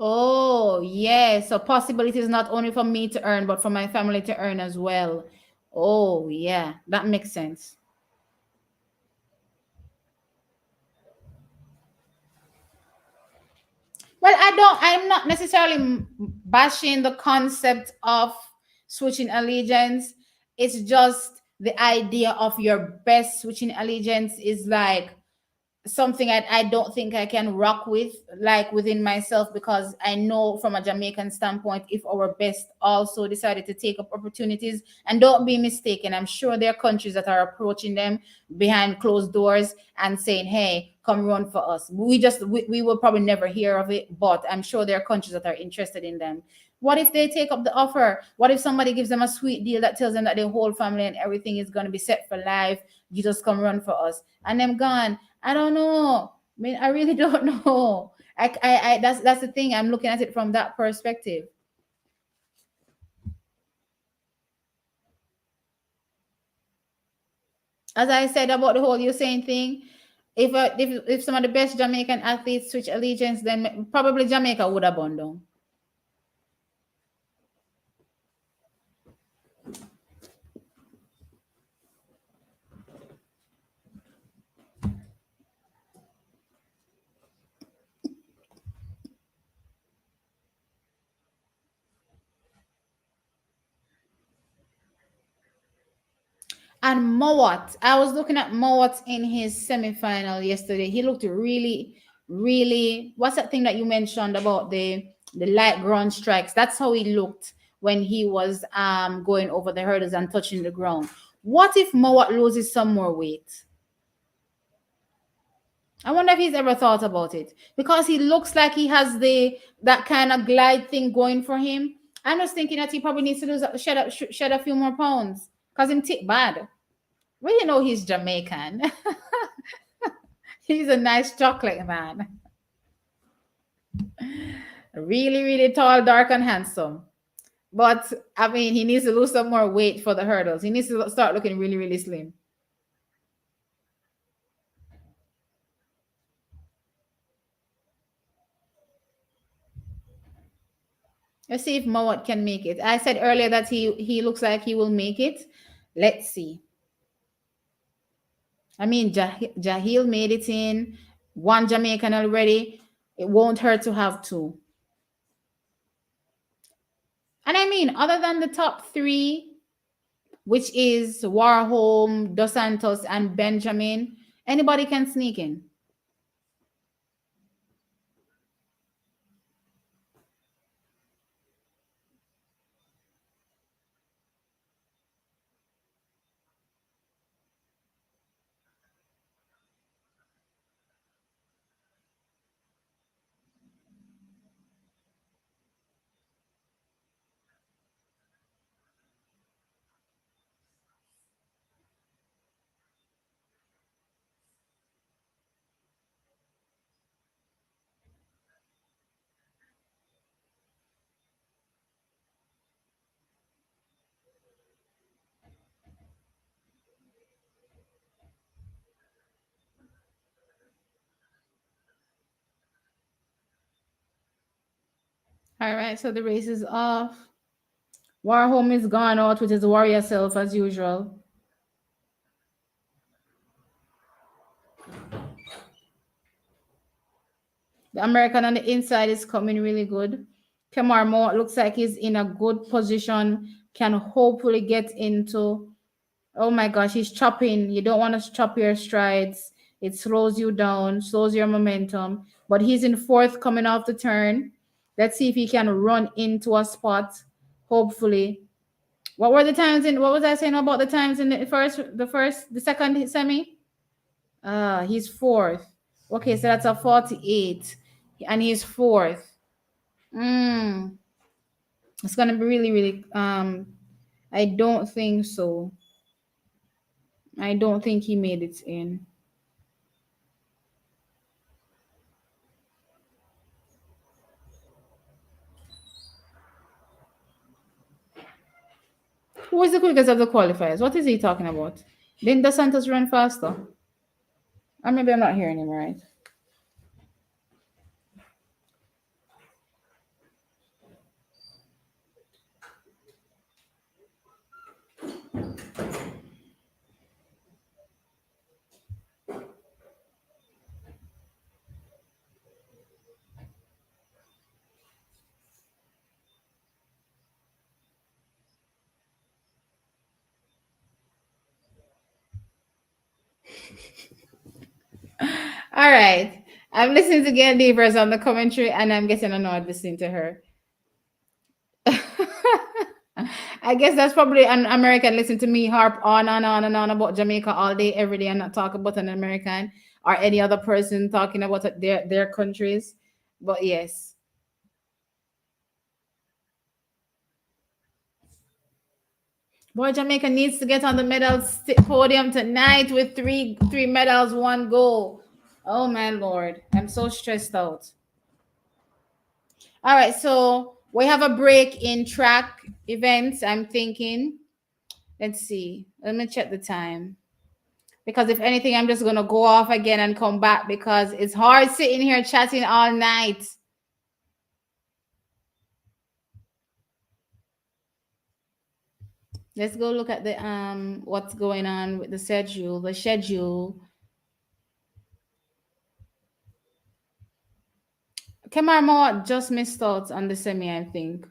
Oh, yeah. So possibilities not only for me to earn, but for my family to earn as well. Oh, yeah. That makes sense. Well, I'm not necessarily bashing the concept of switching allegiance. It's just the idea of your best switching allegiance is like something I don't think I can rock with, like within myself, because I know from a Jamaican standpoint, if our best also decided to take up opportunities, and don't be mistaken, I'm sure there are countries that are approaching them behind closed doors and saying, hey, come run for us. We will probably never hear of it, but I'm sure there are countries that are interested in them. What if they take up the offer? What if somebody gives them a sweet deal that tells them that their whole family and everything is going to be set for life? You just come run for us, and them gone. I don't know. I mean, I really don't know. That's the thing. I'm looking at it from that perspective. As I said about the whole Usain thing, if some of the best Jamaican athletes switch allegiance, then probably Jamaica would have gone down. And Mowat, I was looking at Mowat in his semifinal yesterday. He looked really, really. What's that thing that you mentioned about the light ground strikes? That's how he looked when he was going over the hurdles and touching the ground. What if Mowat loses some more weight? I wonder if he's ever thought about it, because he looks like he has the that kind of glide thing going for him. I'm just thinking that he probably needs to shed a few more pounds because him tick bad. Well, you know he's Jamaican. He's a nice chocolate man. Really, really tall, dark, and handsome. But I mean, he needs to lose some more weight for the hurdles. He needs to start looking really, really slim. Let's see if Mowat can make it. I said earlier that he looks like he will make it. Let's see. I mean, Jahil made it in. One Jamaican already. It won't hurt to have two. And I mean, other than the top three, which is Warholm, Dos Santos, and Benjamin, anybody can sneak in. All right, so the race is off. Warholm is gone out with his warrior self as usual. The American on the inside is coming really good. Kemar Moore looks like he's in a good position, can hopefully get into. Oh my gosh, he's chopping. You don't want to chop your strides. It slows you down, slows your momentum. But he's in fourth coming off the turn. Let's see if he can run into a spot, hopefully. What were the times in? What was I saying about the times in the second semi? He's fourth. Okay, so that's a 48, and he's fourth. Mm, it's gonna be really, really. I don't think so. I don't think he made it in. Who was the quickest of the qualifiers? What is he talking about? Didn't the Santos run faster? Or maybe I'm not hearing him right. All right. I'm listening to Gandivers on the commentary and I'm getting annoyed listening to her. I guess that's probably an American listen to me harp on and on and on about Jamaica all day, every day, and not talk about an American or any other person talking about their countries. But yes. Boy, Jamaica needs to get on the podium tonight with three medals, one goal. Oh my lord, I'm so stressed out. All right, so we have a break in track events. I'm thinking. Let's see. Let me check the time. Because if anything, I'm just gonna go off again and come back because it's hard sitting here chatting all night. Let's go look at the what's going on with the schedule. The schedule. Kemar Mowat just missed out on the semi, I think.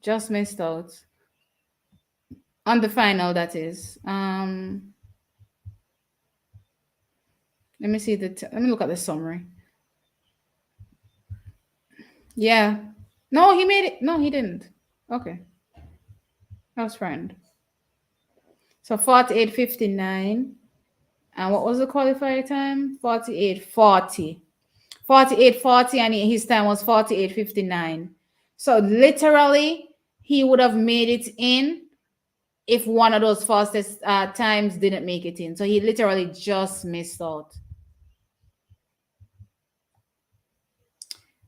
Just missed out on the final. That is. Let me see let me look at the summary. Yeah. No, he made it. No, he didn't. Okay. That's friend. So 48:59. And what was the qualifier time? 48:40. 48:40, and his time was 48:59. So literally, he would have made it in if one of those fastest times didn't make it in. So he literally just missed out.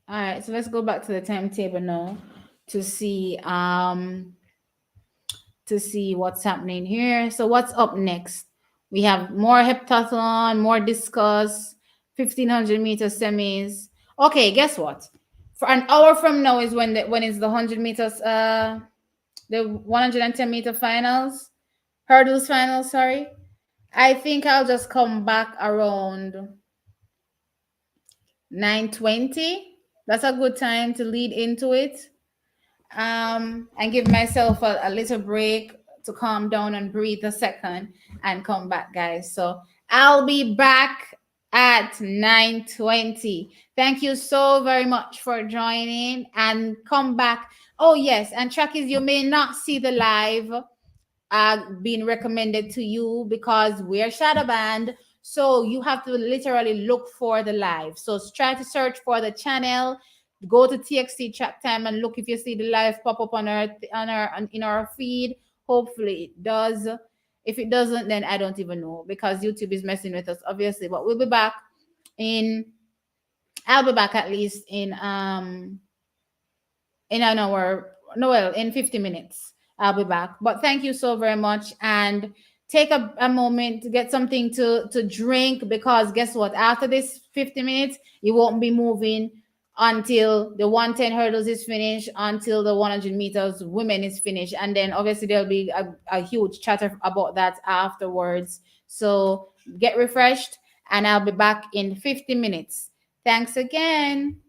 All right, so let's go back to the timetable now to see what's happening here. So what's up next? We have more heptathlon, more discus, 1500-meter semis. Okay, guess what? For an hour from now is when it's the 100 meters, the 110-meter finals, hurdles finals. Sorry, I think I'll just come back around 9:20. That's a good time to lead into it. And give myself a little break to calm down and breathe a second and come back, guys. So I'll be back at 9:20. Thank you so very much for joining and come back. Oh yes, and Trackies, you may not see the live being recommended to you because we're shadow banned. So you have to literally look for the live. So try to search for the channel. Go to TXT Chat Time and look if you see the live pop up on in our feed. Hopefully it does. If it doesn't, then I don't even know because YouTube is messing with us, obviously. But we'll be back I'll be back at least in an hour. No, well, in 50 minutes. I'll be back. But thank you so very much. And take a moment to get something to drink because guess what? After this 50 minutes, you won't be moving until the 110 hurdles is finished, until the 100 meters women is finished. And then obviously there'll be a huge chatter about that afterwards. So get refreshed and I'll be back in 50 minutes. Thanks again.